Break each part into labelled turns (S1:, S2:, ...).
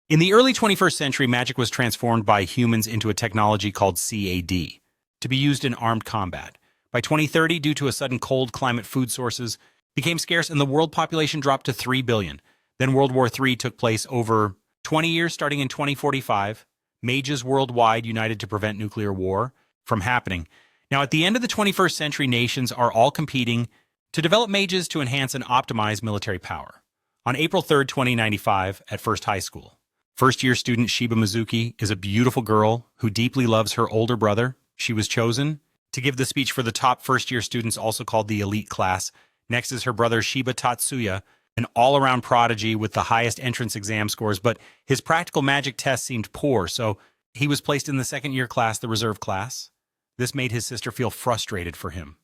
S1: In the early 21st century, magic was transformed by humans into a technology called CAD, to be used in armed combat. By 2030, due to a sudden cold climate, food sources became scarce and the world population dropped to 3 billion. Then World War III took place over 20 years, starting in 2045. Mages worldwide united to prevent nuclear war from happening. Now, at the end of the 21st century, nations are all competing to develop mages to enhance and optimize military power. On April 3rd, 2095, at First High School, first-year student Shiba Mizuki is a beautiful girl who deeply loves her older brother. She was chosen to give the speech for the top first-year students, also called the elite class. Next is her brother Shiba Tatsuya, an all-around prodigy with the highest entrance exam scores, but his practical magic test seemed poor, so he was placed in the second-year class, the reserve class. This made his sister feel frustrated for him.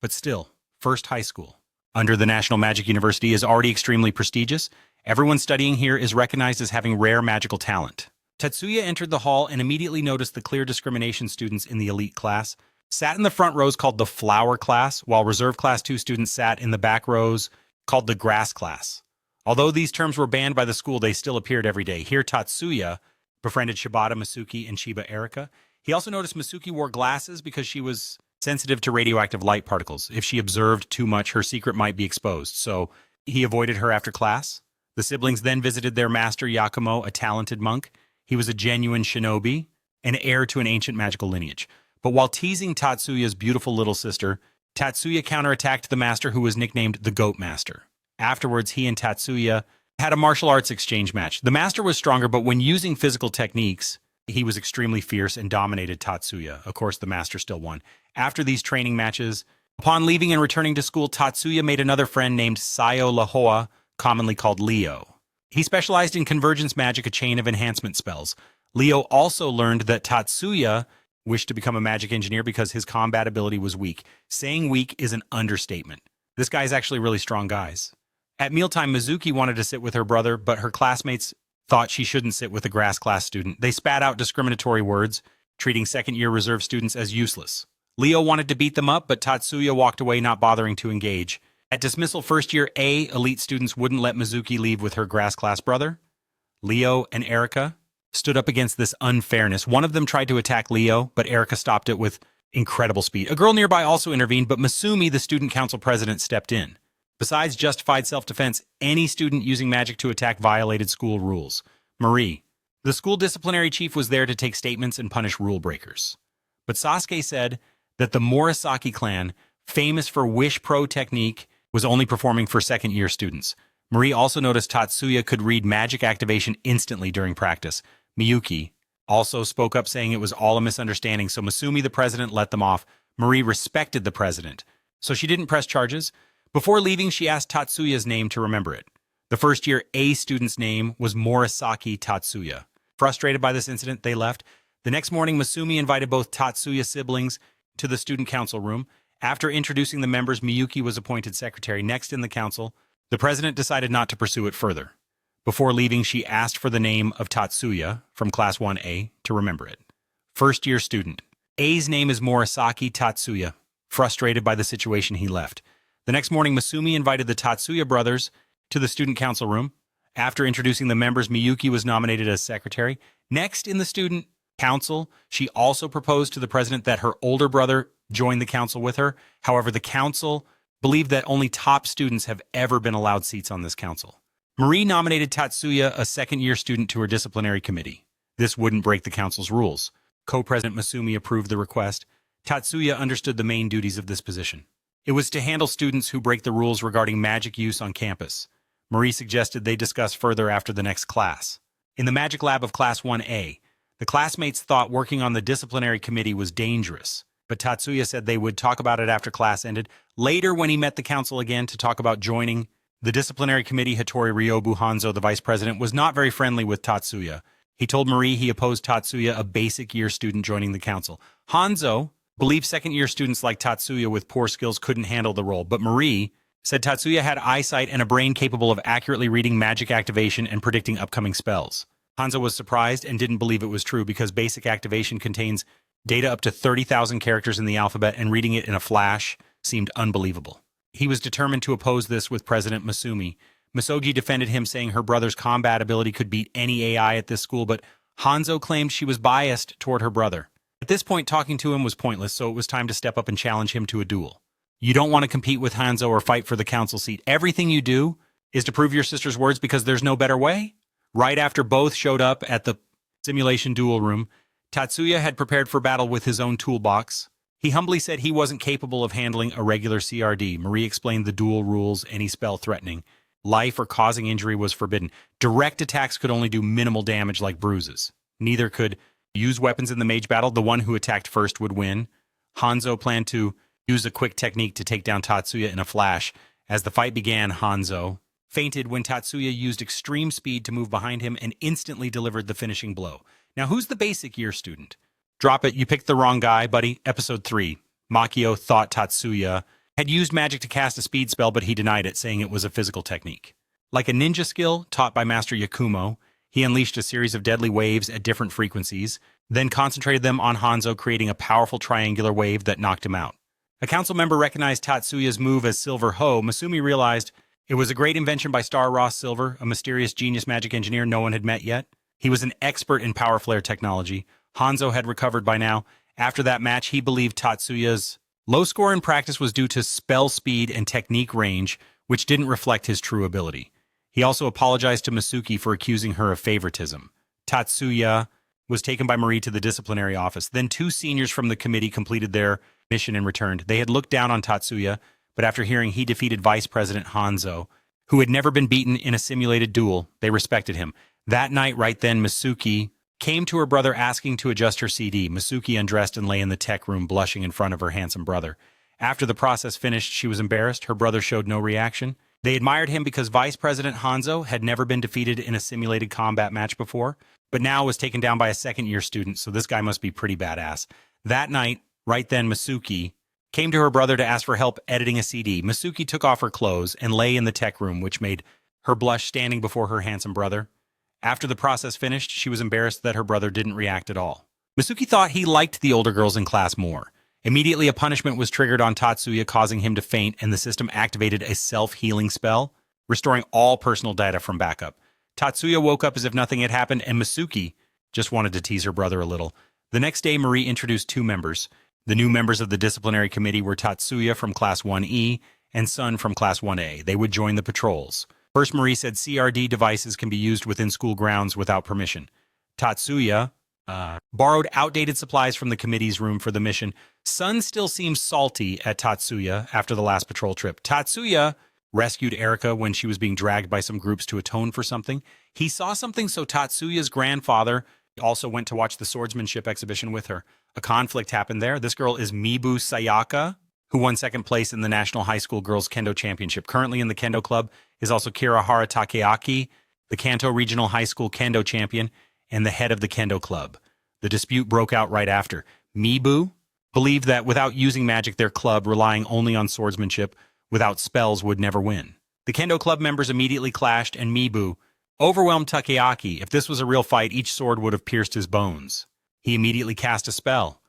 S1: But still, First High School, under the National Magic University, is already extremely prestigious. Everyone studying here is recognized as having rare magical talent. Tatsuya entered the hall and immediately noticed the clear discrimination. Students in the elite class sat in the front rows called the flower class, while reserve class 2 students sat in the back rows called the grass class. Although these terms were banned by the school, they still appeared every day. Here, Tatsuya befriended Shibata Masuki and Shiba Erika. He also noticed Masuki wore glasses because she was sensitive to radioactive light particles. If she observed too much, her secret might be exposed, so he avoided her after class. The siblings then visited their master Yakumo, a talented monk. He was a genuine shinobi, an heir to an ancient magical lineage. But while teasing Tatsuya's beautiful little sister, Tatsuya counterattacked the master, who was nicknamed the Goat Master. Afterwards, he and Tatsuya had a martial arts exchange match. The master was stronger, but when using physical techniques, he was extremely fierce and dominated Tatsuya. Of course, the master still won. After these training matches, upon leaving and returning to school, Tatsuya made another friend named Sayo Lahoa, commonly called Leo. He specialized in convergence magic, a chain of enhancement spells. Leo also learned that Tatsuya wished to become a magic engineer because his combat ability was weak. Saying weak is an understatement. This guy's actually really strong, guys. At mealtime, Mizuki wanted to sit with her brother, but her classmates thought she shouldn't sit with a grass class student. They spat out discriminatory words, treating second-year reserve students as useless. Leo wanted to beat them up, but Tatsuya walked away, not bothering to engage. At dismissal, first-year A elite students wouldn't let Mizuki leave with her grass class brother. Leo and Erika stood up against this unfairness. One of them tried to attack Leo, but Erika stopped it with incredible speed. A girl nearby also intervened, but Masumi, the student council president, stepped in. Besides justified self-defense, any student using magic to attack violated school rules. Marie, the school disciplinary chief, was there to take statements and punish rule breakers. But Sasuke said that the Murasaki clan, famous for Wish Pro technique, was only performing for second-year students. Marie also noticed Tatsuya could read magic activation instantly during practice. Miyuki also spoke up, saying it was all a misunderstanding, so Masumi, the president, let them off. Marie respected the president, so she didn't press charges. Before leaving, she asked Tatsuya's name to remember it. The first-year A student's name was Murasaki Tatsuya. Frustrated by this incident, they left. The next morning, Masumi invited both Tatsuya siblings to the student council room. After introducing the members, Miyuki was appointed secretary. Next in the council, the president decided not to pursue it further. Before leaving, she asked for the name of Tatsuya from Class 1A to remember it. First-year student. A's name is Murasaki Tatsuya. Frustrated by the situation, he left. The next morning, Masumi invited the Tatsuya brothers to the student council room. After introducing the members, Miyuki was nominated as secretary. Next in the student council, she also proposed to the president that her older brother join the council with her. However, the council believed that only top students have ever been allowed seats on this council. Marie nominated Tatsuya, a second-year student, to her disciplinary committee. This wouldn't break the council's rules. Co-president Masumi approved the request. Tatsuya understood the main duties of this position. It was to handle students who break the rules regarding magic use on campus. Marie suggested they discuss further after the next class. In the magic lab of Class 1A, the classmates thought working on the disciplinary committee was dangerous, but Tatsuya said they would talk about it after class ended. Later, when he met the council again to talk about joining the disciplinary committee, Hattori Ryobu Hanzo, the vice president, was not very friendly with Tatsuya. He told Marie he opposed Tatsuya, a basic year student, joining the council. Hanzo believed second-year students like Tatsuya with poor skills couldn't handle the role, but Marie said Tatsuya had eyesight and a brain capable of accurately reading magic activation and predicting upcoming spells. Hanzo was surprised and didn't believe it was true because basic activation contains data up to 30,000 characters in the alphabet, and reading it in a flash seemed unbelievable. He was determined to oppose this with President Masumi. Misogi defended him, saying her brother's combat ability could beat any AI at this school, but Hanzo claimed she was biased toward her brother. At this point, talking to him was pointless, so it was time to step up and challenge him to a duel. You don't want to compete with Hanzo or fight for the council seat. Everything you do is to prove your sister's words because there's no better way. Right after both showed up at the simulation duel room, Tatsuya had prepared for battle with his own toolbox. He humbly said he wasn't capable of handling a regular CRD. Marie explained the duel rules. Any spell threatening life or causing injury was forbidden. Direct attacks could only do minimal damage like bruises. Neither could use weapons in the mage battle. The one who attacked first would win. Hanzo planned to use a quick technique to take down Tatsuya in a flash. As the fight began, Hanzo fainted when Tatsuya used extreme speed to move behind him and instantly delivered the finishing blow. Now, who's the basic year student? Drop it, you picked the wrong guy, buddy. Episode 3. Makio thought Tatsuya had used magic to cast a speed spell, but he denied it, saying it was a physical technique. Like a ninja skill taught by Master Yakumo, he unleashed a series of deadly waves at different frequencies, then concentrated them on Hanzo, creating a powerful triangular wave that knocked him out. A council member recognized Tatsuya's move as Silver Ho. Masumi realized it was a great invention by Star Ross Silver, a mysterious genius magic engineer no one had met yet. He was an expert in power flare technology. Hanzo had recovered by now. After that match, he believed Tatsuya's low score in practice was due to spell speed and technique range, which didn't reflect his true ability. He also apologized to Masuki for accusing her of favoritism. Tatsuya was taken by Marie to the disciplinary office. Then 2 seniors from the committee completed their mission and returned. They had looked down on Tatsuya, but after hearing he defeated Vice President Hanzo, who had never been beaten in a simulated duel, they respected him. That night, right then, Masuki came to her brother asking to adjust her CD. Masuki undressed and lay in the tech room, blushing in front of her handsome brother. After the process finished, she was embarrassed. Her brother showed no reaction. They admired him because Vice President Hanzo had never been defeated in a simulated combat match before, but now was taken down by a second-year student, so this guy must be pretty badass. That night, right then, Masuki came to her brother to ask for help editing a CD. Masuki took off her clothes and lay in the tech room, which made her blush standing before her handsome brother. After the process finished, she was embarrassed that her brother didn't react at all. Masuki thought he liked the older girls in class more. Immediately, a punishment was triggered on Tatsuya, causing him to faint, and the system activated a self-healing spell, restoring all personal data from backup. Tatsuya woke up as if nothing had happened, and Masuki just wanted to tease her brother a little. The next day, Marie introduced 2 members. The new members of the disciplinary committee were Tatsuya from Class 1E and Sun from Class 1A. They would join the patrols. First, Marie said CRD devices can be used within school grounds without permission. Tatsuya borrowed outdated supplies from the committee's room for the mission. Sun still seems salty at Tatsuya after the last patrol trip. Tatsuya rescued Erika when she was being dragged by some groups to atone for something. He saw something, so Tatsuya's grandfather also went to watch the swordsmanship exhibition with her. A conflict happened there. This girl is Mibu Sayaka, who won second place in the National High School Girls Kendo Championship. Currently in the Kendo Club is also Kirahara Takeaki, the Kanto Regional High School Kendo Champion, and the head of the Kendo Club. The dispute broke out right after. Mibu believed that without using magic, their club, relying only on swordsmanship, without spells, would never win. The Kendo Club members immediately clashed, and Mibu overwhelmed Takeaki. If this was a real fight, each sword would have pierced his bones. He immediately cast a spell.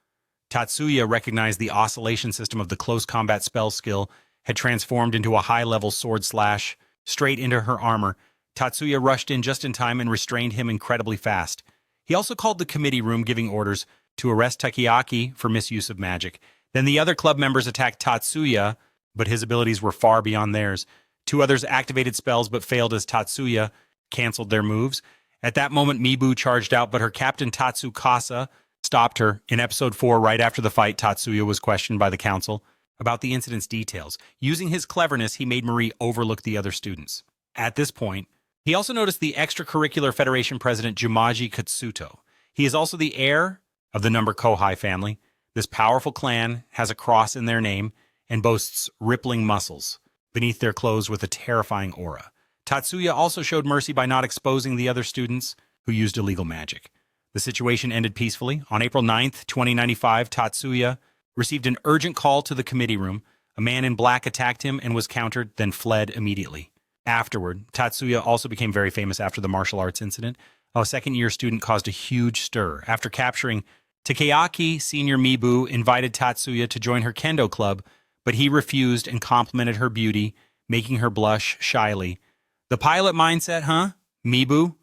S1: Tatsuya recognized the oscillation system of the close combat spell skill had transformed into a high-level sword slash straight into her armor. Tatsuya rushed in just in time and restrained him incredibly fast. He also called the committee room, giving orders to arrest Takeaki for misuse of magic. Then the other club members attacked Tatsuya, but his abilities were far beyond theirs. 2 others activated spells but failed as Tatsuya canceled their moves. At that moment, Mibu charged out, but her captain Tatsukasa stopped her. In episode 4, right after the fight, Tatsuya was questioned by the council about the incident's details. Using his cleverness, he made Marie overlook the other students. At this point, he also noticed the extracurricular federation president Jumaji Katsuto. He is also the heir of the number Kohai family. This powerful clan has a cross in their name and boasts rippling muscles beneath their clothes with a terrifying aura. Tatsuya also showed mercy by not exposing the other students who used illegal magic. The situation ended peacefully. On April 9th, 2095, Tatsuya received an urgent call to the committee room. A man in black attacked him and was countered, then fled immediately. Afterward, Tatsuya also became very famous after the martial arts incident. A second-year student caused a huge stir. After capturing Takeaki, senior Mibu invited Tatsuya to join her kendo club, but he refused and complimented her beauty, making her blush shyly. The pilot mindset, huh? Mibu?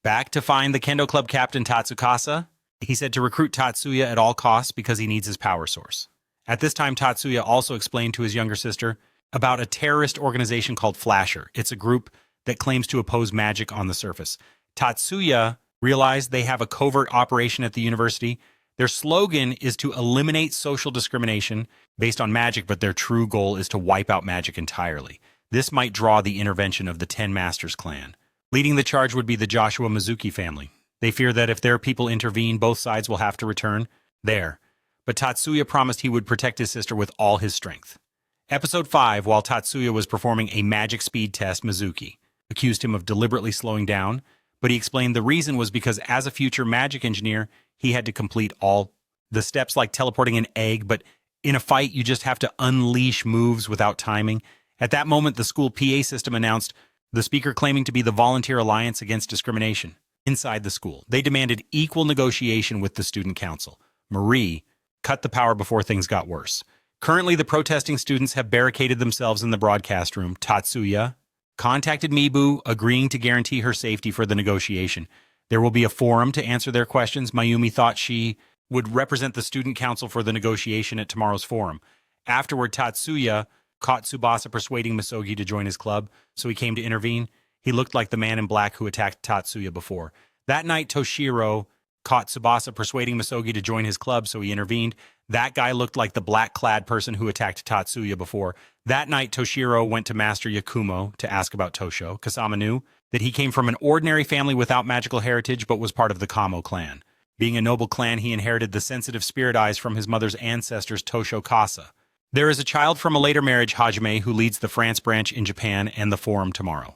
S1: Back to find the Kendo Club captain Tatsukasa? He said to recruit Tatsuya at all costs because he needs his power source. At this time, Tatsuya also explained to his younger sister about a terrorist organization called Flasher. It's a group that claims to oppose magic on the surface. Tatsuya realized they have a covert operation at the university. Their slogan is to eliminate social discrimination based on magic, but their true goal is to wipe out magic entirely. This might draw the intervention of the Ten Masters clan. Leading the charge would be the Joshua Mizuki family. They fear that if their people intervene, both sides will have to return there. But Tatsuya promised he would protect his sister with all his strength. Episode 5, while Tatsuya was performing a magic speed test, Mizuki accused him of deliberately slowing down, but he explained the reason was because as a future magic engineer, he had to complete all the steps like teleporting an egg, but in a fight, you just have to unleash moves without timing. At that moment, the school PA system announced the speaker claiming to be the Volunteer Alliance Against Discrimination. Inside the school, they demanded equal negotiation with the student council. Marie cut the power before things got worse. Currently, the protesting students have barricaded themselves in the broadcast room. Tatsuya contacted Mibu, agreeing to guarantee her safety for the negotiation. There will be a forum to answer their questions. Mayumi thought she would represent the student council for the negotiation at tomorrow's forum. Afterward, Tatsuya caught Tsubasa persuading Misogi to join his club, so he came to intervene. He looked like the man in black who attacked Tatsuya before. That night, Toshiro caught Tsubasa persuading Misogi to join his club, so he intervened. That guy looked like the black-clad person who attacked Tatsuya before. That night, Toshiro went to Master Yakumo to ask about Tosho. Kasama knew that he came from an ordinary family without magical heritage, but was part of the Kamo clan. Being a noble clan, he inherited the sensitive spirit eyes from his mother's ancestors, Tosho Kasa. There is a child from a later marriage, Hajime, who leads the France branch in Japan and the forum tomorrow.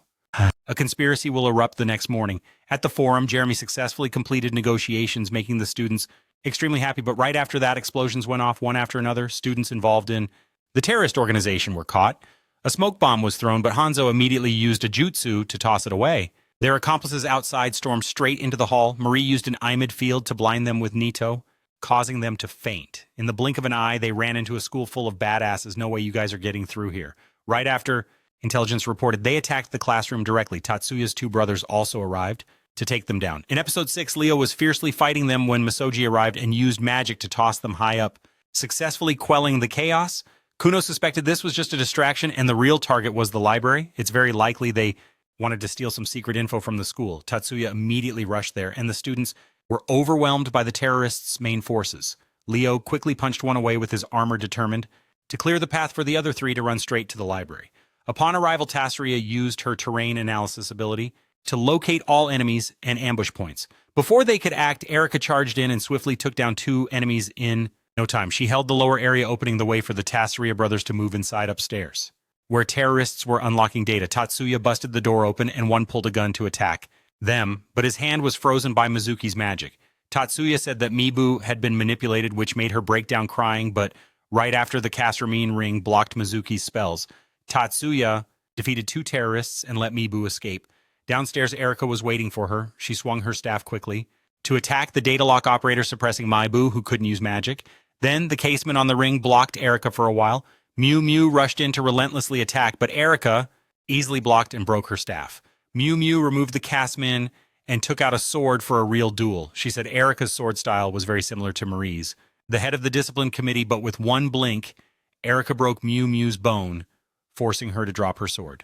S1: A conspiracy will erupt the next morning. At the forum, Jeremy successfully completed negotiations, making the students extremely happy, but right after that, explosions went off one after another. Students involved in the terrorist organization were caught. A smoke bomb was thrown, but Hanzo immediately used a jutsu to toss it away. Their accomplices outside stormed straight into the hall. Marie used an Imid field to blind them with Nito, causing them to faint. In the blink of an eye, they ran into a school full of badasses. No way you guys are getting through here. Right after intelligence reported, they attacked the classroom directly. Tatsuya's two brothers also arrived to take them down. In episode 6, Leo was fiercely fighting them when Misogi arrived and used magic to toss them high up, successfully quelling the chaos. Kuno suspected this was just a distraction and the real target was the library. It's very likely they wanted to steal some secret info from the school. Tatsuya immediately rushed there, and the students were overwhelmed by the terrorists' main forces. Leo quickly punched one away with his armor, determined to clear the path for the other three to run straight to the library. Upon arrival, Tatsuya used her terrain analysis ability to locate all enemies and ambush points. Before they could act, Erika charged in and swiftly took down 2 enemies in no time. She held the lower area, opening the way for the Tatsuya brothers to move inside upstairs, where terrorists were unlocking data. Tatsuya busted the door open and one pulled a gun to attack them, but his hand was frozen by Mizuki's magic. Tatsuya said that Mibu had been manipulated, which made her break down crying, but right after the Kasramine ring blocked Mizuki's spells, Tatsuya defeated 2 terrorists and let Mibu escape. Downstairs, Erika was waiting for her. She swung her staff quickly to attack the data lock operator, suppressing Mibu, who couldn't use magic. Then the casement on the ring blocked Erika for a while. Mew Mew rushed in to relentlessly attack, but Erika easily blocked and broke her staff. Mew Mew removed the casement and took out a sword for a real duel. She said Erika's sword style was very similar to Marie's. The head of the discipline committee, but with one blink, Erika broke Mew Mew's bone, forcing her to drop her sword.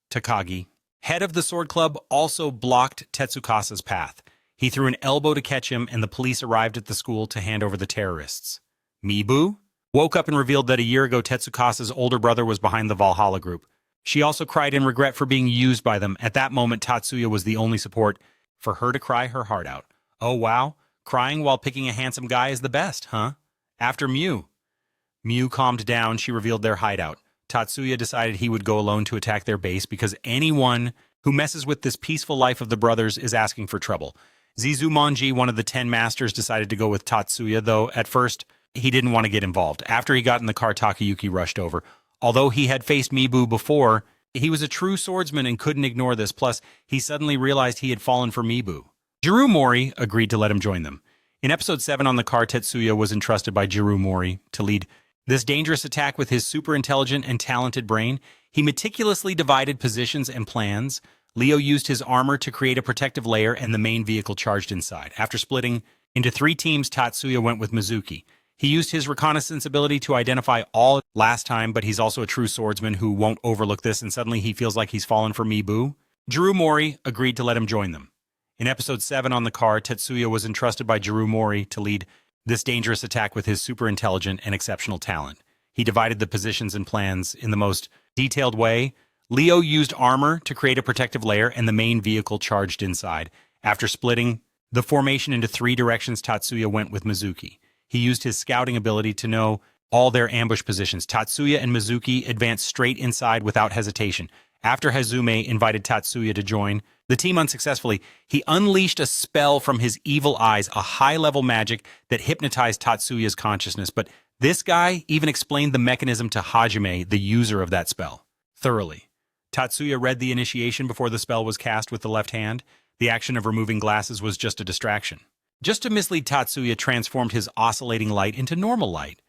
S1: Takagi, head of the sword club, also blocked Tetsukasa's path. He threw an elbow to catch him, and the police arrived at the school to hand over the terrorists. Mibu woke up and revealed that a year ago Tetsukasa's older brother was behind the Valhalla group. She also cried in regret for being used by them. At that moment, Tatsuya was the only support for her to cry her heart out. Oh wow, crying while picking a handsome guy is the best, huh? After Mew calmed down, she revealed their hideout. Tatsuya decided he would go alone to attack their base because anyone who messes with this peaceful life of the brothers is asking for trouble. Zizumonji, one of the 10 masters, decided to go with Tatsuya, though at first he didn't want to get involved. After he got in the car, Takayuki rushed over. Although he had faced Mibu before, he was a true swordsman and couldn't ignore this. Plus, he suddenly realized he had fallen for Mibu. Jiru Mori agreed to let him join them. In episode 7 on the car, Tetsuya was entrusted by Jiru Mori to lead this dangerous attack with his super intelligent and talented brain. He meticulously divided positions and plans, Leo used his armor to create a protective layer and the main vehicle charged inside. After splitting into 3 teams, Tatsuya went with Mizuki. He used his reconnaissance ability to identify all last time, but he's also a true swordsman who won't overlook this, and suddenly he feels like he's fallen for Mibu. Jiro Mori agreed to let him join them. In episode 7 on the car, Tatsuya was entrusted by Jiro Mori to lead this dangerous attack with his super intelligent and exceptional talent. He divided the positions and plans in the most detailed way. Leo used armor to create a protective layer and the main vehicle charged inside. After splitting the formation into 3 directions, Tatsuya went with Mizuki. He used his scouting ability to know all their ambush positions. Tatsuya and Mizuki advanced straight inside without hesitation. After Hazume invited Tatsuya to join the team unsuccessfully, he unleashed a spell from his evil eyes, a high-level magic that hypnotized Tatsuya's consciousness. But this guy even explained the mechanism to Hajime, the user of that spell, thoroughly. Tatsuya read the initiation before the spell was cast with the left hand. The action of removing glasses was just a distraction. Just to mislead Tatsuya, transformed his oscillating light into normal light.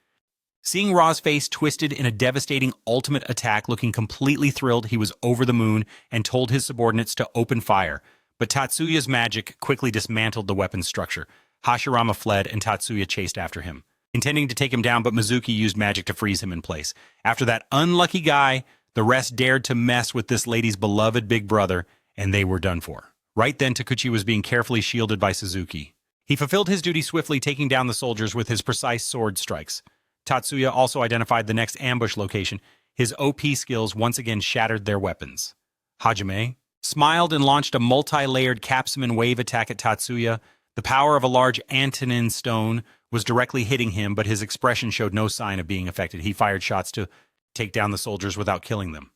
S1: Seeing Ra's face twisted in a devastating ultimate attack, looking completely thrilled, he was over the moon and told his subordinates to open fire. But Tatsuya's magic quickly dismantled the weapon's structure. Hashirama fled and Tatsuya chased after him, intending to take him down, but Mizuki used magic to freeze him in place. After that unlucky guy, the rest dared to mess with this lady's beloved big brother, and they were done for. Right then, Takuchi was being carefully shielded by Suzuki. He fulfilled his duty swiftly, taking down the soldiers with his precise sword strikes. Tatsuya also identified the next ambush location. His OP skills once again shattered their weapons. Hajime smiled and launched a multi-layered Capsaman wave attack at Tatsuya. The power of a large Antonin stone was directly hitting him, but his expression showed no sign of being affected. He fired shots to take down the soldiers without killing them.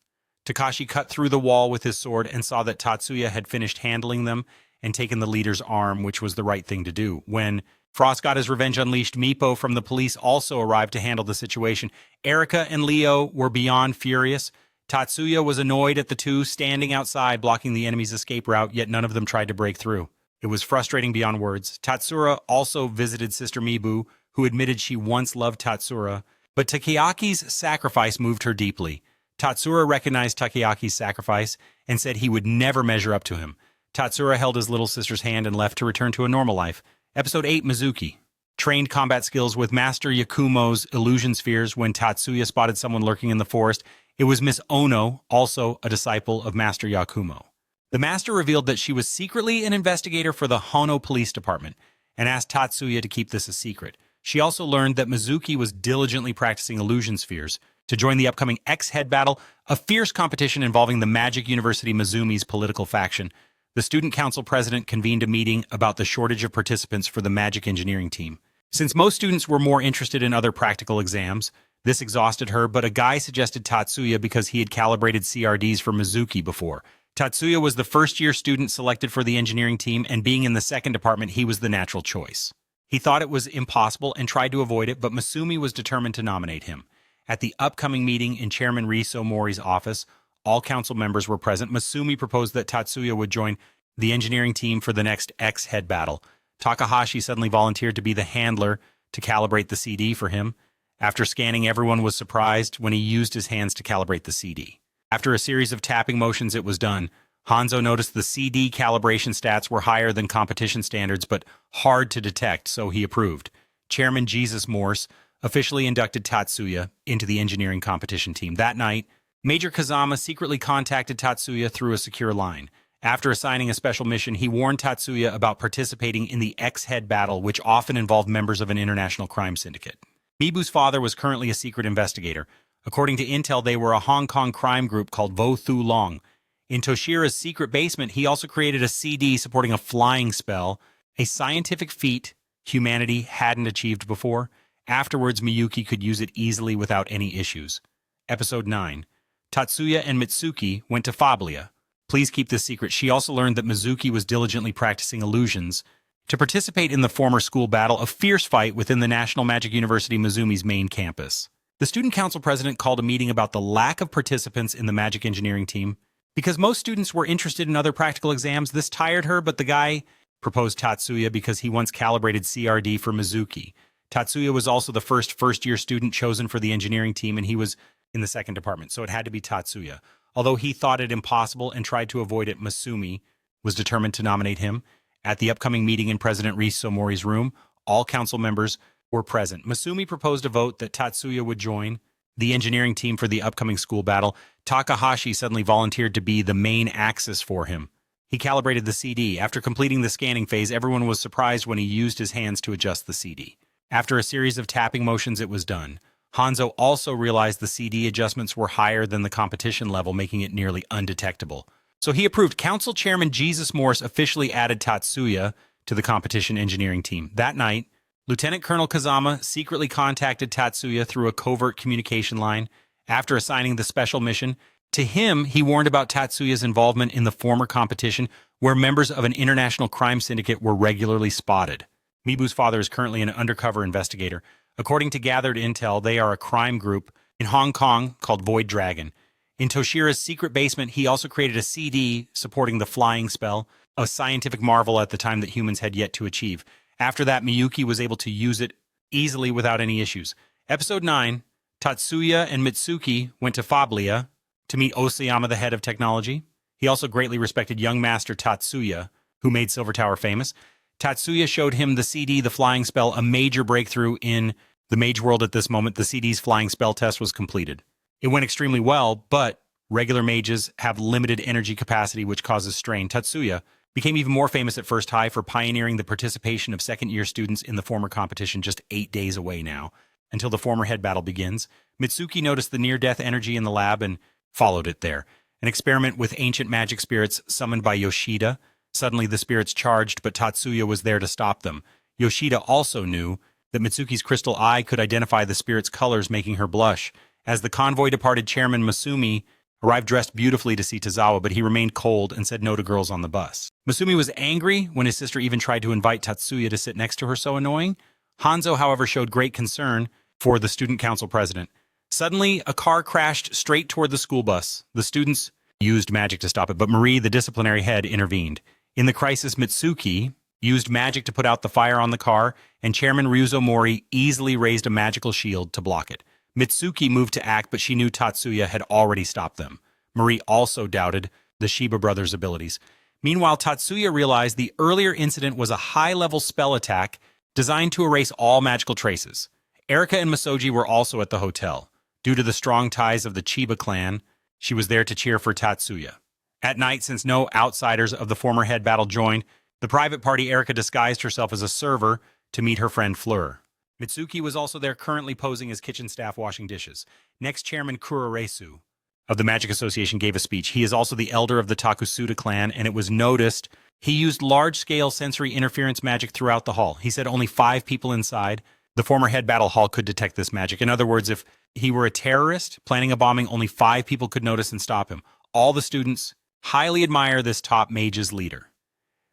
S1: Takashi cut through the wall with his sword and saw that Tatsuya had finished handling them and taken the leader's arm, which was the right thing to do. When Frost got his revenge unleashed, Mippo from the police also arrived to handle the situation. Erika and Leo were beyond furious. Tatsuya was annoyed at the two standing outside, blocking the enemy's escape route, yet none of them tried to break through. It was frustrating beyond words. Tatsura also visited Sister Mibu, who admitted she once loved Tatsura, but Takeyaki's sacrifice moved her deeply. Tatsura recognized Takeyaki's sacrifice and said he would never measure up to him. Tatsura held his little sister's hand and left to return to a normal life. Episode 8, Mizuki trained combat skills with Master Yakumo's illusion spheres. When Tatsuya spotted someone lurking in the forest, it was Miss Ono, also a disciple of Master Yakumo. The master revealed that she was secretly an investigator for the Hono Police Department and asked Tatsuya to keep this a secret. She also learned that Mizuki was diligently practicing illusion spheres to join the upcoming X-Head battle, a fierce competition involving the Magic University Mizumi's political faction. The student council president convened a meeting about the shortage of participants for the magic engineering team. Since most students were more interested in other practical exams, this exhausted her, but a guy suggested Tatsuya because he had calibrated CRDs for Mizuki before. Tatsuya was the first-year student selected for the engineering team, and being in the second department, he was the natural choice. He thought it was impossible and tried to avoid it, but Masumi was determined to nominate him. At the upcoming meeting in Chairman Riso Mori's office, all council members were present. Masumi proposed that Tatsuya would join the engineering team for the next X-Head battle. Takahashi suddenly volunteered to be the handler to calibrate the CD for him. After scanning, everyone was surprised when he used his hands to calibrate the CD. After a series of tapping motions, it was done. Hanzo noticed the CD calibration stats were higher than competition standards, but hard to detect, so he approved. Chairman Jesus Morse officially inducted Tatsuya into the engineering competition team. That night, Major Kazama secretly contacted Tatsuya through a secure line. After assigning a special mission, he warned Tatsuya about participating in the X-Head battle, which often involved members of an international crime syndicate. Mibu's father was currently a secret investigator. According to intel, they were a Hong Kong crime group called Vo Thu Long. In Toshira's secret basement, he also created a CD supporting a flying spell, a scientific feat humanity hadn't achieved before. Afterwards, Miyuki could use it easily without any issues. Episode 9. Tatsuya and Mitsuki went to Fablia. Please keep this secret. She also learned that Mizuki was diligently practicing illusions to participate in the former school battle, a fierce fight within the National Magic University Mizumi's main campus. The student council president called a meeting about the lack of participants in the magic engineering team. Because most students were interested in other practical exams, this tired her, but the guy proposed Tatsuya because he once calibrated CRD for Mizuki. Tatsuya was also the first-year student chosen for the engineering team, and he was in the second department, so it had to be Tatsuya. Although he thought it impossible and tried to avoid it, Masumi was determined to nominate him. At the upcoming meeting in President Risomori's room, all council members were present. Masumi proposed a vote that Tatsuya would join the engineering team for the upcoming school battle. Takahashi suddenly volunteered to be the main axis for him. He calibrated the CD. After completing the scanning phase, everyone was surprised when he used his hands to adjust the CD. After a series of tapping motions, it was done. Hanzo also realized the CD adjustments were higher than the competition level, making it nearly undetectable. So he approved. Council Chairman Jesus Morse officially added Tatsuya to the competition engineering team. That night, Lieutenant Colonel Kazama secretly contacted Tatsuya through a covert communication line after assigning the special mission. To him, he warned about Tatsuya's involvement in the former competition, where members of an international crime syndicate were regularly spotted. Mibu's father is currently an undercover investigator. According to gathered intel, they are a crime group in Hong Kong called Void Dragon. In Toshira's secret basement, he also created a CD supporting the flying spell, a scientific marvel at the time that humans had yet to achieve. After that, Miyuki was able to use it easily without any issues. Episode 9, Tatsuya and Mitsuki went to Fablia to meet Osayama, the head of technology. He also greatly respected young master Tatsuya, who made Silver Tower famous. Tatsuya showed him the CD, the flying spell, a major breakthrough in the Mage world at this moment. The CD's flying spell test was completed. It went extremely well, but regular mages have limited energy capacity, which causes strain. Tatsuya became even more famous at First High for pioneering the participation of second-year students in the former competition, just 8 days away now, until the former head battle begins. Mitsuki noticed the near-death energy in the lab and followed it there. An experiment with ancient magic spirits summoned by Yoshida. Suddenly the spirits charged, but Tatsuya was there to stop them. Yoshida also knew that Mitsuki's crystal eye could identify the spirit's colors, making her blush. As the convoy departed, Chairman Masumi arrived dressed beautifully to see Tozawa, but he remained cold and said no to girls on the bus. Masumi was angry when his sister even tried to invite Tatsuya to sit next to her, so annoying. Hanzo, however, showed great concern for the student council president. Suddenly, a car crashed straight toward the school bus. The students used magic to stop it, but Marie, the disciplinary head, intervened. In the crisis, Mitsuki used magic to put out the fire on the car, and Chairman Ryuzo Mori easily raised a magical shield to block it. Mitsuki moved to act, but she knew Tatsuya had already stopped them. Marie also doubted the Shiba brothers' abilities. Meanwhile, Tatsuya realized the earlier incident was a high-level spell attack designed to erase all magical traces. Erika and Masoji were also at the hotel. Due to the strong ties of the Chiba clan, she was there to cheer for Tatsuya. At night, since no outsiders of the former head battle joined, the private party, Erika disguised herself as a server to meet her friend Fleur. Mitsuki was also there, currently posing as kitchen staff washing dishes. Next, Chairman Kuroresu of the Magic Association gave a speech. He is also the elder of the Takusuda clan, and it was noticed he used large-scale sensory interference magic throughout the hall. He said only 5 people inside the former head battle hall could detect this magic. In other words, if he were a terrorist planning a bombing, only 5 people could notice and stop him. All the students highly admire this top mage's leader.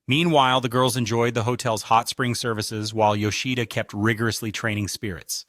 S1: Meanwhile, the girls enjoyed the hotel's hot spring services while Yoshida kept rigorously training spirits.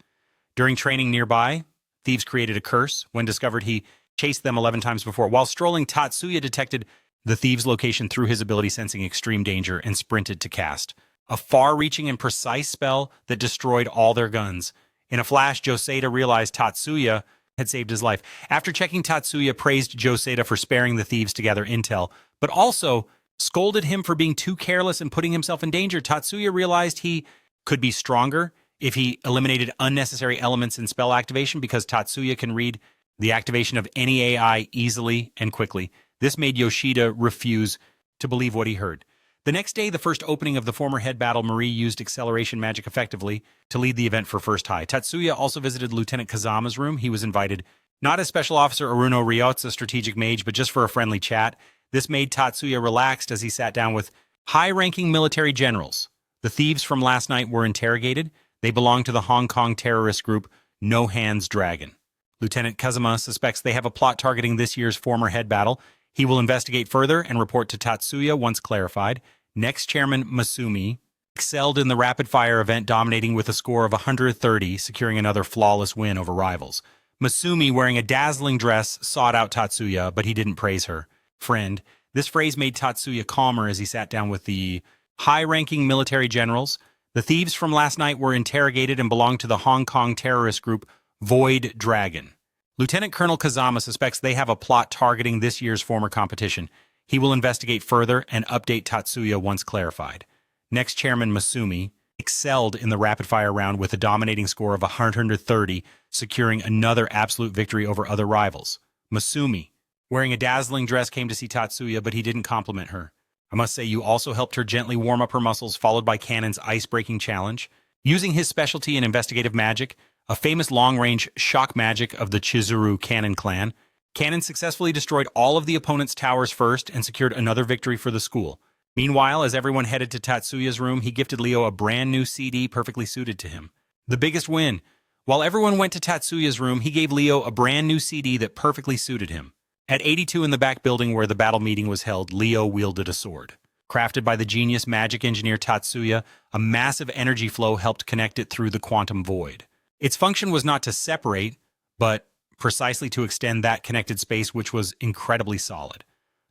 S1: During training nearby, thieves created a curse. When discovered, he chased them 11 times before. While strolling, Tatsuya detected the thieves' location through his ability, sensing extreme danger, and sprinted to cast a far-reaching and precise spell that destroyed all their guns. In a flash, Joseda realized Tatsuya had saved his life. After checking, Tatsuya praised Joseda for sparing the thieves to gather intel, but also scolded him for being too careless and putting himself in danger. Tatsuya realized he could be stronger if he eliminated unnecessary elements in spell activation, because Tatsuya can read the activation of any AI easily and quickly. This made Yoshida refuse to believe what he heard. The next day, the first opening of the former head battle, Marie used acceleration magic effectively to lead the event for First High. Tatsuya also visited Lieutenant Kazama's room. He was invited not as Special Officer Aruno Ryotsu, strategic mage, but just for a friendly chat. This made Tatsuya relaxed as he sat down with high-ranking military generals. The thieves from last night were interrogated. They belonged to the Hong Kong terrorist group No Hands Dragon. Lieutenant Kazama suspects they have a plot targeting this year's former head battle. He will investigate further and report to Tatsuya once clarified. Next, Chairman Masumi excelled in the rapid-fire event, dominating with a score of 130, securing another flawless win over rivals. Masumi, wearing a dazzling dress, sought out Tatsuya, but he didn't praise her. Friend. This phrase made Tatsuya calmer as he sat down with the high-ranking military generals. The thieves from last night were interrogated and belonged to the Hong Kong terrorist group Void Dragon. Lieutenant Colonel Kazama suspects they have a plot targeting this year's former competition. He will investigate further and update Tatsuya once clarified. Next, Chairman Masumi excelled in the rapid-fire round with a dominating score of 130, securing another absolute victory over other rivals. Masumi, wearing a dazzling dress, came to see Tatsuya, but he didn't compliment her. I must say you also helped her gently warm up her muscles, followed by Cannon's ice-breaking challenge. Using his specialty in investigative magic, a famous long-range shock magic of the Chizuru Cannon clan, Cannon successfully destroyed all of the opponent's towers first and secured another victory for the school. Meanwhile, as everyone headed to Tatsuya's room, he gifted Leo a brand new CD perfectly suited to him. The biggest win. While everyone went to Tatsuya's room, he gave Leo a brand new CD that perfectly suited him. At 82 in the back building where the battle meeting was held, Leo wielded a sword. Crafted by the genius magic engineer Tatsuya, a massive energy flow helped connect it through the quantum void. Its function was not to separate, but precisely to extend that connected space, which was incredibly solid.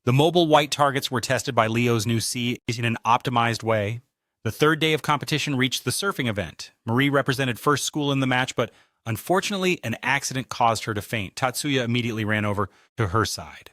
S1: The mobile white targets were tested by Leo's new C in an optimized way. The third day of competition reached the surfing event. Marie represented first school in the match, but unfortunately, an accident caused her to faint. Tatsuya immediately ran over to her side.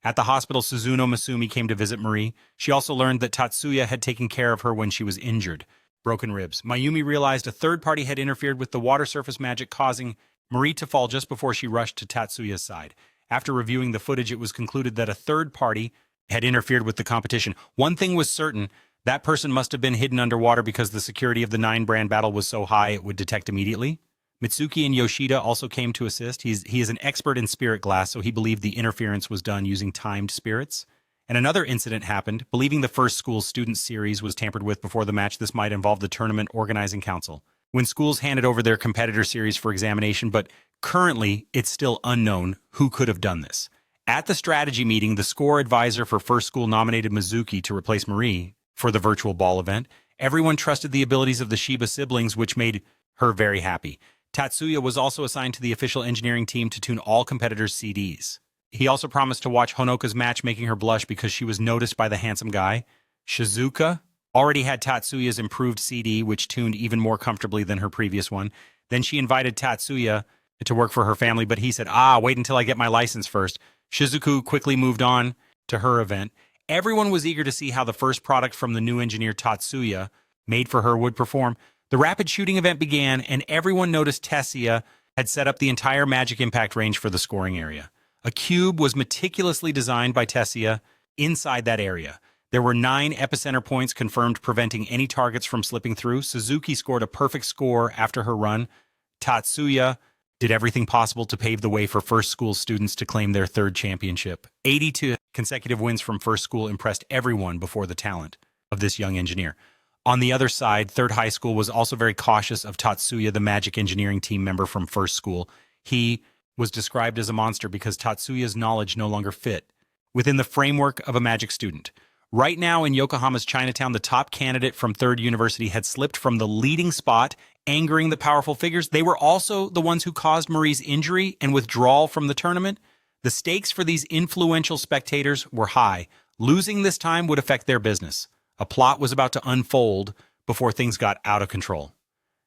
S1: At the hospital, Suzuno Masumi came to visit Marie. She also learned that Tatsuya had taken care of her when she was injured. Broken ribs. Mayumi realized a third party had interfered with the water surface magic, causing Marie to fall just before she rushed to Tatsuya's side. After reviewing the footage, it was concluded that a third party had interfered with the competition. One thing was certain, that person must have been hidden underwater because the security of the 9-brand battle was so high it would detect immediately. Mitsuki and Yoshida also came to assist. He is an expert in spirit glass, so he believed the interference was done using timed spirits. And another incident happened. Believing the first school's student series was tampered with before the match, this might involve the tournament organizing council. When schools handed over their competitor series for examination, but currently it's still unknown who could have done this. At the strategy meeting, the score advisor for first school nominated Mizuki to replace Marie for the virtual ball event. Everyone trusted the abilities of the Shiba siblings, which made her very happy. Tatsuya was also assigned to the official engineering team to tune all competitors' CDs. He also promised to watch Honoka's match, making her blush because she was noticed by the handsome guy. Shizuka already had Tatsuya's improved CD, which tuned even more comfortably than her previous one. Then she invited Tatsuya to work for her family, but he said, wait until I get my license first. Shizuku quickly moved on to her event. Everyone was eager to see how the first product from the new engineer Tatsuya, made for her, would perform. The rapid shooting event began, and everyone noticed Tetsuya had set up the entire magic impact range for the scoring area. A cube was meticulously designed by Tetsuya inside that area. There were 9 epicenter points confirmed, preventing any targets from slipping through. Suzuki scored a perfect score after her run. Tatsuya did everything possible to pave the way for first school students to claim their third championship. 82 consecutive wins from first school impressed everyone before the talent of this young engineer. On the other side, third high school was also very cautious of Tatsuya, the magic engineering team member from first school. He was described as a monster because Tatsuya's knowledge no longer fit within the framework of a magic student. Right now in Yokohama's Chinatown, the top candidate from Third University had slipped from the leading spot, angering the powerful figures. They were also the ones who caused Marie's injury and withdrawal from the tournament. The stakes for these influential spectators were high. Losing this time would affect their business. A plot was about to unfold before things got out of control.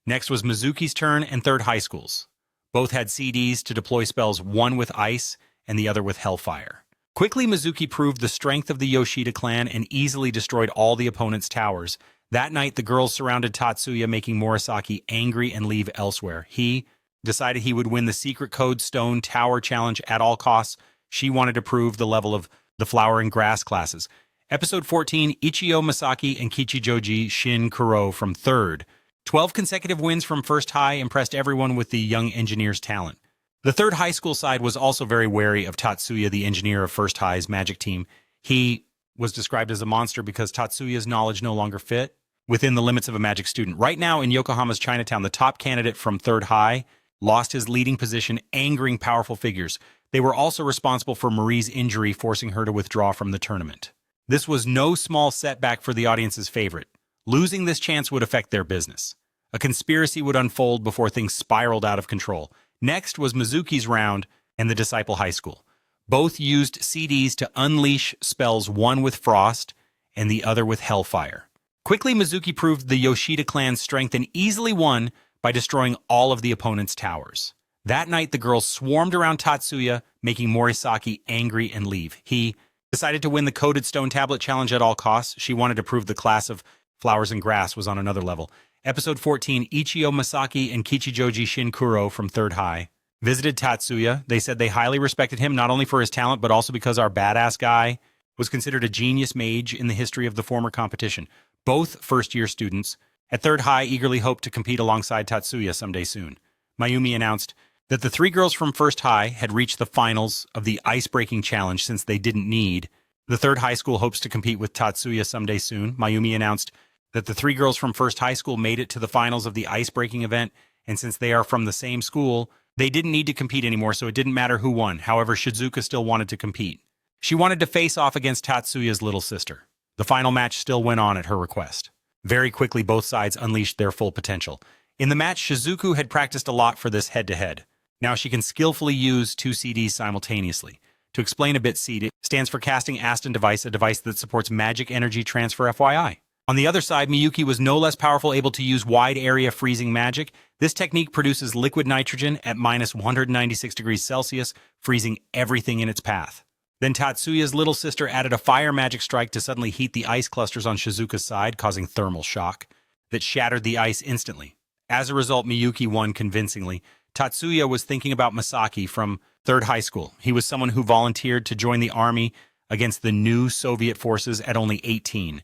S1: Next was Mizuki's turn and third high schools. Both had CDs to deploy spells, one with ice and the other with hellfire. Quickly, Mizuki proved the strength of the Yoshida clan and easily destroyed all the opponent's towers. That night, the girls surrounded Tatsuya, making Morisaki angry and leave elsewhere. He decided he would win the Secret Code Stone Tower Challenge at all costs. She wanted to prove the level of the Flower and Grass classes. Episode 14, Ichio Masaki and Kichijoji Shin Kuro from third. 12 consecutive wins from first high impressed everyone with the young engineer's talent. The third high school side was also very wary of Tatsuya, the engineer of first high's magic team. He was described as a monster because Tatsuya's knowledge no longer fit within the limits of a magic student. Right now in Yokohama's Chinatown, the top candidate from third high lost his leading position, angering powerful figures. They were also responsible for Marie's injury, forcing her to withdraw from the tournament. This was no small setback for the audience's favorite. Losing this chance would affect their business. A conspiracy would unfold before things spiraled out of control. Next was Mizuki's round and the Disciple High School. Both used CDs to unleash spells, one with Frost and the other with Hellfire. Quickly, Mizuki proved the Yoshida clan's strength and easily won by destroying all of the opponent's towers. That night, the girls swarmed around Tatsuya, making Morisaki angry and leave. He decided to win the Coded Stone Tablet Challenge at all costs. She wanted to prove the class of flowers and grass was on another level. Episode 14, Ichio Masaki and Kichijoji Shinkuro from Third High visited Tatsuya. They said they highly respected him, not only for his talent, but also because our badass guy was considered a genius mage in the history of the former competition. Both first-year students at Third High eagerly hoped to compete alongside Tatsuya someday soon. Mayumi announced that the 3 girls from First High had reached the finals of the ice-breaking challenge since they didn't need. The Third High School hopes to compete with Tatsuya someday soon. Mayumi announced that the 3 girls from First High School made it to the finals of the ice-breaking event, and since they are from the same school, they didn't need to compete anymore, so it didn't matter who won. However, Shizuka still wanted to compete. She wanted to face off against Tatsuya's little sister. The final match still went on at her request. Very quickly, both sides unleashed their full potential. In the match, Shizuku had practiced a lot for this head-to-head. Now she can skillfully use 2 CDs simultaneously. To explain a bit, CD stands for Casting Aston Device, a device that supports magic energy transfer FYI. On the other side, Miyuki was no less powerful, able to use wide area freezing magic. This technique produces liquid nitrogen at minus 196 degrees Celsius, freezing everything in its path. Then Tatsuya's little sister added a fire magic strike to suddenly heat the ice clusters on Shizuka's side, causing thermal shock that shattered the ice instantly. As a result, Miyuki won convincingly. Tatsuya was thinking about Masaki from Third High School. He was someone who volunteered to join the army against the new Soviet forces at only 18.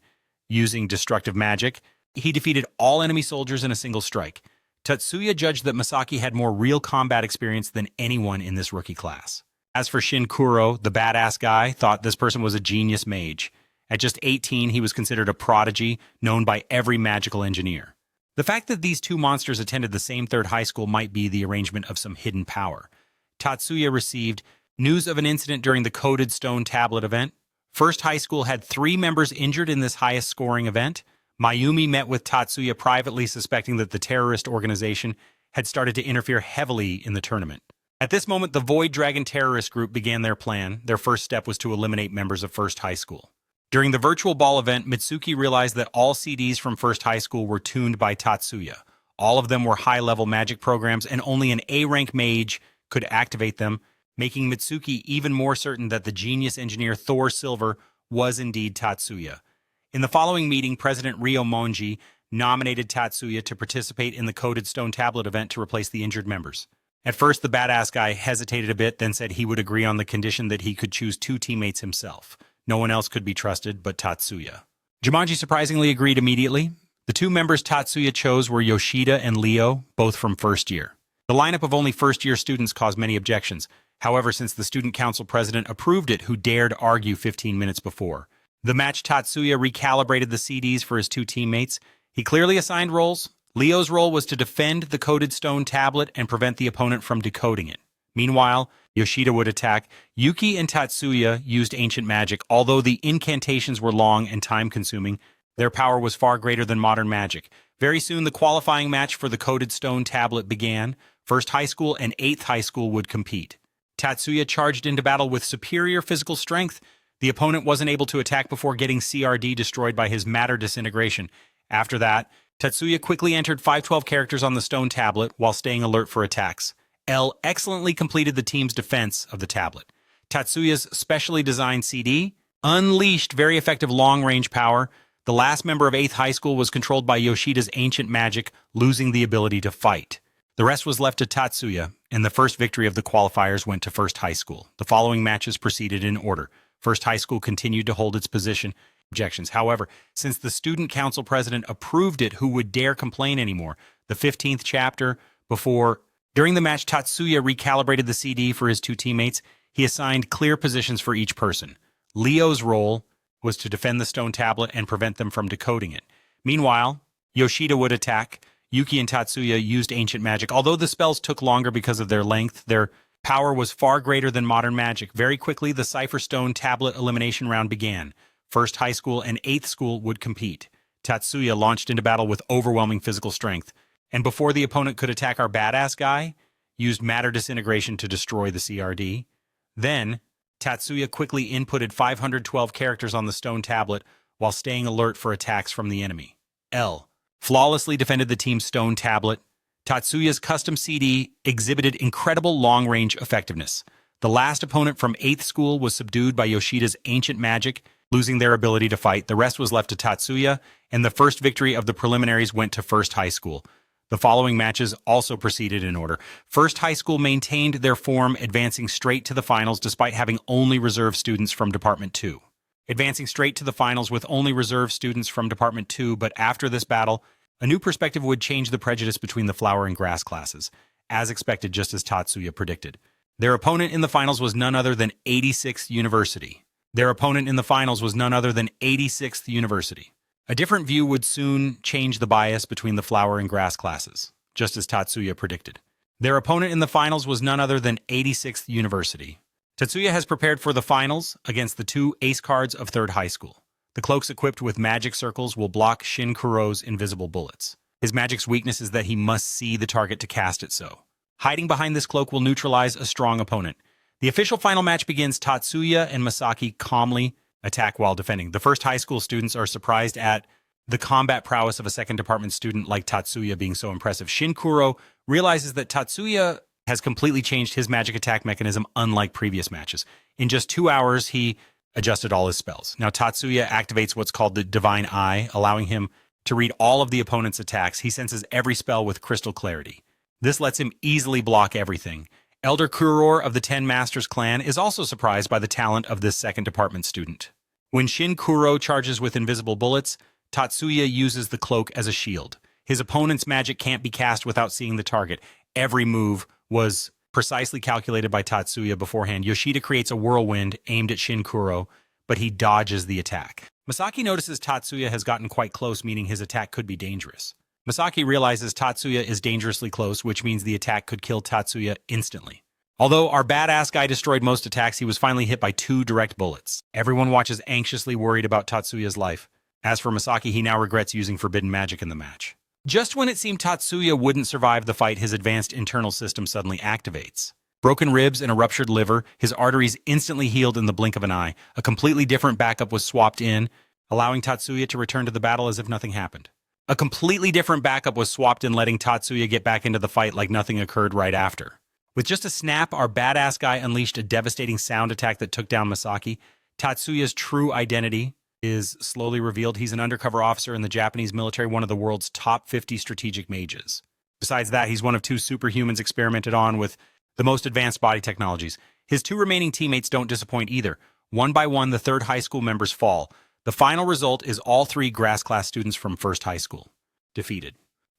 S1: Using destructive magic, he defeated all enemy soldiers in a single strike. Tatsuya judged that Masaki had more real combat experience than anyone in this rookie class. As for Shinkuro, the badass guy, thought this person was a genius mage. At just 18, he was considered a prodigy, known by every magical engineer. The fact that these 2 monsters attended the same Third High School might be the arrangement of some hidden power. Tatsuya received news of an incident during the Coded Stone Tablet event. First High School had 3 members injured in this highest scoring event. Mayumi met with Tatsuya privately, suspecting that the terrorist organization had started to interfere heavily in the tournament. At this moment, the Void Dragon terrorist group began their plan. Their first step was to eliminate members of First High School. During the virtual ball event, Mitsuki realized that all CDs from First High School were tuned by Tatsuya. All of them were high-level magic programs, and only an A-rank mage could activate them, making Mitsuki even more certain that the genius engineer Thor Silver was indeed Tatsuya. In the following meeting, President Ryomonji nominated Tatsuya to participate in the Coded Stone Tablet event to replace the injured members. At first, the badass guy hesitated a bit, then said he would agree on the condition that he could choose 2 teammates himself. No one else could be trusted but Tatsuya. Jumanji surprisingly agreed immediately. The 2 members Tatsuya chose were Yoshida and Leo, both from first year. The lineup of only first-year students caused many objections. However, since the student council president approved it, who dared argue 15 minutes before? The match, Tatsuya recalibrated the CDs for his 2 teammates. He clearly assigned roles. Leo's role was to defend the Coded Stone Tablet and prevent the opponent from decoding it. Meanwhile, Yoshida would attack. Yuki and Tatsuya used ancient magic. Although the incantations were long and time-consuming, their power was far greater than modern magic. Very soon, the qualifying match for the Coded Stone Tablet began. First High School and 8th High School would compete. Tatsuya charged into battle with superior physical strength. The opponent wasn't able to attack before getting CRD destroyed by his matter disintegration. After that, Tatsuya quickly entered 512 characters on the stone tablet while staying alert for attacks. L excellently completed the team's defense of the tablet. Tatsuya's specially designed CD unleashed very effective long-range power. The last member of 8th High School was controlled by Yoshida's ancient magic, losing the ability to fight. The rest was left to Tatsuya, and the first victory of the qualifiers went to First High School. The following matches proceeded in order. First High School continued to hold its position. Objections. However, since the student council president approved it, who would dare complain anymore? The 15th chapter before. During the match, Tatsuya recalibrated the CD for his 2 teammates. He assigned clear positions for each person. Leo's role was to defend the stone tablet and prevent them from decoding it. Meanwhile, Yoshida would attack. Yuki and Tatsuya used ancient magic. Although the spells took longer because of their length, their power was far greater than modern magic. Very quickly, the Cipher Stone Tablet elimination round began. First High School and 8th School would compete. Tatsuya launched into battle with overwhelming physical strength, and before the opponent could attack our badass guy, used matter disintegration to destroy the CRD. Then, Tatsuya quickly inputted 512 characters on the stone tablet while staying alert for attacks from the enemy. L flawlessly defended the team's stone tablet. Tatsuya's custom CD exhibited incredible long-range effectiveness. The last opponent from 8th school was subdued by Yoshida's ancient magic, losing their ability to fight. The rest was left to Tatsuya, and the first victory of the preliminaries went to First High School. The following matches also proceeded in order. First High School maintained their form, advancing straight to the finals despite having only reserve students from Department 2. Advancing straight to the finals with only reserve students from Department 2, but after this battle, a new perspective would change the prejudice between the flower and grass classes, as expected, just as Tatsuya predicted. Their opponent in the finals was none other than 86th University. A different view would soon change the bias between the flower and grass classes, just as Tatsuya predicted. Their opponent in the finals was none other than 86th University. Tatsuya has prepared for the finals against the 2 ace cards of 3rd High School. The cloaks equipped with magic circles will block Shin Kuro's invisible bullets. His magic's weakness is that he must see the target to cast it so. Hiding behind this cloak will neutralize a strong opponent. The official final match begins. Tatsuya and Masaki calmly attack while defending. The First High School students are surprised at the combat prowess of a second department student like Tatsuya being so impressive. Shin Kuro realizes that Tatsuya has completely changed his magic attack mechanism unlike previous matches. In just 2 hours, he adjusted all his spells. Now Tatsuya activates what's called the Divine Eye, allowing him to read all of the opponent's attacks. He senses every spell with crystal clarity. This lets him easily block everything. Elder Kuror of the 10 Masters clan is also surprised by the talent of this second department student. When Shin Kuro charges with invisible bullets, Tatsuya uses the cloak as a shield. His opponent's magic can't be cast without seeing the target. Every move was precisely calculated by Tatsuya beforehand. Yoshida creates a whirlwind aimed at Shin Kuro, but he dodges the attack. Masaki notices Tatsuya has gotten quite close, meaning his attack could be dangerous. Masaki realizes Tatsuya is dangerously close, which means the attack could kill Tatsuya instantly. Although our badass guy destroyed most attacks, he was finally hit by 2 direct bullets. Everyone watches anxiously worried about Tatsuya's life. As for Masaki, he now regrets using forbidden magic in the match. Just when it seemed Tatsuya wouldn't survive the fight, his advanced internal system suddenly activates. Broken ribs and a ruptured liver, his arteries instantly healed in the blink of an eye. A completely different backup was swapped in, allowing Tatsuya to return to the battle as if nothing happened. A completely different backup was swapped in, letting Tatsuya get back into the fight like nothing occurred right after. With just a snap, our badass guy unleashed a devastating sound attack that took down Masaki. Tatsuya's true identity is slowly revealed. He's an undercover officer in the Japanese military, one of the world's top 50 strategic mages. Besides that, he's one of 2 superhumans experimented on with the most advanced body technologies. His 2 remaining teammates don't disappoint either. One by one, the 3rd High School members fall. The final result is all 3 grass class students from First High School defeated.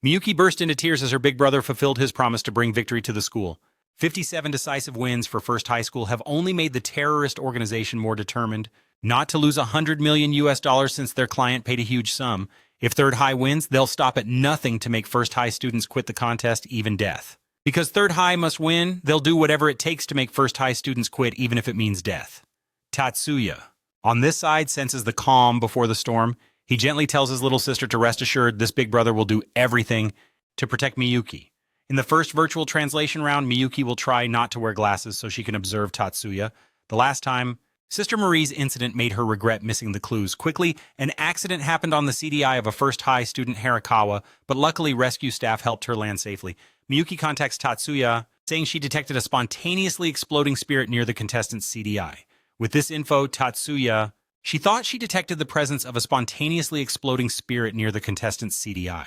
S1: Miyuki burst into tears as her big brother fulfilled his promise to bring victory to the school. 57 decisive wins for First High School have only made the terrorist organization more determined not to lose $100 million since their client paid a huge sum. If 3rd High wins, they'll stop at nothing to make First High students quit the contest, even death. Because 3rd High must win, they'll do whatever it takes to make First High students quit, even if it means death. Tatsuya, on this side, senses the calm before the storm. He gently tells his little sister to rest assured this big brother will do everything to protect Miyuki. In the first virtual translation round, Miyuki will try not to wear glasses so she can observe Tatsuya. The last time, Sister Marie's incident made her regret missing the clues. Quickly, an accident happened on the CDI of a First High student, Harakawa, but luckily rescue staff helped her land safely. Miyuki contacts Tatsuya, saying she detected a spontaneously exploding spirit near the contestant's CDI. With this info, Tatsuya, she thought she detected the presence of a spontaneously exploding spirit near the contestant's CDI.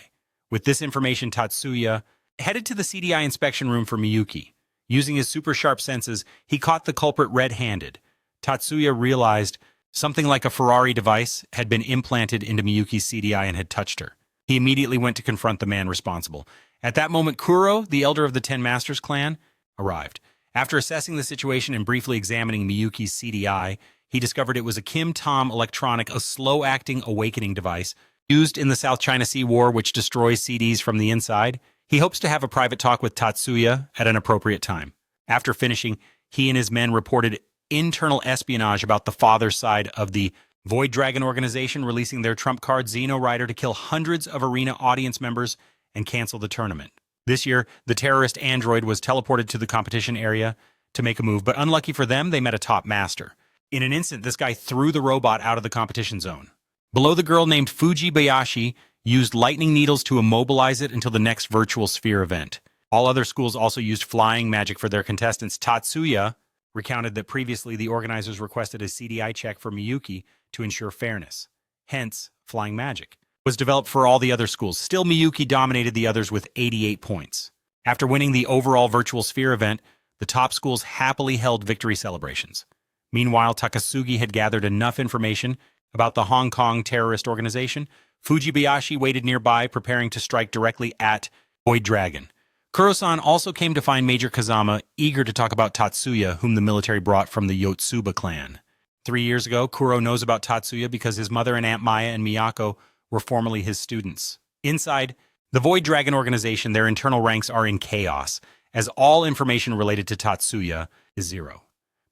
S1: With this information, Tatsuya headed to the CDI inspection room for Miyuki. Using his super sharp senses, he caught the culprit red-handed. Tatsuya realized something like a Ferrari device had been implanted into Miyuki's CDI and had touched her. He immediately went to confront the man responsible. At that moment, Kuro, the elder of the 10 Masters clan, arrived. After assessing the situation and briefly examining Miyuki's CDI, he discovered it was a Kim Tom electronic, a slow-acting awakening device used in the South China Sea War, which destroys CDs from the inside. He hopes to have a private talk with Tatsuya at an appropriate time. After finishing, he and his men reported internal espionage about the father's side of the Void Dragon organization, releasing their trump card Xeno Rider to kill hundreds of arena audience members and cancel the tournament. This year, the terrorist android was teleported to the competition area to make a move, but unlucky for them, they met a top master. In an instant, this guy threw the robot out of the competition zone. Below the girl named Fujibayashi used lightning needles to immobilize it until the next virtual sphere event. All other schools also used flying magic for their contestants. Tatsuya recounted that previously the organizers requested a CDI check for Miyuki to ensure fairness. Hence, flying magic was developed for all the other schools. Still, Miyuki dominated the others with 88 points. After winning the overall virtual sphere event, the top schools happily held victory celebrations. Meanwhile, Takasugi had gathered enough information about the Hong Kong terrorist organization. Fujibayashi waited nearby, preparing to strike directly at Void Dragon. Kuro-san also came to find Major Kazama, eager to talk about Tatsuya, whom the military brought from the Yotsuba clan. 3 years ago, Kuro knows about Tatsuya because his mother and Aunt Maya and Miyako were formerly his students. Inside the Void Dragon organization, their internal ranks are in chaos, as all information related to Tatsuya is zero.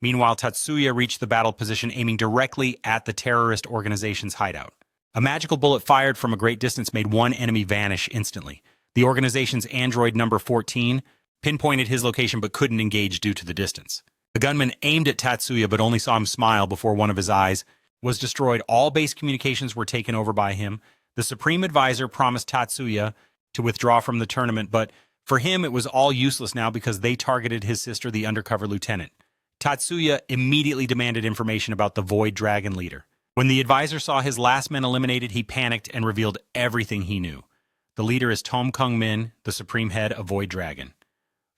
S1: Meanwhile, Tatsuya reached the battle position aiming directly at the terrorist organization's hideout. A magical bullet fired from a great distance made one enemy vanish instantly. The organization's android number 14 pinpointed his location but couldn't engage due to the distance. The gunman aimed at Tatsuya but only saw him smile before one of his eyes was destroyed. All base communications were taken over by him. The Supreme Advisor promised Tatsuya to withdraw from the tournament, but for him it was all useless now because they targeted his sister, the undercover lieutenant. Tatsuya immediately demanded information about the Void Dragon leader. When the advisor saw his last men eliminated, he panicked and revealed everything he knew. The leader is Tom Kung-min, the supreme head of Void Dragon.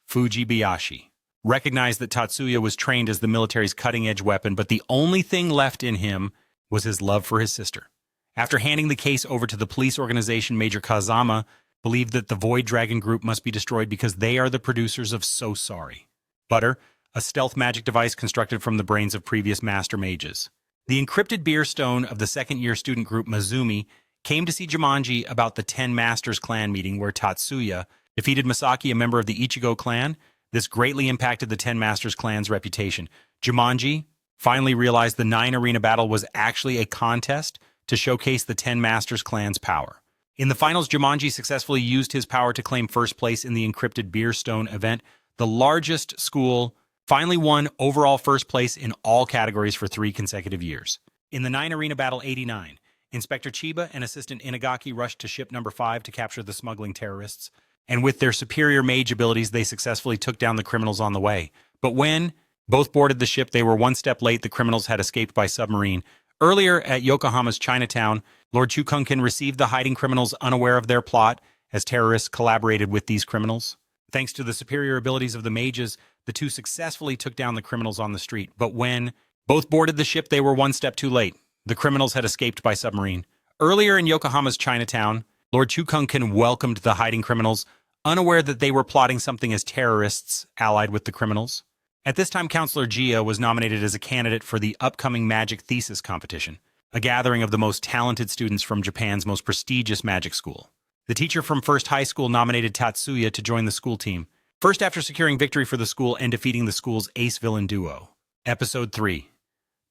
S1: Fujibayashi recognized that Tatsuya was trained as the military's cutting-edge weapon, but the only thing left in him was his love for his sister. After handing the case over to the police organization, Major Kazama believed that the Void Dragon group must be destroyed because they are the producers of So Sorry Butter, a stealth magic device constructed from the brains of previous master mages. The encrypted beer stone of the second-year student group Mazumi came to see Jumanji about the 10 Masters clan meeting where Tatsuya defeated Masaki, a member of the Ichigo clan. This greatly impacted the 10 Masters clan's reputation. Jumanji finally realized the 9 arena battle was actually a contest to showcase the 10 Masters clan's power. In the finals, Jumanji successfully used his power to claim first place in the encrypted beer stone event. The largest school finally won overall first place in all categories for 3 consecutive years. In the 9 arena battle 89, Inspector Chiba and Assistant Inagaki rushed to ship number 5 to capture the smuggling terrorists, and with their superior mage abilities, they successfully took down the criminals on the way. But when both boarded the ship, they were one step late. The criminals had escaped by submarine. Earlier at Yokohama's Chinatown, Lord Chukunkin received the hiding criminals unaware of their plot as terrorists collaborated with these criminals. Thanks to the superior abilities of the mages, the two successfully took down the criminals on the street. But when both boarded the ship, they were one step too late. The criminals had escaped by submarine. Earlier in Yokohama's Chinatown, Lord Chukunkin welcomed the hiding criminals, unaware that they were plotting something as terrorists allied with the criminals. At this time, Counselor Gia was nominated as a candidate for the upcoming magic thesis competition, a gathering of the most talented students from Japan's most prestigious magic school. The teacher from First High School nominated Tatsuya to join the school team, first after securing victory for the school and defeating the school's ace villain duo. Episode 3.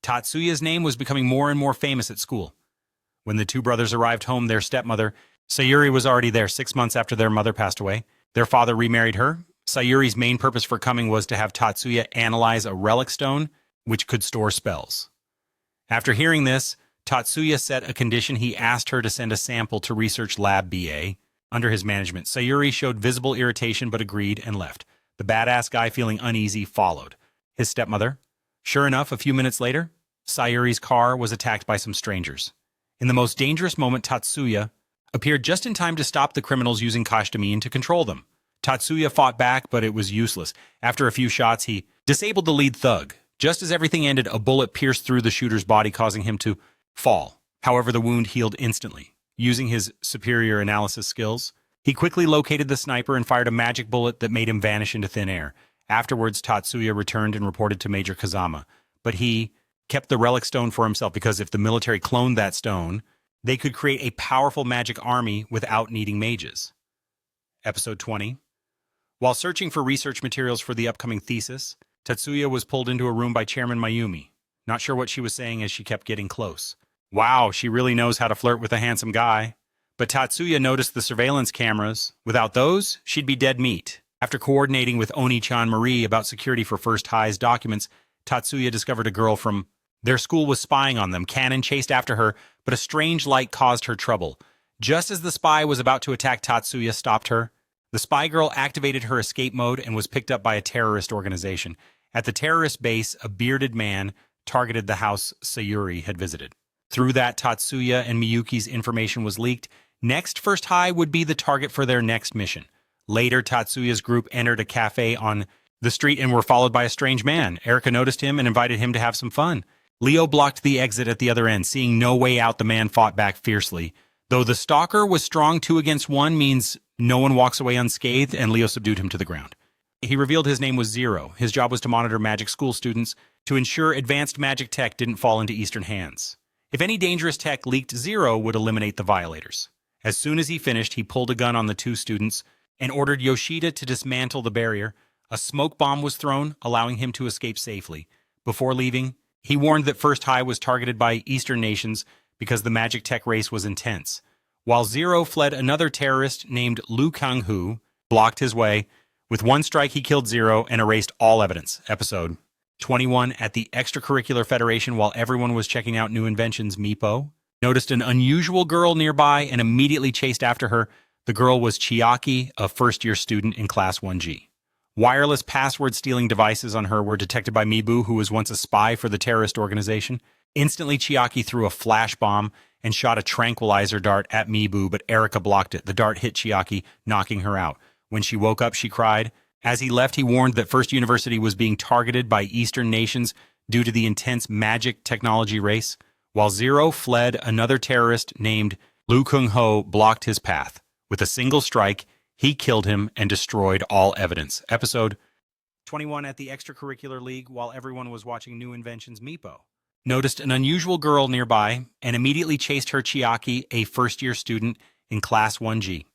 S1: Tatsuya's name was becoming more and more famous at school. When the two brothers arrived home, their stepmother, Sayuri, was already there 6 months after their mother passed away. Their father remarried her. Sayuri's main purpose for coming was to have Tatsuya analyze a relic stone, which could store spells. After hearing this, Tatsuya set a condition. He asked her to send a sample to Research Lab BA under his management. Sayuri showed visible irritation but agreed and left. The badass guy, feeling uneasy, followed his stepmother. Sure enough, a few minutes later, Sayuri's car was attacked by some strangers. In the most dangerous moment, Tatsuya appeared just in time to stop the criminals using Kashtamine to control them. Tatsuya fought back, but it was useless. After a few shots, he disabled the lead thug. Just as everything ended, a bullet pierced through the shooter's body, causing him to fall. However, the wound healed instantly. Using his superior analysis skills, he quickly located the sniper and fired a magic bullet that made him vanish into thin air. Afterwards, Tatsuya returned and reported to Major Kazama, but he kept the relic stone for himself because if the military cloned that stone, they could create a powerful magic army without needing mages. Episode 20. While searching for research materials for the upcoming thesis, Tatsuya was pulled into a room by Chairman Mayumi. Not sure what she was saying as she kept getting close. Wow, she really knows how to flirt with a handsome guy. But Tatsuya noticed the surveillance cameras. Without those, she'd be dead meat. After coordinating with Oni-chan Marie about security for First High's documents, Tatsuya discovered a girl from their school was spying on them. Cannon chased after her, but a strange light caused her trouble. Just as the spy was about to attack, Tatsuya stopped her. The spy girl activated her escape mode and was picked up by a terrorist organization. At the terrorist base, a bearded man targeted the house Sayuri had visited. Through that, Tatsuya and Miyuki's information was leaked. Next, First High would be the target for their next mission. Later, Tatsuya's group entered a cafe on the street and were followed by a strange man. Erika noticed him and invited him to have some fun. Leo blocked the exit at the other end. Seeing no way out, the man fought back fiercely. Though the stalker was strong, 2 against 1 means no one walks away unscathed, and Leo subdued him to the ground. He revealed his name was Zero. His job was to monitor magic school students to ensure advanced magic tech didn't fall into Eastern hands. If any dangerous tech leaked, Zero would eliminate the violators. As soon as he finished, he pulled a gun on the 2 students and ordered Yoshida to dismantle the barrier. A smoke bomb was thrown, allowing him to escape safely. Before leaving, he warned that First High was targeted by Eastern nations because the magic tech race was intense. While Zero fled, another terrorist named Lu Kanghu blocked his way. With 1 strike, he killed Zero and erased all evidence. Episode 21. At the Extracurricular Federation, while everyone was checking out new inventions, Meepo noticed an unusual girl nearby and immediately chased after her. The girl was Chiaki, a first-year student in Class 1G. Wireless password-stealing devices on her were detected by Mibu, who was once a spy for the terrorist organization. Instantly, Chiaki threw a flash bomb and shot a tranquilizer dart at Mibu, but Erika blocked it. The dart hit Chiaki, knocking her out. When she woke up, she cried. As he left, he warned that First University was being targeted by Eastern nations due to the intense magic technology race. While Zero fled, another terrorist named Lu Kung-ho blocked his path. With a single strike, he killed him and destroyed all evidence. Episode 21. At the Extracurricular League, while everyone was watching new inventions, Meepo noticed an unusual girl nearby and immediately chased her. Chiaki, a first-year student in Class 1G.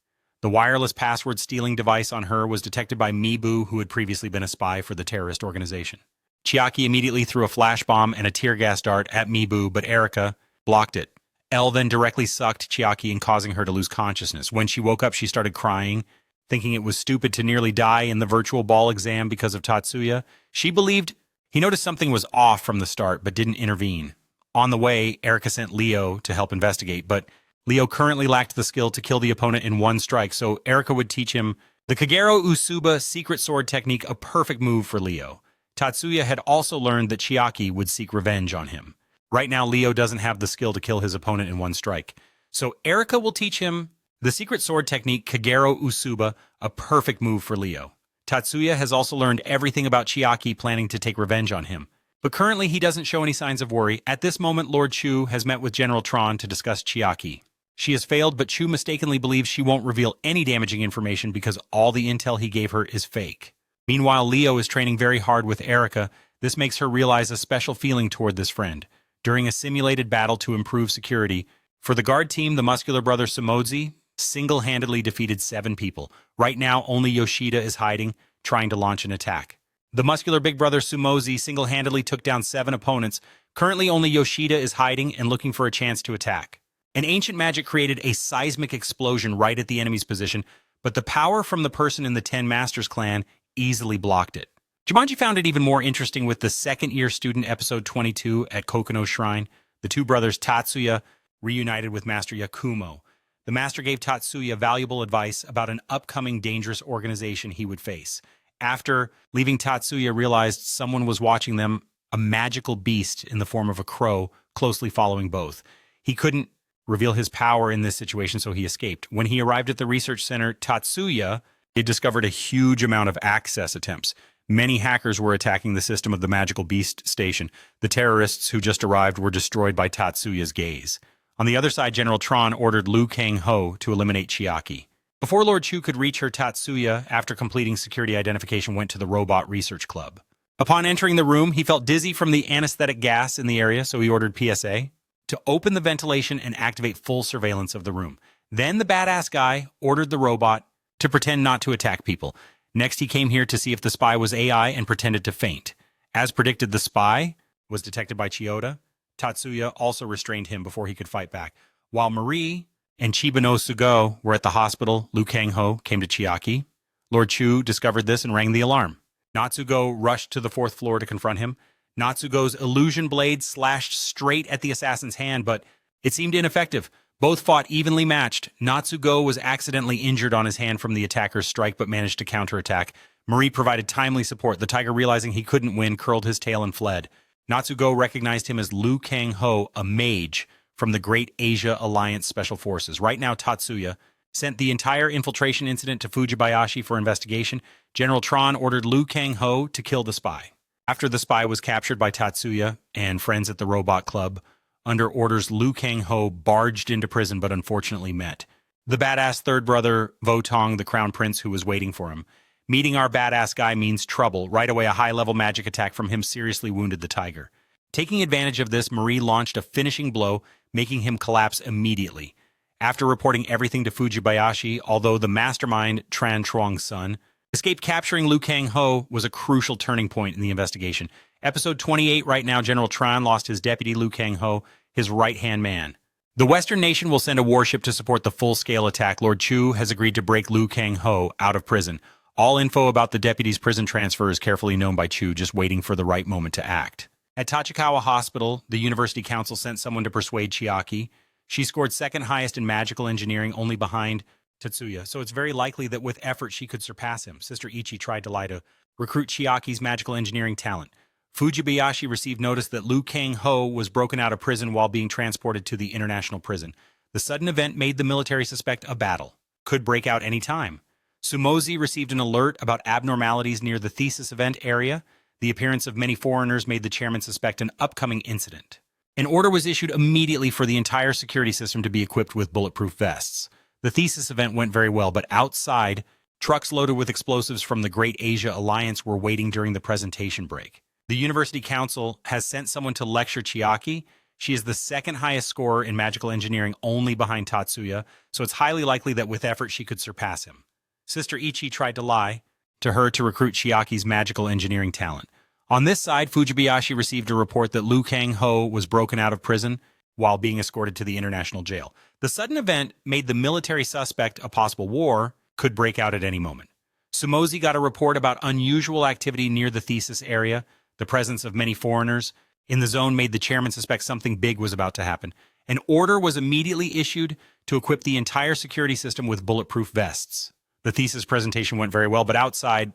S1: The wireless password-stealing device on her was detected by Mibu, who had previously been a spy for the terrorist organization. Chiaki immediately threw a flash bomb and a tear gas dart at Mibu, but Erika blocked it. Elle then directly sucked Chiaki and causing her to lose consciousness. When she woke up, she started crying, thinking it was stupid to nearly die in the virtual ball exam because of Tatsuya. She believed he noticed something was off from the start, but didn't intervene. On the way, Erika sent Leo to help investigate, but Leo currently lacked the skill to kill the opponent in 1 strike, so Erika would teach him the Kagero Usuba secret sword technique, a perfect move for Leo. Tatsuya had also learned that Chiaki would seek revenge on him. Right now, Leo doesn't have the skill to kill his opponent in 1 strike. So Erika will teach him the secret sword technique, Kagero Usuba, a perfect move for Leo. Tatsuya has also learned everything about Chiaki, planning to take revenge on him. But currently, he doesn't show any signs of worry. At this moment, Lord Chu has met with General Tron to discuss Chiaki. She has failed, but Chu mistakenly believes she won't reveal any damaging information because all the intel he gave her is fake. Meanwhile, Leo is training very hard with Erika. This makes her realize a special feeling toward this friend. During a simulated battle to improve security, for the guard team, the muscular brother Samodzi single-handedly defeated 7 people. Right now, only Yoshida is hiding, trying to launch an attack. The muscular big brother Sumozi single-handedly took down 7 opponents. Currently, only Yoshida is hiding and looking for a chance to attack. An ancient magic created a seismic explosion right at the enemy's position, but the power from the person in the 10 Masters clan easily blocked it. Jumanji found it even more interesting with the second-year student episode 22 at Kokono Shrine. The 2 brothers Tatsuya reunited with Master Yakumo. The master gave Tatsuya valuable advice about an upcoming dangerous organization he would face. After leaving, Tatsuya realized someone was watching them, a magical beast in the form of a crow, closely following both. He couldn't reveal his power in this situation, so he escaped. When he arrived at the research center, Tatsuya had discovered a huge amount of access attempts. Many hackers were attacking the system of the magical beast station. The terrorists who just arrived were destroyed by Tatsuya's gaze. On the other side, General Tron ordered Lu Kang-ho to eliminate Chiaki. Before Lord Chu could reach her, Tatsuya, after completing security identification, went to the Robot Research Club. Upon entering the room, he felt dizzy from the anesthetic gas in the area, so he ordered PSA to open the ventilation and activate full surveillance of the room. Then the badass guy ordered the robot to pretend not to attack people. Next, he came here to see if the spy was AI and pretended to faint. As predicted, the spy was detected by Chiyoda. Tatsuya also restrained him before he could fight back. While Marie and Chibano Sugo were at the hospital, Lu Kang-ho came to Chiaki. Lord Chu discovered this and rang the alarm. Natsugo rushed to the 4th floor to confront him. Natsugo's illusion blade slashed straight at the assassin's hand, but it seemed ineffective. Both fought evenly matched. Natsugo was accidentally injured on his hand from the attacker's strike but managed to counterattack. Marie provided timely support. The tiger, realizing he couldn't win, curled his tail and fled. Natsugo recognized him as Liu Kang-ho, a mage from the Great Asia Alliance Special Forces. Right now, Tatsuya sent the entire infiltration incident to Fujibayashi for investigation. General Tron ordered Liu Kang-ho to kill the spy. After the spy was captured by Tatsuya and friends at the Robot Club, under orders, Liu Kang-ho barged into prison but unfortunately met the badass third brother, Votong, the crown prince, who was waiting for him. Meeting our badass guy means trouble. Right away, a high-level magic attack from him seriously wounded the tiger. Taking advantage of this, Marie launched a finishing blow, making him collapse immediately. After reporting everything to Fujibayashi, although the mastermind, Tran Chuang's son, escaped, capturing Liu Kang-ho was a crucial turning point in the investigation. Episode 28 right now, General Tran lost his deputy Liu Kang-ho, his right-hand man. The Western nation will send a warship to support the full-scale attack. Lord Chu has agreed to break Liu Kang-ho out of prison. All info about the deputy's prison transfer is carefully known by Chu, just waiting for the right moment to act. At Tachikawa Hospital, the University Council sent someone to persuade Chiaki. She scored second highest in magical engineering, only behind Tatsuya, so it's very likely that with effort she could surpass him. Sister Ichi tried to lie to recruit Chiaki's magical engineering talent. Fujibayashi received notice that Liu Kang-ho was broken out of prison while being transported to the international prison. The sudden event made the military suspect a battle could break out any time. Sumozi received an alert about abnormalities near the thesis event area. The appearance of many foreigners made the chairman suspect an upcoming incident. An order was issued immediately for the entire security system to be equipped with bulletproof vests. The thesis event went very well, but outside, trucks loaded with explosives from the Great Asia Alliance were waiting during the presentation break. The University Council has sent someone to lecture Chiaki. She is the second highest scorer in magical engineering, only behind Tatsuya, so it's highly likely that with effort she could surpass him. Sister Ichi tried to lie to her to recruit Chiaki's magical engineering talent. On this side, Fujibayashi received a report that Liu Kang-ho was broken out of prison while being escorted to the international jail. The sudden event made the military suspect a possible war could break out at any moment. Sumozi got a report about unusual activity near the thesis area. The presence of many foreigners in the zone made the chairman suspect something big was about to happen. An order was immediately issued to equip the entire security system with bulletproof vests. The thesis presentation went very well, but outside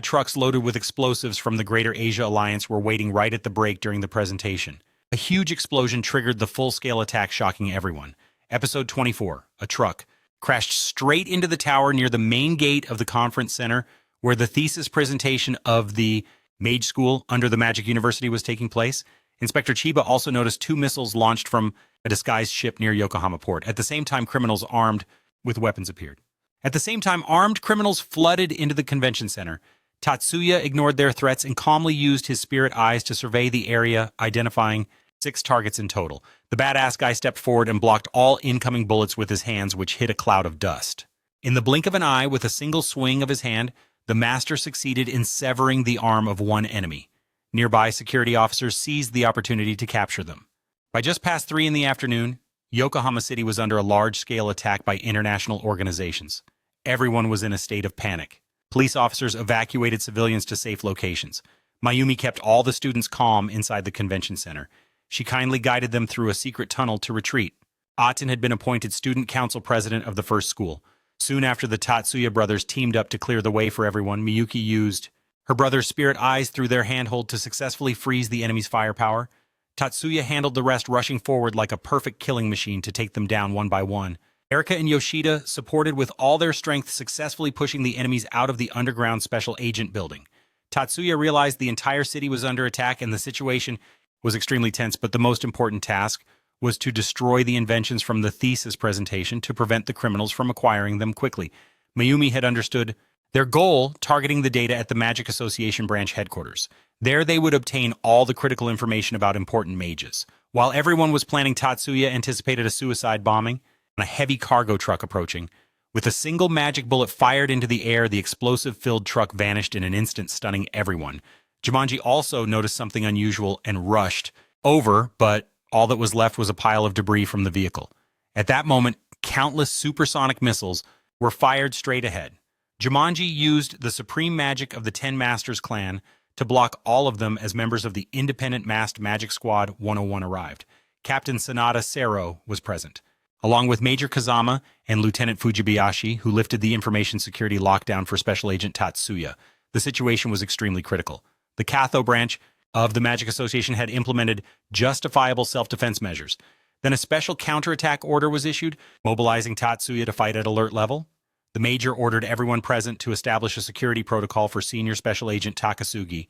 S1: trucks loaded with explosives from the Greater Asia Alliance were waiting right at the break during the presentation. A huge explosion triggered the full-scale attack, shocking everyone. Episode 24, a truck crashed straight into the tower near the main gate of the conference center where the thesis presentation of the Mage School under the Magic University was taking place. Inspector Chiba also noticed 2 missiles launched from a disguised ship near Yokohama port. At the same time, criminals armed with weapons appeared. At the same time, armed criminals flooded into the convention center. Tatsuya ignored their threats and calmly used his spirit eyes to survey the area, identifying 6 targets in total. The badass guy stepped forward and blocked all incoming bullets with his hands, which hit a cloud of dust. In the blink of an eye, with a single swing of his hand, the master succeeded in severing the arm of one enemy. Nearby security officers seized the opportunity to capture them. By just past 3 in the afternoon, Yokohama City was under a large-scale attack by international organizations. Everyone was in a state of panic. Police officers evacuated civilians to safe locations. Mayumi kept all the students calm inside the convention center. She kindly guided them through a secret tunnel to retreat. Aten had been appointed student council president of the first school. Soon after the Tatsuya brothers teamed up to clear the way for everyone, Miyuki used her brother's spirit eyes through their handhold to successfully freeze the enemy's firepower. Tatsuya handled the rest, rushing forward like a perfect killing machine to take them down one by one. Erika and Yoshida supported with all their strength, successfully pushing the enemies out of the underground special agent building. Tatsuya realized the entire city was under attack and the situation was extremely tense, but the most important task was to destroy the inventions from the thesis presentation to prevent the criminals from acquiring them quickly. Mayumi had understood their goal, targeting the data at the Magic Association branch headquarters. There they would obtain all the critical information about important mages. While everyone was planning, Tatsuya anticipated a suicide bombing on a heavy cargo truck approaching. With a single magic bullet fired into the air, the explosive-filled truck vanished in an instant, stunning everyone. Jumanji also noticed something unusual and rushed over, but all that was left was a pile of debris from the vehicle. At that moment, countless supersonic missiles were fired straight ahead. Jumanji used the supreme magic of the 10 Masters clan to block all of them as members of the independent masked magic squad 101 arrived. Captain Sanada Sero was present. along with Major Kazama and Lieutenant Fujibayashi, who lifted the information security lockdown for Special Agent Tatsuya. The situation was extremely critical. The Katho branch of the Magic Association had implemented justifiable self-defense measures. Then a special counterattack order was issued, mobilizing Tatsuya to fight at alert level. The Major ordered everyone present to establish a security protocol for Senior Special Agent Takasugi.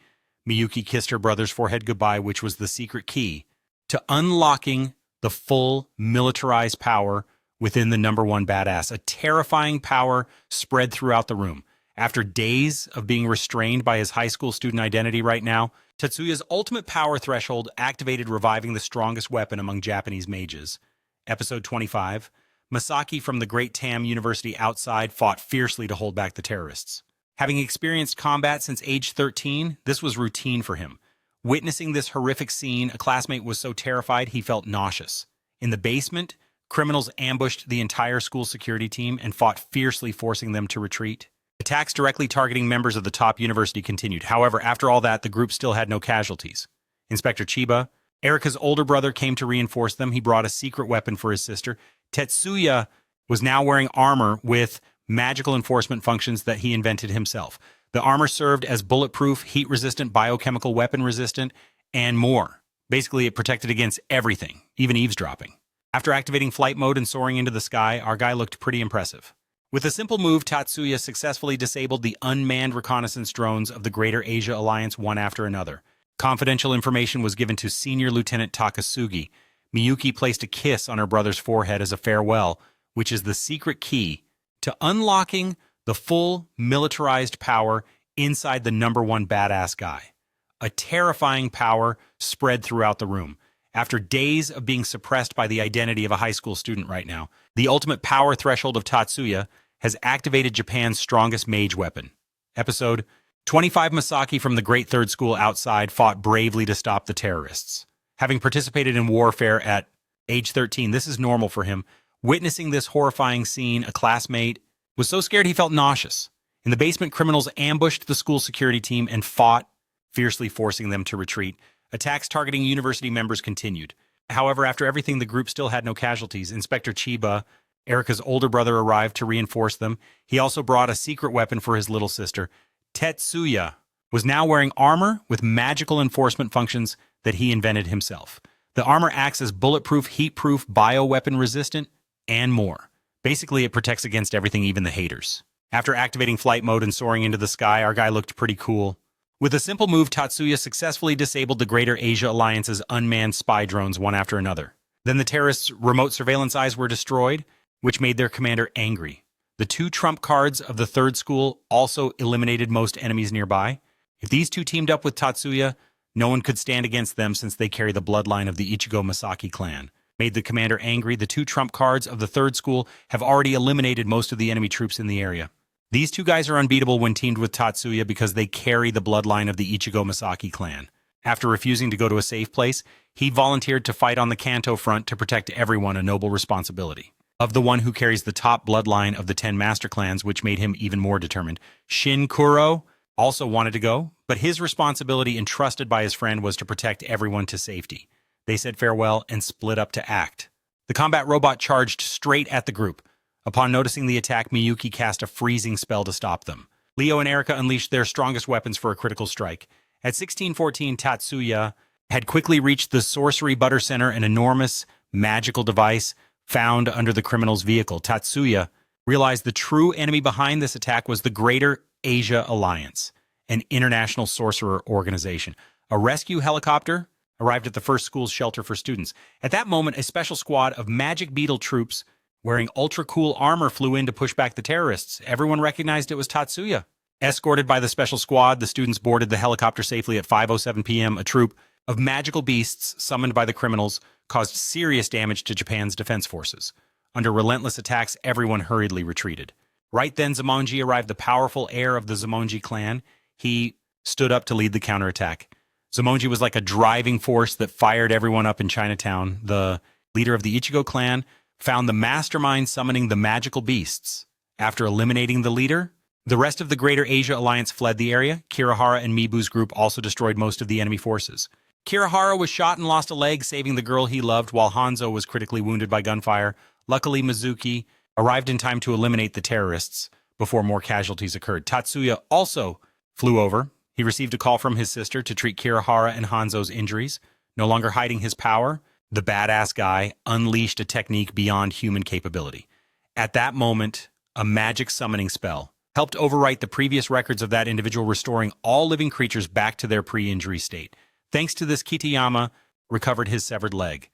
S1: Miyuki kissed her brother's forehead goodbye, which was the secret key to unlocking the full militarized power within the number one badass. A terrifying power spread throughout the room. After days of being restrained by his high school student identity right now, Tatsuya's ultimate power threshold activated, reviving the strongest weapon among Japanese mages. Episode 25. Masaki from the Great Tam University outside fought fiercely to hold back the terrorists. Having experienced combat since age 13, this was routine for him. Witnessing this horrific scene, a classmate was so terrified he felt nauseous. In the basement, criminals ambushed the entire school security team and fought fiercely, forcing them to retreat. Attacks directly targeting members of the top university continued. However, after all that, the group still had no casualties. Inspector Chiba, Erika's older brother, came to reinforce them. He brought a secret weapon for his sister. Tetsuya was now wearing armor with magical enforcement functions that he invented himself. The armor served as bulletproof, heat-resistant, biochemical weapon-resistant, and more. Basically, it protected against everything, even eavesdropping. After activating flight mode and soaring into the sky, our guy looked pretty impressive. With a simple move, Tatsuya successfully disabled the unmanned reconnaissance drones of the Greater Asia Alliance one after another. Confidential information was given to Senior Lieutenant Takasugi. Miyuki placed a kiss on her brother's forehead as a farewell, which is the secret key to unlocking the full militarized power inside the number one badass guy. A terrifying power spread throughout the room. After days of being suppressed by the identity of a high school student right now, the ultimate power threshold of Tatsuya has activated Japan's strongest mage weapon. Episode 25. Masaki from the Great Third School outside fought bravely to stop the terrorists. Having participated in warfare at age 13, this is normal for him. Witnessing this horrifying scene, a classmate was so scared he felt nauseous. In the basement, criminals ambushed the school security team and fought, fiercely forcing them to retreat. Attacks targeting university members continued. However, after everything, the group still had no casualties. Inspector Chiba, Erika's older brother, arrived to reinforce them. He also brought a secret weapon for his little sister. Tetsuya was now wearing armor with magical enforcement functions that he invented himself. The armor acts as bulletproof, heat-proof, bioweapon-resistant, and more. Basically, it protects against everything, even the haters. After activating flight mode and soaring into the sky, our guy looked pretty cool. With a simple move, Tatsuya successfully disabled the Greater Asia Alliance's unmanned spy drones one after another. Then the terrorists' remote surveillance eyes were destroyed, which made their commander angry. The two trump cards of the third school also eliminated most enemies nearby. If these two teamed up with Tatsuya, no one could stand against them since they carry the bloodline of the Ichigo Masaki clan. Made the commander angry, the two trump cards of the third school have already eliminated most of the enemy troops in the area. These two guys are unbeatable when teamed with Tatsuya because they carry the bloodline of the Ichigo Masaki clan. After refusing to go to a safe place, he volunteered to fight on the Kanto front to protect everyone, a noble responsibility. Of the one who carries the top bloodline of the 10 master clans, which made him even more determined. Shin Kuro also wanted to go, but his responsibility entrusted by his friend was to protect everyone to safety. They said farewell and split up to act. The combat robot charged straight at the group. Upon noticing the attack, Miyuki cast a freezing spell to stop them. Leo and Erika unleashed their strongest weapons for a critical strike. At 1614, Tatsuya had quickly reached the Sorcery Butter Center, an enormous magical device found under the criminal's vehicle. Tatsuya realized the true enemy behind this attack was the Greater Asia Alliance, an international sorcerer organization. A rescue helicopter arrived at the first school's shelter for students. At that moment, a special squad of magic beetle troops wearing ultra-cool armor flew in to push back the terrorists. Everyone recognized it was Tatsuya. Escorted by the special squad, the students boarded the helicopter safely at 5:07 p.m. A troop of magical beasts summoned by the criminals caused serious damage to Japan's defense forces. Under relentless attacks, everyone hurriedly retreated. Right then, Zumonji arrived, the powerful heir of the Zumonji clan. He stood up to lead the counterattack. Zumonji was like a driving force that fired everyone up in Chinatown. The leader of the Ichigo clan found the mastermind summoning the magical beasts. After eliminating the leader, the rest of the Greater Asia Alliance fled the area. Kirihara and Mibu's group also destroyed most of the enemy forces. Kirihara was shot and lost a leg, saving the girl he loved, while Hanzo was critically wounded by gunfire. Luckily, Mizuki arrived in time to eliminate the terrorists before more casualties occurred. Tatsuya also flew over. He received a call from his sister to treat Kirihara and Hanzo's injuries. No longer hiding his power, the badass guy unleashed a technique beyond human capability. At that moment, a magic summoning spell helped overwrite the previous records of that individual, restoring all living creatures back to their pre-injury state. Thanks to this, Kitayama recovered his severed leg.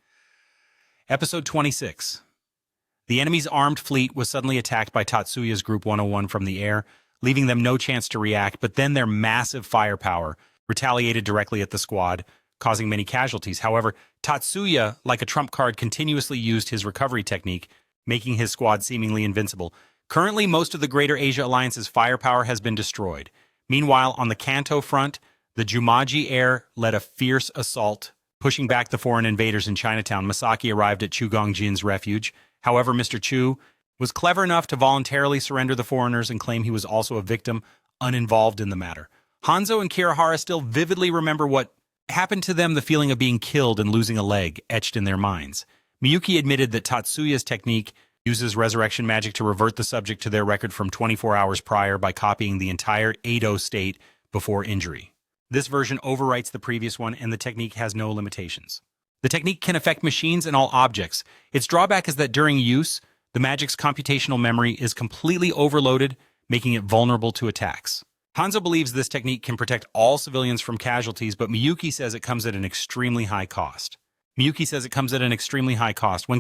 S1: Episode 26. The enemy's armed fleet was suddenly attacked by Tatsuya's Group 101 from the air, leaving them no chance to react, but then their massive firepower retaliated directly at the squad, causing many casualties. However, Tatsuya, like a trump card, continuously used his recovery technique, making his squad seemingly invincible. Currently, most of the Greater Asia Alliance's firepower has been destroyed. Meanwhile, on the Kanto front, the Jumaji Air led a fierce assault, pushing back the foreign invaders in Chinatown. Masaki arrived at Chu Gongjin's refuge. However, Mr. Chu was clever enough to voluntarily surrender the foreigners and claim he was also a victim, uninvolved in the matter. Hanzo and Kirihara still vividly remember what happened to them, the feeling of being killed and losing a leg etched in their minds. Miyuki admitted that Tatsuya's technique uses resurrection magic to revert the subject to their record from 24 hours prior by copying the entire Edo state before injury. This version overwrites the previous one, and the technique has no limitations. The technique can affect machines and all objects. Its drawback is that during use, the magic's computational memory is completely overloaded, making it vulnerable to attacks. Hanzo believes this technique can protect all civilians from casualties, but Miyuki says it comes at an extremely high cost. When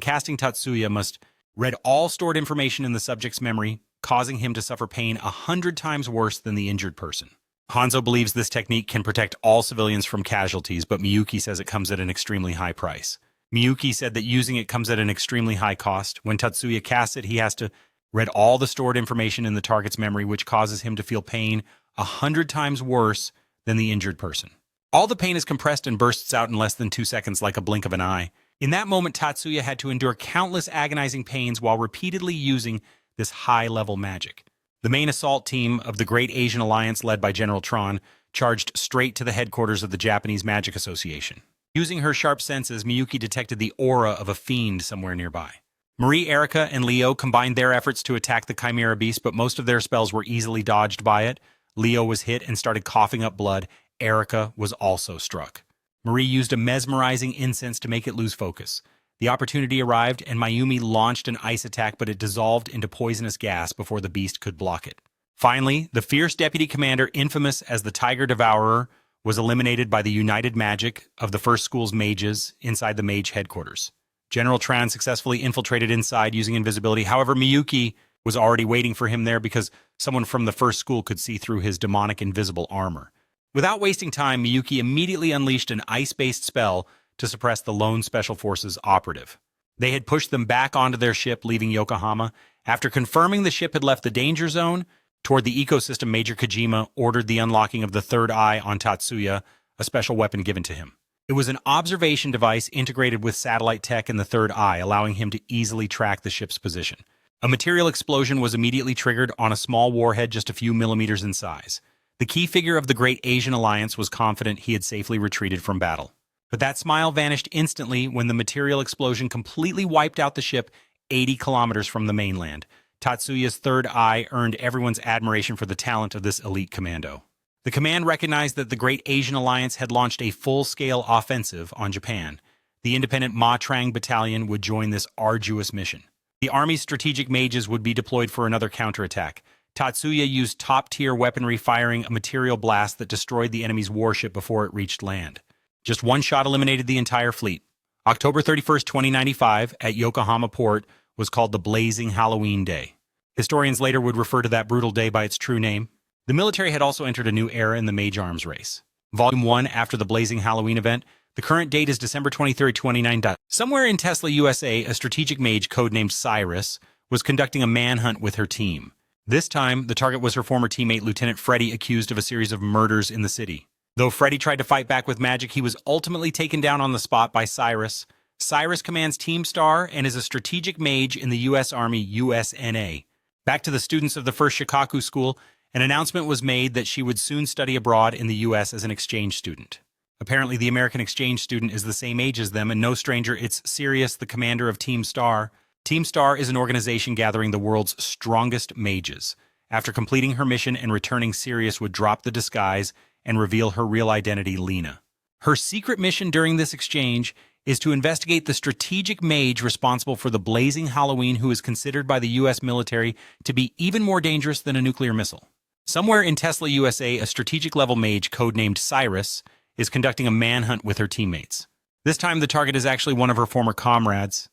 S1: casting, Tatsuya must read all stored information in the subject's memory, causing him to suffer pain 100 times worse than the injured person. Hanzo believes this technique can protect all civilians from casualties, but Miyuki says it comes at an extremely high price. Miyuki said that using it comes at an extremely high cost. When Tatsuya casts it, he has to read all the stored information in the target's memory, which causes him to feel pain 100 times worse than the injured person. All the pain is compressed and bursts out in less than 2 seconds, like a blink of an eye. In that moment, Tatsuya had to endure countless agonizing pains while repeatedly using this high-level magic. The main assault team of the Great Asian Alliance, led by General Tron, charged straight to the headquarters of the Japanese Magic Association. Using her sharp senses, Miyuki detected the aura of a fiend somewhere nearby. Marie, Erica, and Leo combined their efforts to attack the Chimera Beast, but most of their spells were easily dodged by it. Leo was hit and started coughing up blood. Erica was also struck. Marie used a mesmerizing incense to make it lose focus. The opportunity arrived, and Mayumi launched an ice attack, but it dissolved into poisonous gas before the beast could block it. Finally, the fierce deputy commander, infamous as the Tiger Devourer, was eliminated by the united magic of the first school's mages inside the mage headquarters. General Tran successfully infiltrated inside using invisibility. However, Miyuki was already waiting for him there because someone from the first school could see through his demonic invisible armor. Without wasting time, Miyuki immediately unleashed an ice-based spell to suppress the lone Special Forces operative. They had pushed them back onto their ship, leaving Yokohama. After confirming the ship had left the danger zone, toward the ecosystem, Major Kojima ordered the unlocking of the third eye on Tatsuya, a special weapon given to him. It was an observation device integrated with satellite tech in the third eye, allowing him to easily track the ship's position. A material explosion was immediately triggered on a small warhead just a few millimeters in size. The key figure of the Great Asian Alliance was confident he had safely retreated from battle. But that smile vanished instantly when the material explosion completely wiped out the ship 80 kilometers from the mainland. Tatsuya's third eye earned everyone's admiration for the talent of this elite commando. The command recognized that the Great Asian Alliance had launched a full-scale offensive on Japan. The independent Matrang Battalion would join this arduous mission. The Army's strategic mages would be deployed for another counterattack. Tatsuya used top-tier weaponry, firing a material blast that destroyed the enemy's warship before it reached land. Just one shot eliminated the entire fleet. October 31st, 2095, at Yokohama Port, was called the Blazing Halloween Day. Historians later would refer to that brutal day by its true name. The military had also entered a new era in the Mage arms race. Volume 1 after the Blazing Halloween event, the current date is December 23, 2009. Somewhere in Tesla, USA, a strategic mage codenamed Cyrus was conducting a manhunt with her team. This time, the target was her former teammate Lieutenant Freddy, accused of a series of murders in the city. Though Freddy tried to fight back with magic, he was ultimately taken down on the spot by Cyrus. Cyrus commands Team Star and is a strategic mage in the U.S. Army USNA. Back to the students of the first Shikaku school, an announcement was made that she would soon study abroad in the U.S. as an exchange student. Apparently, the American exchange student is the same age as them, and no stranger, it's Sirius, the commander of Team Star. Team Star is an organization gathering the world's strongest mages. After completing her mission and returning, Sirius would drop the disguise and reveal her real identity, Lina. Her secret mission during this exchange is to investigate the strategic mage responsible for the blazing Halloween, who is considered by the U.S. military to be even more dangerous than a nuclear missile. Somewhere in Tesla, USA, a strategic-level mage codenamed Cyrus is conducting a manhunt with her teammates. This time, the target is actually one of her former comrades.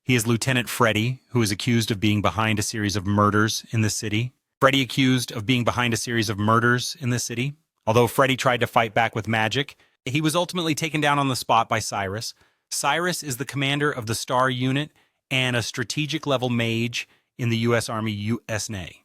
S1: He is Lieutenant Freddy, who is accused of being behind a series of murders in the city. Although Freddy tried to fight back with magic, he was ultimately taken down on the spot by Cyrus. Cyrus is the commander of the Star Unit and a strategic-level mage in the U.S. Army USNA.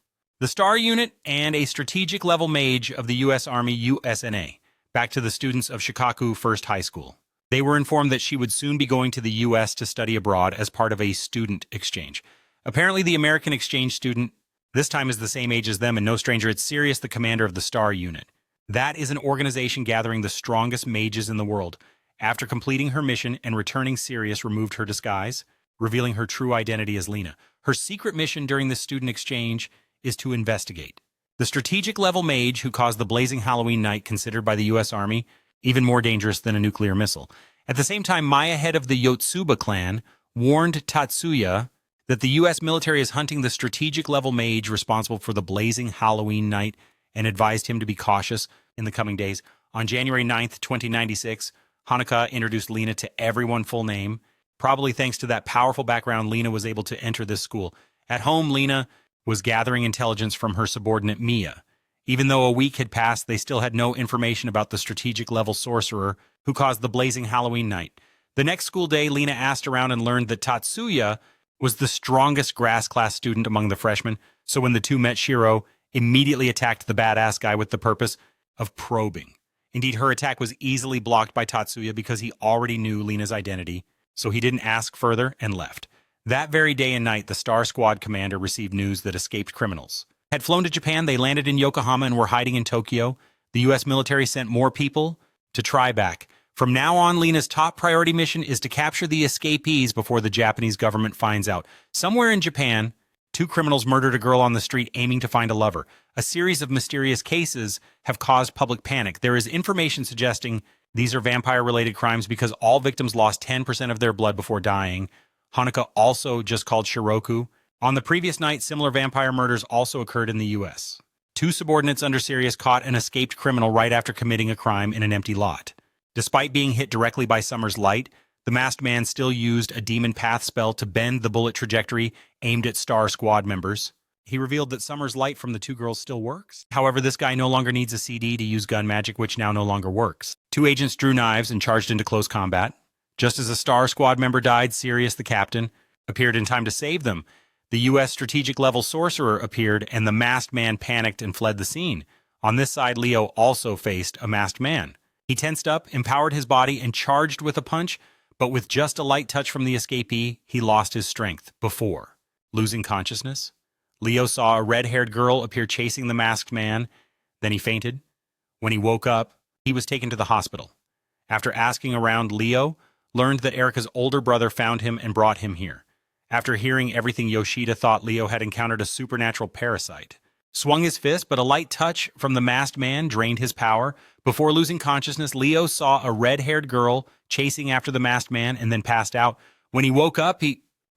S1: The Star Unit and a strategic-level mage of the U.S. Army USNA, back to the students of Shikaku First High School. They were informed that she would soon be going to the U.S. to study abroad as part of a student exchange. Apparently, the American exchange student this time is the same age as them, and no stranger, it's Sirius, the commander of the Star Unit. That is an organization gathering the strongest mages in the world. After completing her mission and returning, Sirius removed her disguise, revealing her true identity as Lina. Her secret mission during this student exchange is to investigate the strategic-level mage who caused the blazing Halloween night, considered by the U.S. Army even more dangerous than a nuclear missile. At the same time, Maya, head of the Yotsuba clan, warned Tatsuya that the U.S. military is hunting the strategic-level mage responsible for the blazing Halloween night and advised him to be cautious in the coming days. On January 9th, 2096, Hanukkah introduced Lina to everyone full name. Probably thanks to that powerful background, Lina was able to enter this school. At home, Lina was gathering intelligence from her subordinate Mia. Even though a week had passed, they still had no information about the strategic-level sorcerer who caused the blazing Halloween night. The next school day, Lina asked around and learned that Tatsuya was the strongest grass class student among the freshmen, so when the two met, Shiro immediately attacked the badass guy with the purpose of probing. Indeed, her attack was easily blocked by Tatsuya because he already knew Lina's identity, so he didn't ask further and left. That very day and night, the Star Squad commander received news that escaped criminals had flown to Japan. They landed in Yokohama and were hiding in Tokyo. The U.S. military sent more people to try back. From now on, Lina's top priority mission is to capture the escapees before the Japanese government finds out. Somewhere in Japan, two criminals murdered a girl on the street aiming to find a lover. A series of mysterious cases have caused public panic. There is information suggesting these are vampire-related crimes because all victims lost 10% of their blood before dying. Hanukkah also just called Shiroku. On the previous night, similar vampire murders also occurred in the U.S. Two subordinates under Sirius caught an escaped criminal right after committing a crime in an empty lot. Despite being hit directly by Summer's light, the masked man still used a demon path spell to bend the bullet trajectory aimed at Star Squad members. He revealed that Summer's light from the two girls still works. However, this guy no longer needs a CD to use gun magic, which now no longer works. Two agents drew knives and charged into close combat. Just as a Star Squad member died, Sirius, the captain, appeared in time to save them. The U.S. strategic-level sorcerer appeared, and the masked man panicked and fled the scene. On this side, Leo also faced a masked man. He tensed up, empowered his body, and charged with a punch, but with just a light touch from the escapee, he lost his strength. Before losing consciousness, Leo saw a red-haired girl appear chasing the masked man. Then he fainted. When he woke up, he was taken to the hospital. After asking around, Leo learned that Erika's older brother found him and brought him here. After hearing everything, Yoshida thought Leo had encountered a supernatural parasite. Swung his fist, but a light touch from the masked man drained his power. Before losing consciousness, Leo saw a red-haired girl chasing after the masked man and then passed out. When he woke up,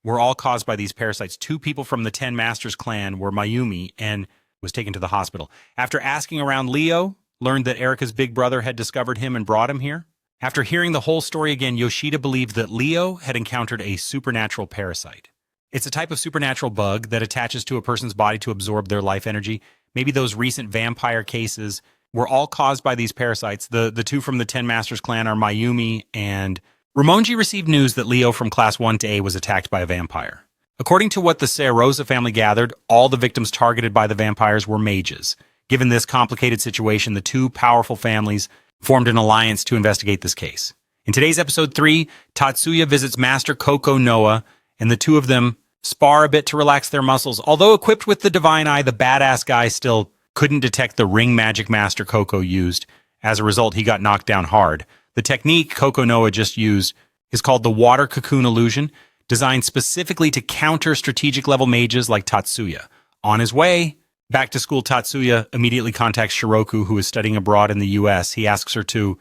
S1: were all caused by these parasites. Two people from the Ten Masters clan were Mayumi and was taken to the hospital. After asking around, Leo learned that Erika's big brother had discovered him and brought him here. After hearing the whole story again, Yoshida believed that Leo had encountered a supernatural parasite. It's a type of supernatural bug that attaches to a person's body to absorb their life energy. Maybe those recent vampire cases were all caused by these parasites. The two from the Ten Masters clan are Mayumi and Ramonji. Received news that Leo from Class 1 to A was attacked by a vampire. According to what the Serosa family gathered, all the victims targeted by the vampires were mages. Given this complicated situation, the two powerful families formed an alliance to investigate this case. In today's episode 3, Tatsuya visits Master Koko Noa, and the two of them spar a bit to relax their muscles. Although equipped with the Divine Eye, the badass guy still couldn't detect the ring magic Master Koko used. As a result, he got knocked down hard. The technique Koko Noa just used is called the water cocoon illusion. designed specifically to counter strategic-level mages like Tatsuya. On his way back to school, Tatsuya immediately contacts Shiroku, who is studying abroad in the U.S. He asks her to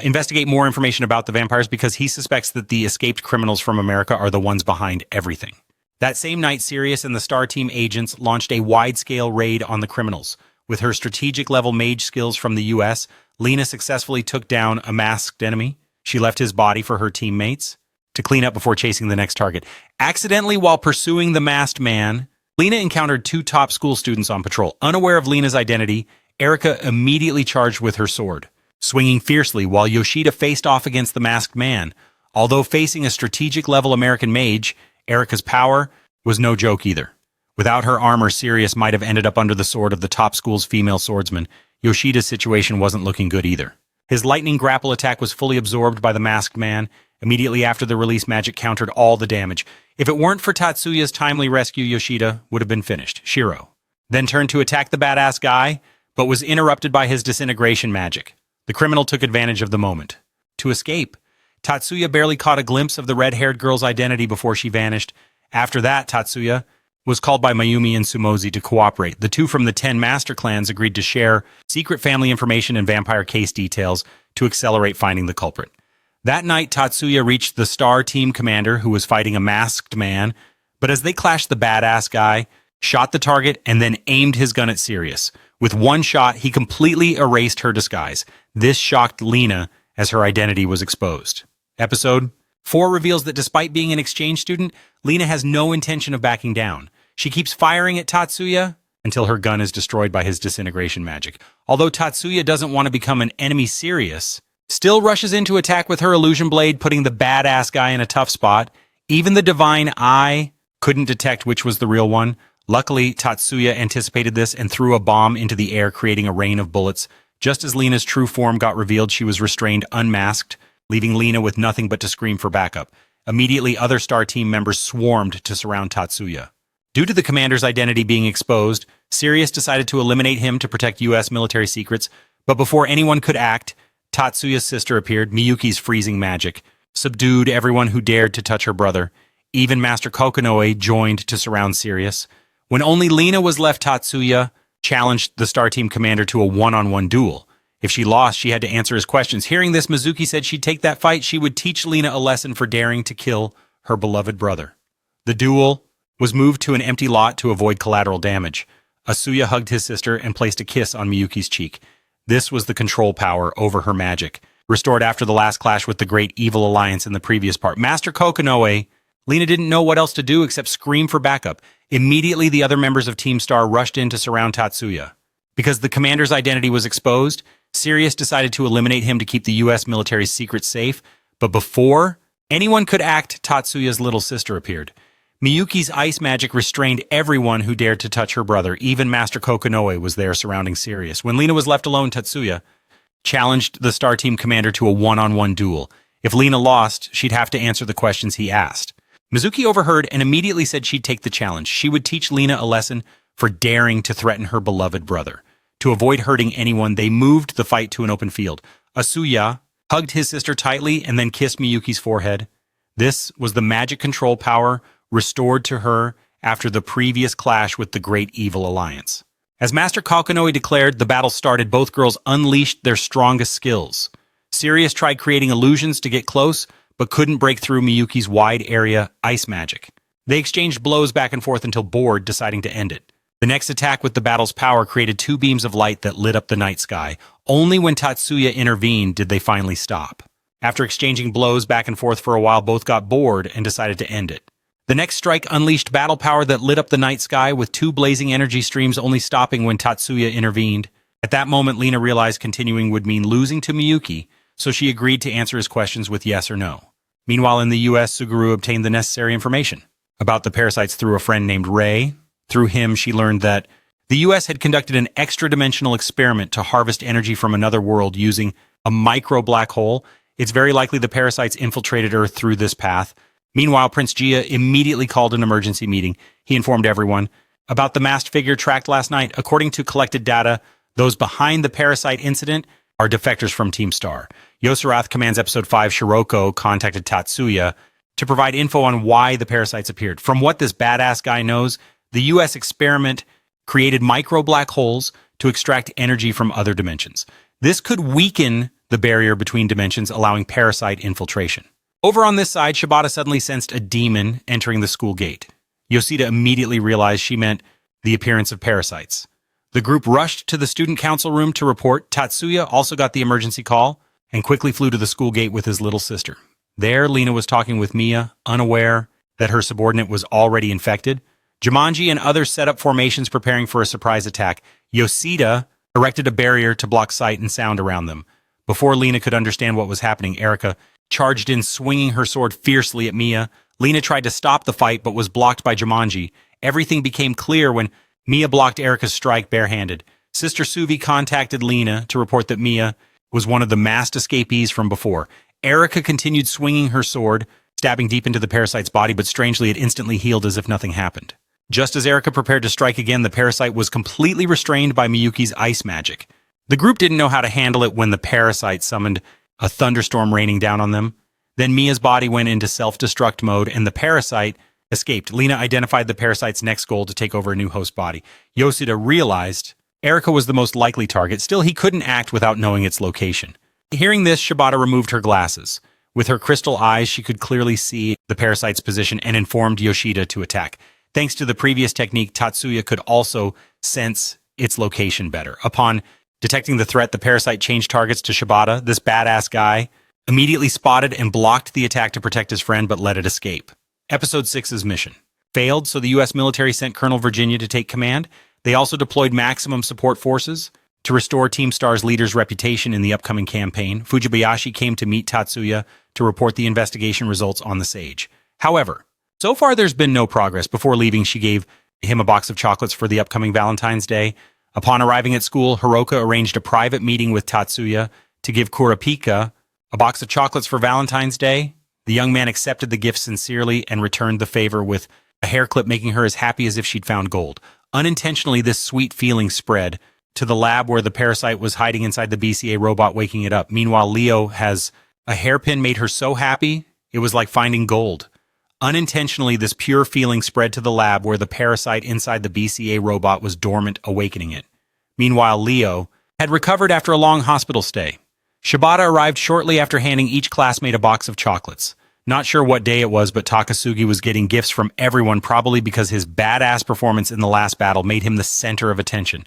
S1: investigate more information about the vampires because he suspects that the escaped criminals from America are the ones behind everything. That same night, Sirius and the Star Team agents launched a wide-scale raid on the criminals. With her strategic-level mage skills from the U.S., Lina successfully took down a masked enemy. She left his body for her teammates to clean up before chasing the next target. Accidentally, while pursuing the masked man, Lina encountered two top school students on patrol. Unaware of Lina's identity, Erika immediately charged with her sword, swinging fiercely while Yoshida faced off against the masked man. Although facing a strategic-level American mage, Erika's power was no joke either. Without her armor, Sirius might have ended up under the sword of the top school's female swordsman. Yoshida's situation wasn't looking good either. His lightning grapple attack was fully absorbed by the masked man. Immediately after the release, magic countered all the damage. If it weren't for Tatsuya's timely rescue, Yoshida would have been finished. Shiro then turned to attack the badass guy, but was interrupted by his disintegration magic. The criminal took advantage of the moment to escape. Tatsuya barely caught a glimpse of the red-haired girl's identity before she vanished. After that, Tatsuya was called by Mayumi and Sumozi to cooperate. The two from the 10 master clans agreed to share secret family information and vampire case details to accelerate finding the culprit. That night, Tatsuya reached the Star Team commander, who was fighting a masked man, but as they clashed, the badass guy shot the target and then aimed his gun at Sirius. With one shot, he completely erased her disguise. This shocked Lina as her identity was exposed. Episode 4 reveals that despite being an exchange student, Lina has no intention of backing down. She keeps firing at Tatsuya until her gun is destroyed by his disintegration magic. Although Tatsuya doesn't want to become an enemy, Sirius still rushes in to attack with her illusion blade, putting the badass guy in a tough spot. Even the divine eye couldn't detect which was the real one. Luckily, Tatsuya anticipated this and threw a bomb into the air, creating a rain of bullets. Just as Lina's true form got revealed, she was restrained unmasked, leaving Lina with nothing but to scream for backup. Immediately, other Star Team members swarmed to surround Tatsuya. Due to the commander's identity being exposed, Sirius decided to eliminate him to protect U.S. military secrets, but before anyone could act, Tatsuya's sister appeared. Miyuki's freezing magic subdued everyone who dared to touch her brother. Even Master Kokonoe joined to surround Sirius. When only Lina was left, Tatsuya challenged the Star Team commander to a one-on-one duel. If she lost, she had to answer his questions. Hearing this, Mizuki said she'd take that fight. She would teach Lina a lesson for daring to kill her beloved brother. The duel was moved to an empty lot to avoid collateral damage. Asuya hugged his sister and placed a kiss on Miyuki's cheek. This was the control power over her magic, restored after the last clash with the Great Evil Alliance in the previous part. Master Kokonoe, Lina didn't know what else to do except scream for backup. Immediately, the other members of Team Star rushed in to surround Tatsuya. Because the commander's identity was exposed, Sirius decided to eliminate him to keep the U.S. military's secrets safe. But before anyone could act, Tatsuya's little sister appeared. Miyuki's ice magic restrained everyone who dared to touch her brother. Even Master Kokonoe was there surrounding Sirius. When Lina was left alone, Tatsuya challenged the Star Team commander to a one-on-one duel. If Lina lost, she'd have to answer the questions he asked. Mizuki overheard and immediately said she'd take the challenge. She would teach Lina a lesson for daring to threaten her beloved brother. To avoid hurting anyone, they moved the fight to an open field. Asuya hugged his sister tightly and then kissed Miyuki's forehead. This was the magic control power restored to her after the previous clash with the Great Evil Alliance. As Master Kokonoe declared, the battle started. Both girls unleashed their strongest skills. Sirius tried creating illusions to get close, but couldn't break through Miyuki's wide-area ice magic. They exchanged blows back and forth until bored, deciding to end it. The next attack with the battle's power created two beams of light that lit up the night sky. Only when Tatsuya intervened did they finally stop. After exchanging blows back and forth for a while, both got bored and decided to end it. The next strike unleashed battle power that lit up the night sky, with two blazing energy streams only stopping when Tatsuya intervened. At that moment, Lina realized continuing would mean losing to Miyuki, so she agreed to answer his questions with yes or no. Meanwhile, in the U.S., Suguru obtained the necessary information about the parasites through a friend named Ray. Through him, she learned that the U.S. had conducted an extra-dimensional experiment to harvest energy from another world using a micro-black hole. It's very likely the parasites infiltrated Earth through this path. Meanwhile, Prince Jia immediately called an emergency meeting. He informed everyone about the masked figure tracked last night. According to collected data, those behind the parasite incident are defectors from Team Star. Yoserath Commands Episode 5, Shiroko contacted Tatsuya to provide info on why the parasites appeared. From what this badass guy knows, the US experiment created micro black holes to extract energy from other dimensions. This could weaken the barrier between dimensions, allowing parasite infiltration. Over on this side, Shibata suddenly sensed a demon entering the school gate. Yoshida immediately realized she meant the appearance of parasites. The group rushed to the student council room to report. Tatsuya also got the emergency call and quickly flew to the school gate with his little sister. There, Lina was talking with Mia, unaware that her subordinate was already infected. Jumanji and others set up formations preparing for a surprise attack. Yoshida erected a barrier to block sight and sound around them. Before Lina could understand what was happening, Erika charged in, swinging her sword fiercely at Mia. Lina tried to stop the fight but was blocked by Jumanji. Everything became clear when Mia blocked Erika's strike barehanded. Sister Suvi contacted Lina to report that Mia was one of the masked escapees from before. Erika continued swinging her sword, stabbing deep into the parasite's body, but strangely it instantly healed as if nothing happened. Just as Erika prepared to strike again, the parasite was completely restrained by Miyuki's ice magic. The group didn't know how to handle it when the parasite summoned a thunderstorm raining down on them. Then Mia's body went into self-destruct mode and the parasite escaped. Lina identified the parasite's next goal to take over a new host body. Yoshida realized Erika was the most likely target. Still, he couldn't act without knowing its location. Hearing this, Shibata removed her glasses. With her crystal eyes, she could clearly see the parasite's position and informed Yoshida to attack. Thanks to the previous technique, Tatsuya could also sense its location better. Upon detecting the threat, the parasite changed targets to Shibata. This badass guy immediately spotted and blocked the attack to protect his friend, but let it escape. Episode 6's mission failed, so the U.S. military sent Colonel Virginia to take command. They also deployed maximum support forces to restore Team Star's leader's reputation in the upcoming campaign. Fujibayashi came to meet Tatsuya to report the investigation results on the Sage. However, so far there's been no progress. Before leaving, she gave him a box of chocolates for the upcoming Valentine's Day. Upon arriving at school, Hiroka arranged a private meeting with Tatsuya to give Kurapika a box of chocolates for Valentine's Day. The young man accepted the gift sincerely and returned the favor with a hair clip, making her as happy as if she'd found gold. Unintentionally, this sweet feeling spread to the lab where the parasite was hiding inside the BCA robot, waking it up. Meanwhile, Leo has a hairpin made her so happy, it was like finding gold. Unintentionally, this pure feeling spread to the lab where the parasite inside the BCA robot was dormant, awakening it. Meanwhile, Leo had recovered after a long hospital stay. Shibata arrived shortly after handing each classmate a box of chocolates. Not sure what day it was, but Takasugi was getting gifts from everyone, probably because his badass performance in the last battle made him the center of attention.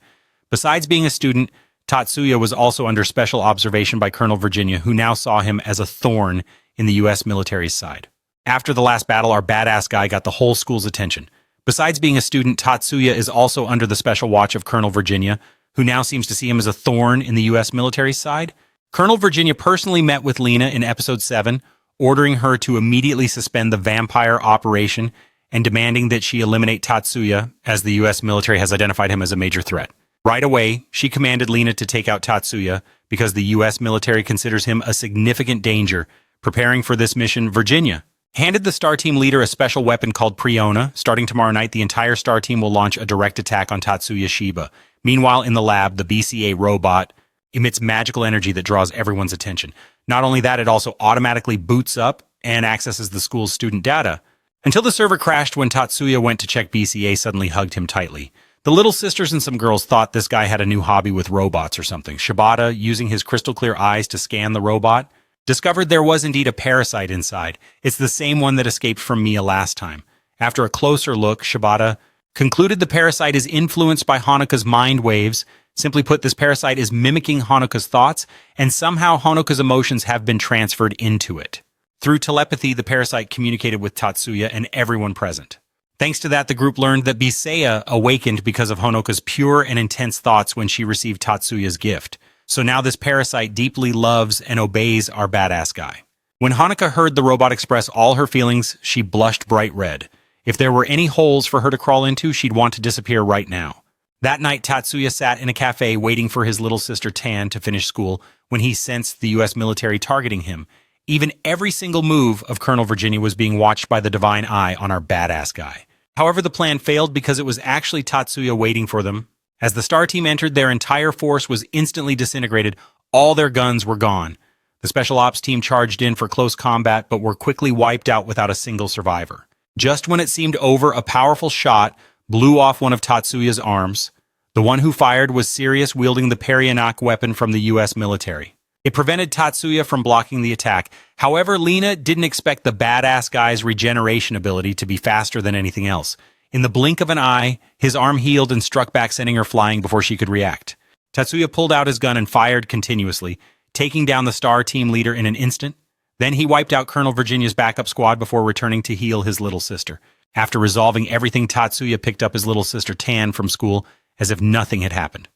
S1: Besides being a student, Tatsuya was also under special observation by Colonel Virginia, who now saw him as a thorn in the U.S. military's side. After the last battle, our badass guy got the whole school's attention. Besides being a student, Tatsuya is also under the special watch of Colonel Virginia, who now seems to see him as a thorn in the U.S. military's side. Colonel Virginia personally met with Lina in Episode 7, ordering her to immediately suspend the vampire operation and demanding that she eliminate Tatsuya, as the U.S. military has identified him as a major threat. Right away, she commanded Lina to take out Tatsuya because the U.S. military considers him a significant danger. Preparing for this mission, Virginia handed the Star Team leader a special weapon called Priona. Starting tomorrow night, the entire Star Team will launch a direct attack on Tatsuya Shiba. Meanwhile, in the lab, the BCA robot emits magical energy that draws everyone's attention. Not only that, it also automatically boots up and accesses the school's student data. Until the server crashed when Tatsuya went to check, BCA suddenly hugged him tightly. The little sisters and some girls thought this guy had a new hobby with robots or something. Shibata, using his crystal clear eyes to scan the robot, discovered there was indeed a parasite inside. It's the same one that escaped from Mia last time. After a closer look, Shibata concluded the parasite is influenced by Honoka's mind waves. Simply put, this parasite is mimicking Honoka's thoughts, and somehow Honoka's emotions have been transferred into it. Through telepathy, the parasite communicated with Tatsuya and everyone present. Thanks to that, the group learned that Bisea awakened because of Honoka's pure and intense thoughts when she received Tatsuya's gift. So now this parasite deeply loves and obeys our badass guy. When Honoka heard the robot express all her feelings, she blushed bright red. If there were any holes for her to crawl into, she'd want to disappear right now. That night, Tatsuya sat in a cafe waiting for his little sister Tan to finish school when he sensed the U.S. military targeting him. Even every single move of Colonel Virginia was being watched by the divine eye on our badass guy. However, the plan failed because it was actually Tatsuya waiting for them. As the Star Team entered, their entire force was instantly disintegrated. All their guns were gone. The special ops team charged in for close combat, but were quickly wiped out without a single survivor. Just when it seemed over, a powerful shot blew off one of Tatsuya's arms. The one who fired was Sirius, wielding the Perianac weapon from the U.S. military. It prevented Tatsuya from blocking the attack. However, Lina didn't expect the badass guy's regeneration ability to be faster than anything else. In the blink of an eye, his arm healed and struck back, sending her flying before she could react. Tatsuya pulled out his gun and fired continuously, taking down the star team leader in an instant. Then he wiped out Colonel Virginia's backup squad before returning to heal his little sister. After resolving everything, Tatsuya picked up his little sister Tan from school as if nothing had happened.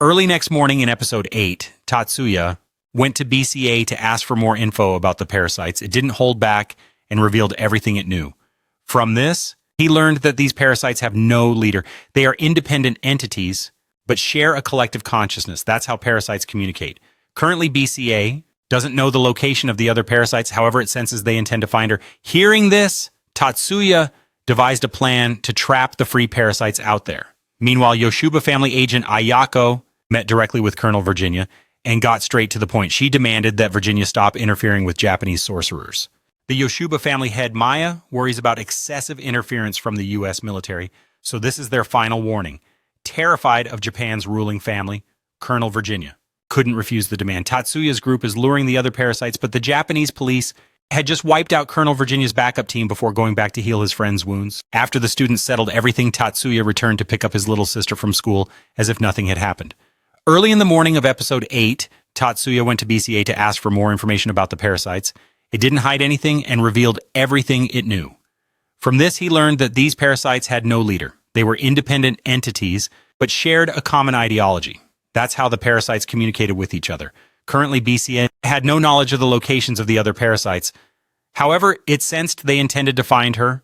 S1: Early next morning in episode 8, Tatsuya went to BCA to ask for more info about the parasites. It didn't hold back and revealed everything it knew. From this, he learned that these parasites have no leader. They are independent entities, but share a collective consciousness. That's how parasites communicate. Currently, BCA doesn't know the location of the other parasites. However, it senses they intend to find her. Hearing this, Tatsuya devised a plan to trap the free parasites out there. Meanwhile, Yoshiba family agent Ayako met directly with Colonel Virginia and got straight to the point. She demanded that Virginia stop interfering with Japanese sorcerers. The Yoshiba family head Maya worries about excessive interference from the U.S. military, so this is their final warning. Terrified of Japan's ruling family, Colonel Virginia couldn't refuse the demand. Tatsuya's group is luring the other parasites, but the Japanese police had just wiped out Colonel Virginia's backup team before going back to heal his friend's wounds. After the students settled everything, Tatsuya returned to pick up his little sister from school as if nothing had happened. Early in the morning of episode 8, Tatsuya went to BCA to ask for more information about the parasites. It didn't hide anything and revealed everything it knew. From this, he learned that these parasites had no leader. They were independent entities, but shared a common ideology. That's how the parasites communicated with each other. Currently, BCA had no knowledge of the locations of the other parasites. However, it sensed they intended to find her.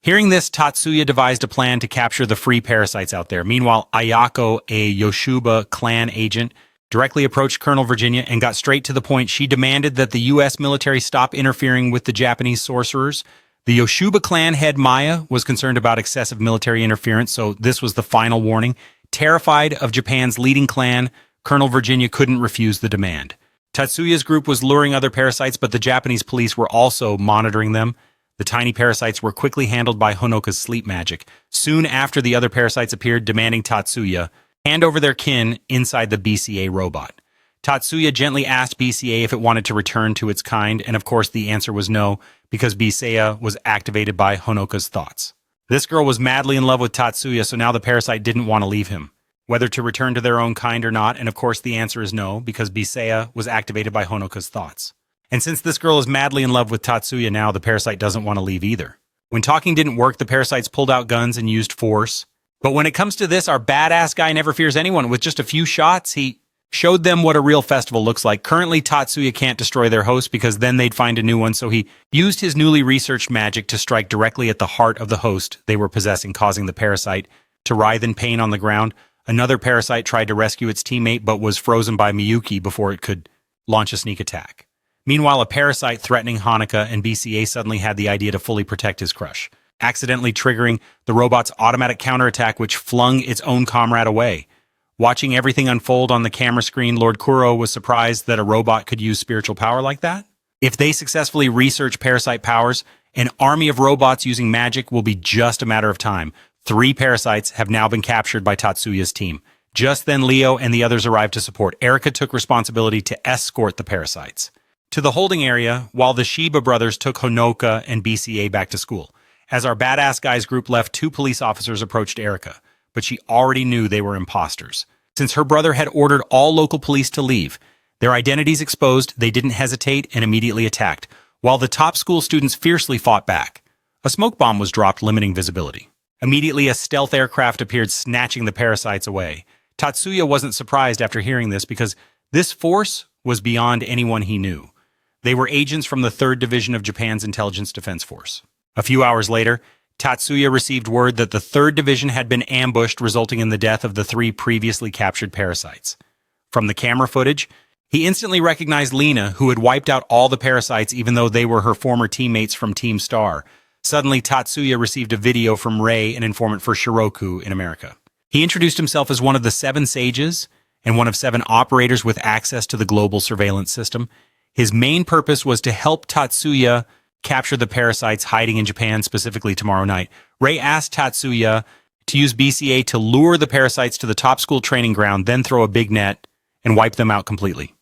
S1: Hearing this, Tatsuya devised a plan to capture the free parasites out there. Meanwhile, Ayako, a Yoshiba clan agent, directly approached Colonel Virginia and got straight to the point. She demanded that the U.S. military stop interfering with the Japanese sorcerers. The Yoshiba clan head Maya was concerned about excessive military interference, so this was the final warning. Terrified of Japan's leading clan, Colonel Virginia couldn't refuse the demand. Tatsuya's group was luring other parasites, but the Japanese police were also monitoring them. The tiny parasites were quickly handled by Honoka's sleep magic. Soon after, the other parasites appeared, demanding Tatsuya hand over their kin inside the BCA robot. Tatsuya gently asked BCA if it wanted to return to its kind, and of course the answer was no, because BCA was activated by Honoka's thoughts. This girl was madly in love with Tatsuya, so now the parasite didn't want to leave him. Whether to return to their own kind or not, and of course the answer is no, because Bisea was activated by Honoka's thoughts. And since this girl is madly in love with Tatsuya now, the parasite doesn't want to leave either. When talking didn't work, the parasites pulled out guns and used force. But when it comes to this, our badass guy never fears anyone. With just a few shots, he showed them what a real festival looks like. Currently, Tatsuya can't destroy their host because then they'd find a new one, so he used his newly researched magic to strike directly at the heart of the host they were possessing, causing the parasite to writhe in pain on the ground. Another parasite tried to rescue its teammate but was frozen by Miyuki before it could launch a sneak attack. Meanwhile, a parasite threatening Hanukkah and BCA suddenly had the idea to fully protect his crush, accidentally triggering the robot's automatic counterattack, which flung its own comrade away. Watching everything unfold on the camera screen, Lord Kuro was surprised that a robot could use spiritual power like that. If they successfully research parasite powers, an army of robots using magic will be just a matter of time. 3 parasites have now been captured by Tatsuya's team. Just then, Leo and the others arrived to support. Erika took responsibility to escort the parasites to the holding area, while the Shiba brothers took Honoka and BCA back to school. As our badass guys group left, 2 police officers approached Erika, but she already knew they were imposters. Since her brother had ordered all local police to leave, their identities exposed, they didn't hesitate and immediately attacked, while the top school students fiercely fought back. A smoke bomb was dropped, limiting visibility. Immediately, a stealth aircraft appeared, snatching the parasites away. Tatsuya wasn't surprised after hearing this because this force was beyond anyone he knew. They were agents from the 3rd Division of Japan's Intelligence Defense Force. A few hours later, Tatsuya received word that the 3rd Division had been ambushed, resulting in the death of the 3 previously captured parasites. From the camera footage, he instantly recognized Lina, who had wiped out all the parasites even though they were her former teammates from Team Star. Suddenly, Tatsuya received a video from Rei, an informant for Shiroku in America. He introduced himself as one of the 7 sages and one of 7 operators with access to the global surveillance system. His main purpose was to help Tatsuya capture the parasites hiding in Japan, specifically tomorrow night. Rei asked Tatsuya to use BCA to lure the parasites to the top school training ground, then throw a big net and wipe them out completely.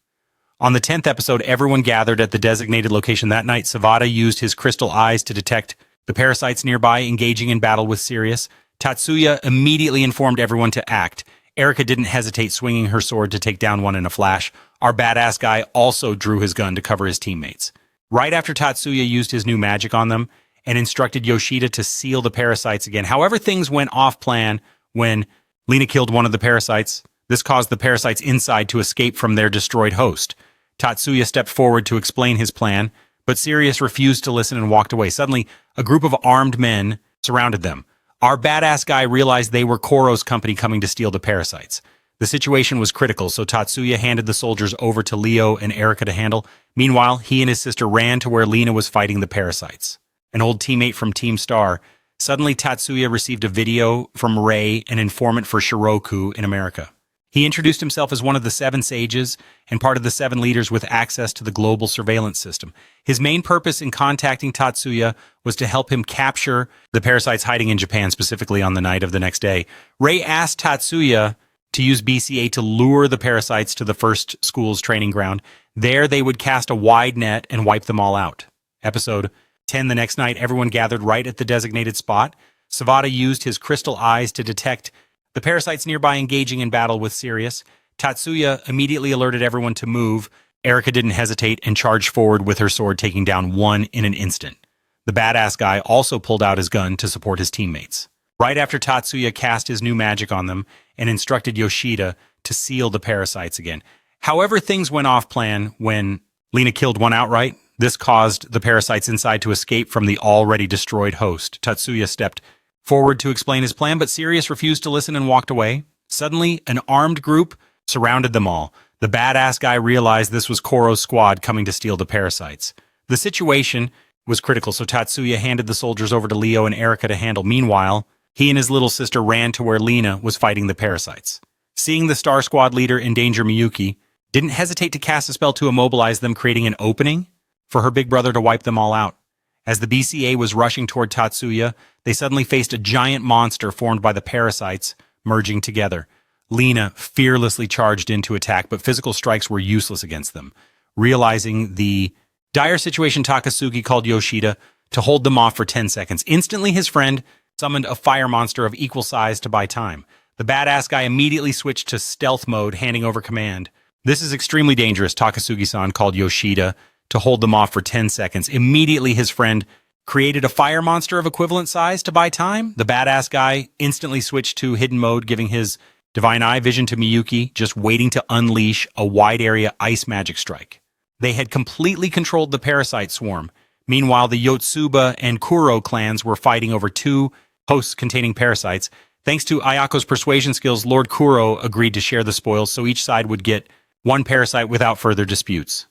S1: On the 10th episode, everyone gathered at the designated location that night. Savada used his crystal eyes to detect the parasites nearby, engaging in battle with Sirius. Tatsuya immediately informed everyone to act. Erika didn't hesitate, swinging her sword to take down one in a flash. Our badass guy also drew his gun to cover his teammates. Right after Tatsuya used his new magic on them and instructed Yoshida to seal the parasites again. However, things went off plan when Lina killed one of the parasites. This caused the parasites inside to escape from their destroyed host. Tatsuya stepped forward to explain his plan, but Sirius refused to listen and walked away. Suddenly, a group of armed men surrounded them. Our badass guy realized they were Koro's company coming to steal the parasites. The situation was critical, so Tatsuya handed the soldiers over to Leo and Erika to handle. Meanwhile, he and his sister ran to where Lina was fighting the parasites. An old teammate from Team Star. Suddenly, Tatsuya received a video from Rei, an informant for Shiroku in America. He introduced himself as one of the 7 sages and part of the 7 leaders with access to the global surveillance system. His main purpose in contacting Tatsuya was to help him capture the parasites hiding in Japan, specifically on the night of the next day. Rei asked Tatsuya to use BCA to lure the parasites to the first school's training ground. There, they would cast a wide net and wipe them all out. Episode 10 the next night, everyone gathered right at the designated spot. Savada used his crystal eyes to detect the parasites nearby, engaging in battle with Sirius. Tatsuya immediately alerted everyone to move. Erika didn't hesitate and charged forward with her sword, taking down one in an instant. The badass guy also pulled out his gun to support his teammates. Right after Tatsuya cast his new magic on them and instructed Yoshida to seal the parasites again. However, things went off plan when Lina killed one outright. This caused the parasites inside to escape from the already destroyed host. Tatsuya stepped forward to explain his plan, but Sirius refused to listen and walked away. Suddenly, an armed group surrounded them all. The badass guy realized this was Koro's squad coming to steal the parasites. The situation was critical, so Tatsuya handed the soldiers over to Leo and Erika to handle. Meanwhile, he and his little sister ran to where Lina was fighting the parasites. Seeing the Star Squad leader endanger Miyuki, didn't hesitate to cast a spell to immobilize them, creating an opening for her big brother to wipe them all out. As the BCA was rushing toward Tatsuya, they suddenly faced a giant monster formed by the parasites merging together. Lina fearlessly charged in to attack, but physical strikes were useless against them. Realizing the dire situation, Takasugi called Yoshida to hold them off for 10 seconds. Instantly, his friend summoned a fire monster of equal size to buy time. The badass guy immediately switched to stealth mode, handing over command. This is extremely dangerous, Takasugi-san called Yoshida to hold them off for 10 seconds. Immediately, his friend created a fire monster of equivalent size to buy time. The badass guy instantly switched to hidden mode, giving his divine eye vision to Miyuki, just waiting to unleash a wide area ice magic strike. They had completely controlled the parasite swarm. Meanwhile, the Yotsuba and Kuro clans were fighting over 2 hosts containing parasites. Thanks to Ayako's persuasion skills, Lord Kuro agreed to share the spoils, so each side would get 1 parasite without further disputes.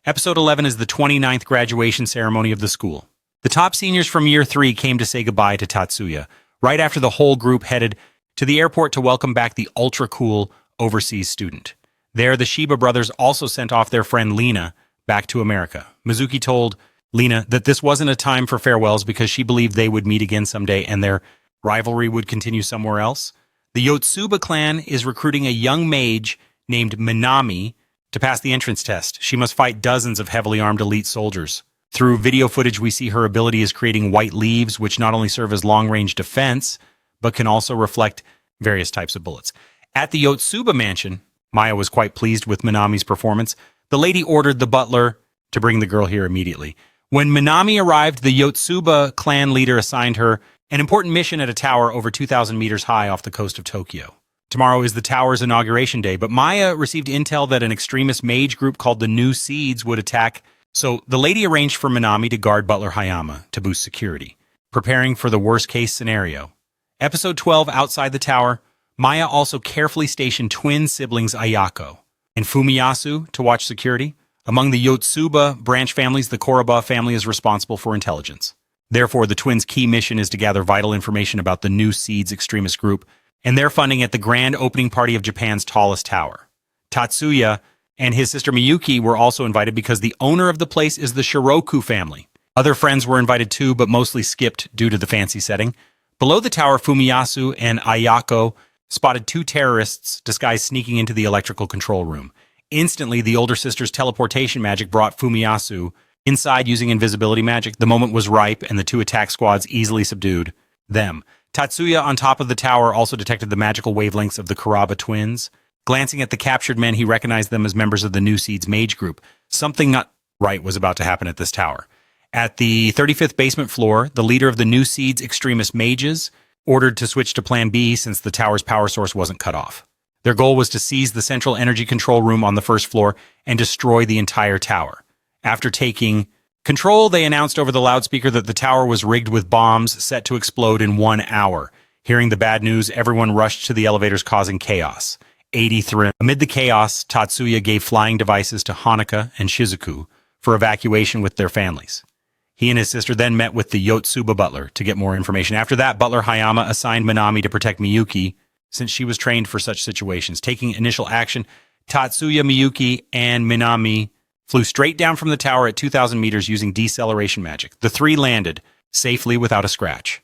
S1: Episode 11 is the 29th graduation ceremony of the school. The top seniors from Year 3 came to say goodbye to Tatsuya, right after the whole group headed to the airport to welcome back the ultra-cool overseas student. There, the Shiba brothers also sent off their friend Lina back to America. Mizuki told Lina that this wasn't a time for farewells because she believed they would meet again someday and their rivalry would continue somewhere else. The Yotsuba clan is recruiting a young mage named Minami to pass the entrance test. She must fight dozens of heavily armed elite soldiers. Through video footage, we see her ability is creating white leaves, which not only serve as long-range defense, but can also reflect various types of bullets. At the Yotsuba mansion, Maya was quite pleased with Minami's performance. The lady ordered the butler to bring the girl here immediately. When Minami arrived, the Yotsuba clan leader assigned her an important mission at a tower over 2,000 meters high off the coast of Tokyo. Tomorrow is the tower's inauguration day, but Maya received intel that an extremist mage group called the New Seeds would attack, so the lady arranged for Minami to guard Butler Hayama to boost security, preparing for the worst-case scenario. Episode 12, Outside the Tower, Maya also carefully stationed twin siblings Ayako and Fumiyasu to watch security. Among the Yotsuba branch families, the Koroba family is responsible for intelligence. Therefore, the twins' key mission is to gather vital information about the New Seeds extremist group and their funding at the grand opening party of Japan's tallest tower. Tatsuya and his sister Miyuki were also invited because the owner of the place is the Shiroku family. Other friends were invited too, but mostly skipped due to the fancy setting. Below the tower, Fumiyasu and Ayako spotted two terrorists disguised sneaking into the electrical control room. Instantly, the older sister's teleportation magic brought Fumiyasu inside using invisibility magic. The moment was ripe, and the two attack squads easily subdued them. Tatsuya, on top of the tower, also detected the magical wavelengths of the Kuraba twins. Glancing at the captured men, he recognized them as members of the New Seeds Mage group. Something not right was about to happen at this tower. At the 35th basement floor, the leader of the New Seeds extremist mages ordered to switch to Plan B since the tower's power source wasn't cut off. Their goal was to seize the central energy control room on the first floor and destroy the entire tower. After taking control, they announced over the loudspeaker that the tower was rigged with bombs set to explode in 1 hour. Hearing the bad news, everyone rushed to the elevators, causing chaos. 83. Amid the chaos, Tatsuya gave flying devices to Hanaka and Shizuku for evacuation with their families. He and his sister then met with the Yotsuba butler to get more information. After that, Butler Hayama assigned Minami to protect Miyuki, since she was trained for such situations. Taking initial action, Tatsuya, Miyuki, and Minami flew straight down from the tower at 2,000 meters using deceleration magic. The three landed safely without a scratch.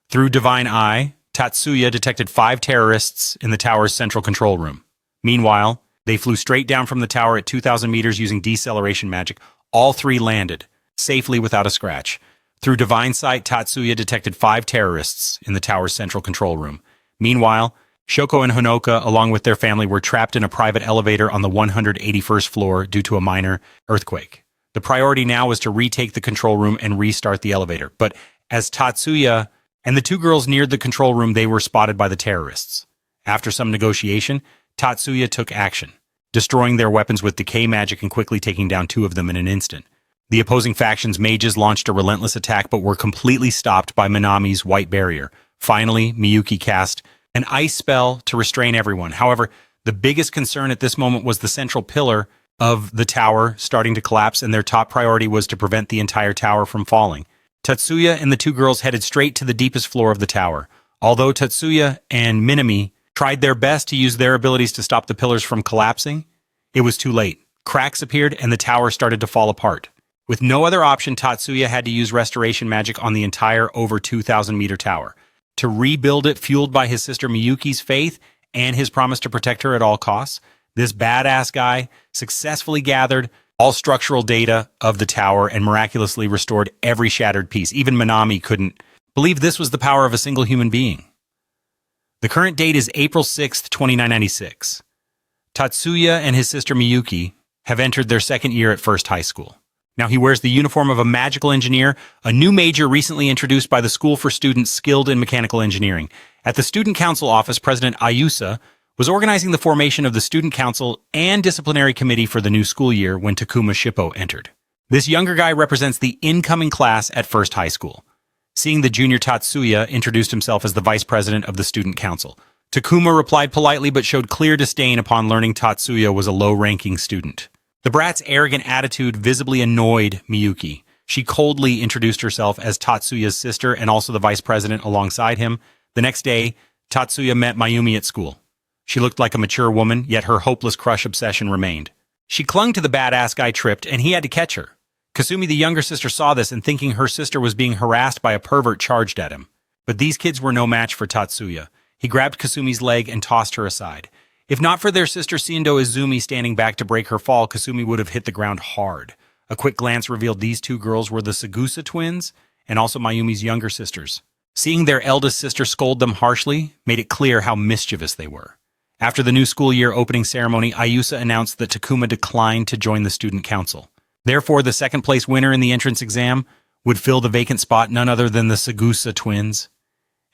S1: Through Divine Eye, Tatsuya detected 5 terrorists in the tower's central control room. Meanwhile, they flew straight down from the tower at 2,000 meters using deceleration magic. All 3 landed safely without a scratch. Through Divine Sight, Tatsuya detected 5 terrorists in the tower's central control room. Meanwhile, Shoko and Honoka, along with their family, were trapped in a private elevator on the 181st floor due to a minor earthquake. The priority now was to retake the control room and restart the elevator. But as Tatsuya and the 2 girls neared the control room, they were spotted by the terrorists. After some negotiation, Tatsuya took action, destroying their weapons with decay magic and quickly taking down 2 of them in an instant. The opposing faction's mages launched a relentless attack but were completely stopped by Minami's white barrier. Finally, Miyuki cast an ice spell to restrain everyone. However, the biggest concern at this moment was the central pillar of the tower starting to collapse, and their top priority was to prevent the entire tower from falling. Tatsuya and the 2 girls headed straight to the deepest floor of the tower. Although Tatsuya and Minami tried their best to use their abilities to stop the pillars from collapsing, it was too late. Cracks appeared and the tower started to fall apart. With no other option, Tatsuya had to use restoration magic on the entire over 2,000-meter tower. To rebuild it, fueled by his sister Miyuki's faith and his promise to protect her at all costs, this badass guy successfully gathered all structural data of the tower and miraculously restored every shattered piece. Even Minami couldn't believe this was the power of a single human being. The current date is April 6th, 2996. Tatsuya and his sister Miyuki have entered their 2nd year at First High School. Now he wears the uniform of a magical engineer, a new major recently introduced by the school for students skilled in mechanical engineering. At the student council office, President Ayusa was organizing the formation of the student council and disciplinary committee for the new school year when Takuma Shippo entered. This younger guy represents the incoming class at First High School. Seeing the junior, Tatsuya introduced himself as the vice president of the student council. Takuma replied politely but showed clear disdain upon learning Tatsuya was a low-ranking student. The brat's arrogant attitude visibly annoyed Miyuki. She coldly introduced herself as Tatsuya's sister and also the vice president alongside him. The next day, Tatsuya met Mayumi at school. She looked like a mature woman, yet her hopeless crush obsession remained. She clung to the badass guy, tripped, and he had to catch her. Kasumi, the younger sister, saw this and, thinking her sister was being harassed by a pervert, charged at him. But these kids were no match for Tatsuya. He grabbed Kasumi's leg and tossed her aside. If not for their sister Shindo Izumi standing back to break her fall, Kasumi would have hit the ground hard. A quick glance revealed these 2 girls were the Sagusa twins and also Mayumi's younger sisters. Seeing their eldest sister scold them harshly made it clear how mischievous they were. After the new school year opening ceremony, Ayusa announced that Takuma declined to join the student council. Therefore, the 2nd place winner in the entrance exam would fill the vacant spot, none other than the Sagusa twins.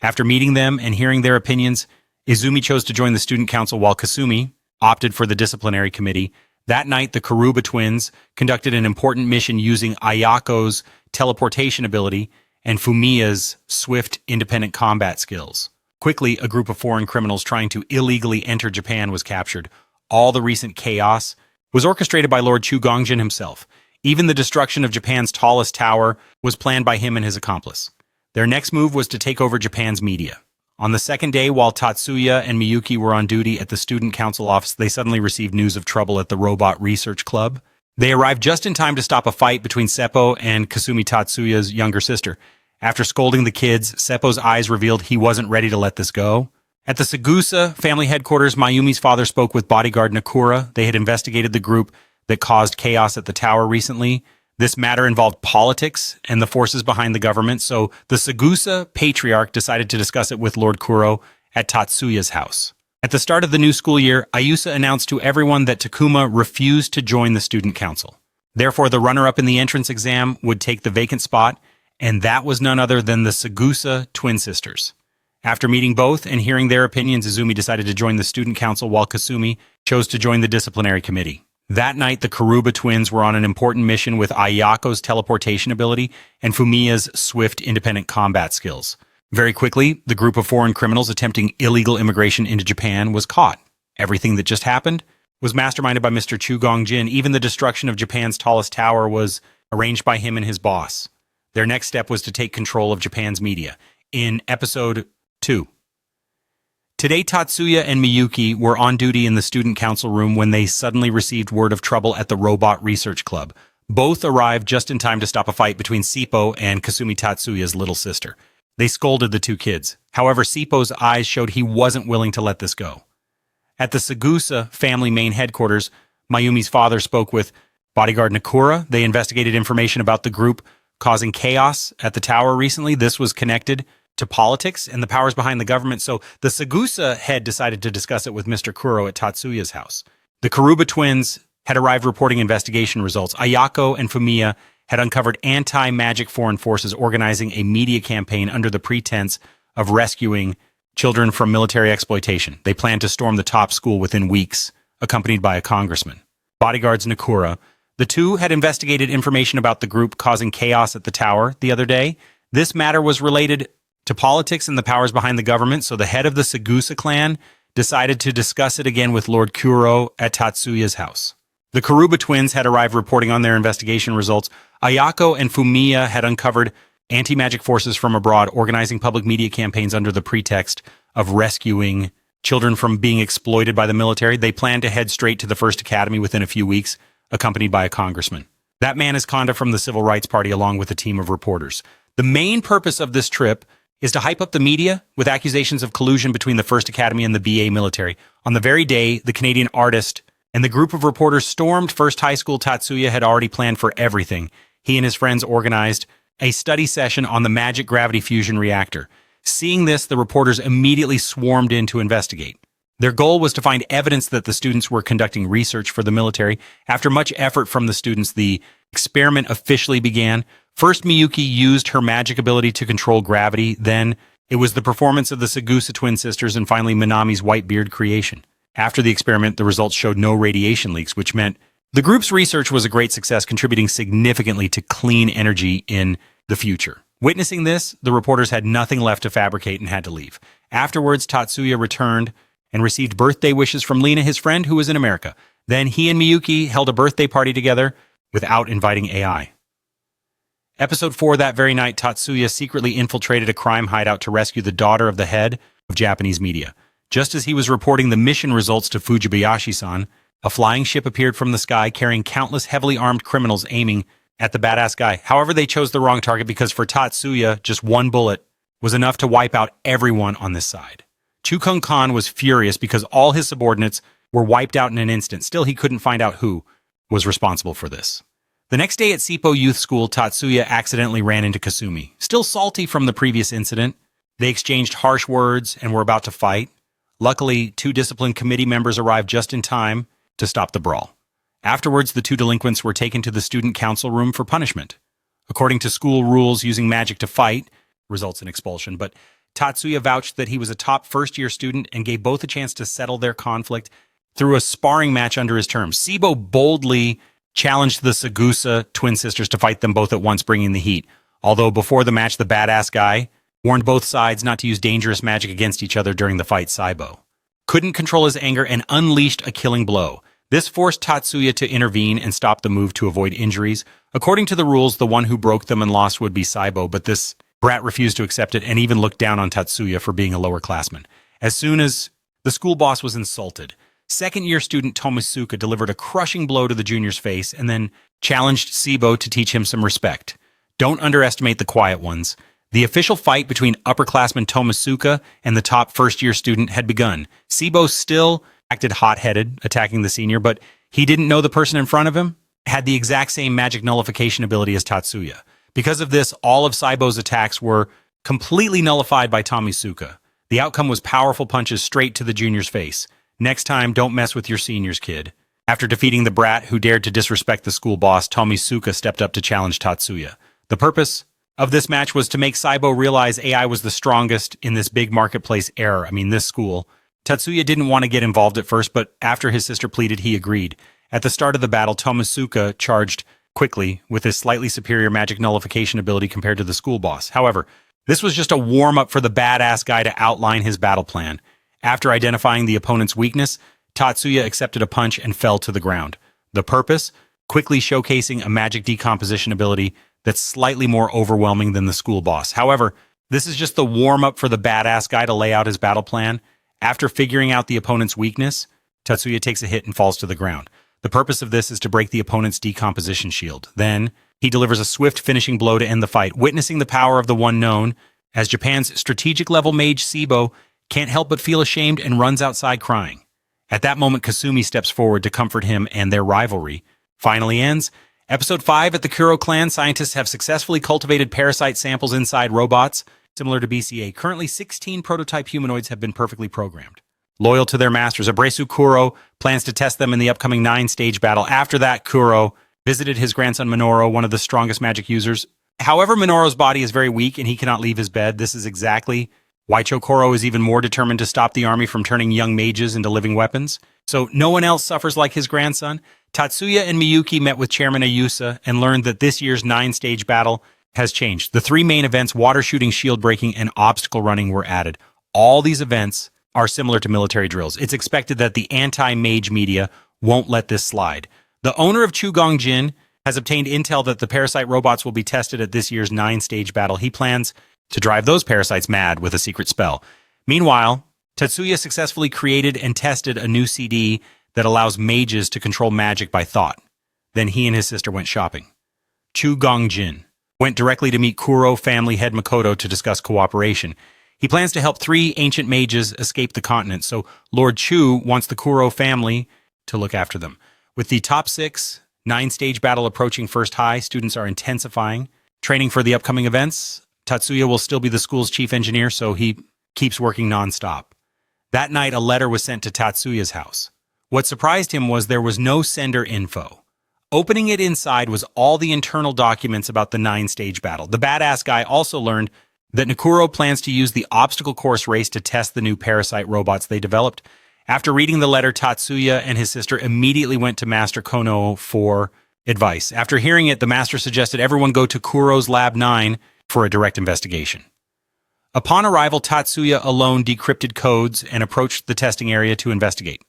S1: After meeting them and hearing their opinions, Izumi chose to join the student council while Kasumi opted for the disciplinary committee. That night, the Karuba twins conducted an important mission using Ayako's teleportation ability and Fumiya's swift, independent combat skills. Quickly, a group of foreign criminals trying to illegally enter Japan was captured. All the recent chaos was orchestrated by Lord Chu Gongjin himself. Even the destruction of Japan's tallest tower was planned by him and his accomplice. Their next move was to take over Japan's media. On the second day, while Tatsuya and Miyuki were on duty at the student council office, they suddenly received news of trouble at the robot research club. They arrived just in time to stop a fight between Seppo and Kasumi, Tatsuya's younger sister. After scolding the kids, Seppo's eyes revealed he wasn't ready to let this go. At the Sagusa family headquarters, Mayumi's father spoke with bodyguard Nakura. They had investigated the group that caused chaos at the tower recently. This matter involved politics and the forces behind the government, so the Sagusa patriarch decided to discuss it with Lord Kuro at Tatsuya's house. At the start of the new school year, Ayusa announced to everyone that Takuma refused to join the student council. Therefore, the runner-up in the entrance exam would take the vacant spot, and that was none other than the Sagusa twin sisters. After meeting both and hearing their opinions, Izumi decided to join the student council while Kasumi chose to join the disciplinary committee. That night, the Karuba twins were on an important mission with Ayako's teleportation ability and Fumiya's swift independent combat skills. Very quickly, the group of foreign criminals attempting illegal immigration into Japan was caught. Everything that just happened was masterminded by Mr. Chu Gongjin. Even the destruction of Japan's tallest tower was arranged by him and his boss. Their next step was to take control of Japan's media. In episode 2. Today, Tatsuya and Miyuki were on duty in the student council room when they suddenly received word of trouble at the Robot Research Club. Both arrived just in time to stop a fight between Seppo and Kasumi, Tatsuya's little sister. They scolded the two kids. However, Seppo's eyes showed he wasn't willing to let this go. At the Sagusa family main headquarters, Mayumi's father spoke with bodyguard Nakura. They investigated information about the group causing chaos at the tower recently. This was connected to politics and the powers behind the government, so the Sagusa head decided to discuss it with Mr. Kuro at Tatsuya's house. The Karuba twins had arrived reporting investigation results. Ayako and Fumiya had uncovered anti-magic foreign forces organizing a media campaign under the pretense of rescuing children from military exploitation. They planned to storm the top school within weeks, accompanied by a congressman. Bodyguards Nakura. The two had investigated information about the group causing chaos at the tower the other day. This matter was related to politics and the powers behind the government, so the head of the Sagusa clan decided to discuss it again with Lord Kuro at Tatsuya's house. The Karuba twins had arrived reporting on their investigation results. Ayako and Fumiya had uncovered anti-magic forces from abroad organizing public media campaigns under the pretext of rescuing children from being exploited by the military. They planned to head straight to the First Academy within a few weeks, accompanied by a congressman. That man is Konda from the Civil Rights Party along with a team of reporters. The main purpose of this trip is to hype up the media with accusations of collusion between the First Academy and the BA military. On the very day, the Canadian artist and the group of reporters stormed First High School, Tatsuya had already planned for everything. He and his friends organized a study session on the magic gravity fusion reactor. Seeing this, the reporters immediately swarmed in to investigate. Their goal was to find evidence that the students were conducting research for the military. After much effort from the students, the experiment officially began. First, Miyuki used her magic ability to control gravity. Then, it was the performance of the Sagusa twin sisters, and finally Minami's white beard creation. After the experiment, the results showed no radiation leaks, which meant the group's research was a great success, contributing significantly to clean energy in the future. Witnessing this, the reporters had nothing left to fabricate and had to leave. Afterwards, Tatsuya returned and received birthday wishes from Lina, his friend, who was in America. Then he and Miyuki held a birthday party together without inviting AI. Episode 4, that very night, Tatsuya secretly infiltrated a crime hideout to rescue the daughter of the head of Japanese media. Just as he was reporting the mission results to Fujibayashi-san, a flying ship appeared from the sky carrying countless heavily armed criminals aiming at the badass guy. However, they chose the wrong target because for Tatsuya, just one bullet was enough to wipe out everyone on this side. Chukung Khan was furious because all his subordinates were wiped out in an instant. Still, he couldn't find out who was responsible for this. The next day at Seppo Youth School, Tatsuya accidentally ran into Kasumi. Still salty from the previous incident, they exchanged harsh words and were about to fight. Luckily, two discipline committee members arrived just in time to stop the brawl. Afterwards, the two delinquents were taken to the student council room for punishment. According to school rules, using magic to fight results in expulsion, but Tatsuya vouched that he was a top first-year student and gave both a chance to settle their conflict through a sparring match under his terms. Seppo boldly challenged the Sagusa twin sisters to fight them both at once, bringing the heat. Although before the match, the badass guy warned both sides not to use dangerous magic against each other during the fight. Saibo couldn't control his anger and unleashed a killing blow. This forced Tatsuya to intervene and stop the move to avoid injuries. According to the rules, the one who broke them and lost would be Saibo, but this Brat refused to accept it and even looked down on Tatsuya for being a lower classman. As soon as the school boss was insulted, second-year student Tomosuke delivered a crushing blow to the junior's face and then challenged Shiba to teach him some respect. Don't underestimate the quiet ones. The official fight between upperclassman Tomosuke and the top first-year student had begun. Shiba still acted hot-headed, attacking the senior, but he didn't know the person in front of him had the exact same magic nullification ability as Tatsuya. Because of this, all of Shiba's attacks were completely nullified by Tomosuke. The outcome was powerful punches straight to the junior's face. Next time, don't mess with your seniors, kid. After defeating the brat who dared to disrespect the school boss, Tomosuke stepped up to challenge Tatsuya. The purpose of this match was to make Shiba realize AI was the strongest in this big marketplace era. This school. Tatsuya didn't want to get involved at first, but after his sister pleaded, he agreed. At the start of the battle, Tomosuke charged quickly with his slightly superior magic nullification ability compared to the school boss. However, this was just a warm-up for the badass guy to outline his battle plan. After identifying the opponent's weakness, Tatsuya accepted a punch and fell to the ground. The purpose? Quickly showcasing a magic decomposition ability that's slightly more overwhelming than the school boss. However, this is just the warm-up for the badass guy to lay out his battle plan. After figuring out the opponent's weakness, Tatsuya takes a hit and falls to the ground. The purpose of this is to break the opponent's decomposition shield. Then, he delivers a swift finishing blow to end the fight, witnessing the power of the one known as Japan's strategic-level mage Shiba can't help but feel ashamed and runs outside crying. At that moment, Kasumi steps forward to comfort him, and their rivalry finally ends. Episode 5 at the Kuro clan, scientists have successfully cultivated parasite samples inside robots, similar to BCA. Currently, 16 prototype humanoids have been perfectly programmed. Loyal to their masters, Abreu Kuro plans to test them in the upcoming 9-stage battle. After that, Kuro visited his grandson Minoru, one of the strongest magic users. However, Minoru's body is very weak and he cannot leave his bed. This is exactly why Chokoro is even more determined to stop the army from turning young mages into living weapons. So no one else suffers like his grandson. Tatsuya and Miyuki met with Chairman Ayusa and learned that this year's 9-stage battle has changed. The 3 main events, water shooting, shield breaking, and obstacle running, were added. All these events are similar to military drills. It's expected that the anti-mage media won't let this slide. The owner of Chugongjin has obtained intel that the parasite robots will be tested at this year's 9-stage battle. He plans to drive those parasites mad with a secret spell. Meanwhile, Tatsuya successfully created and tested a new CD that allows mages to control magic by thought. Then he and his sister went shopping. Chugongjin went directly to meet Kuro family head Makoto to discuss cooperation. He plans to help 3 ancient mages escape the continent, so Lord Chu wants the Kuro family to look after them. With the top 6 9-stage battle approaching first high, students are intensifying training for the upcoming events. Tatsuya will still be the school's chief engineer, so he keeps working nonstop. That night, a letter was sent to Tatsuya's house. What surprised him was there was no sender info. Opening it inside was all the internal documents about the 9-stage battle. The badass guy also learned that Nakuro plans to use the obstacle course race to test the new parasite robots they developed. After reading the letter, Tatsuya and his sister immediately went to Master Kono for advice. After hearing it, the master suggested everyone go to Kuro's Lab 9 for a direct investigation. Upon arrival, Tatsuya alone decrypted codes and approached the testing area to investigate.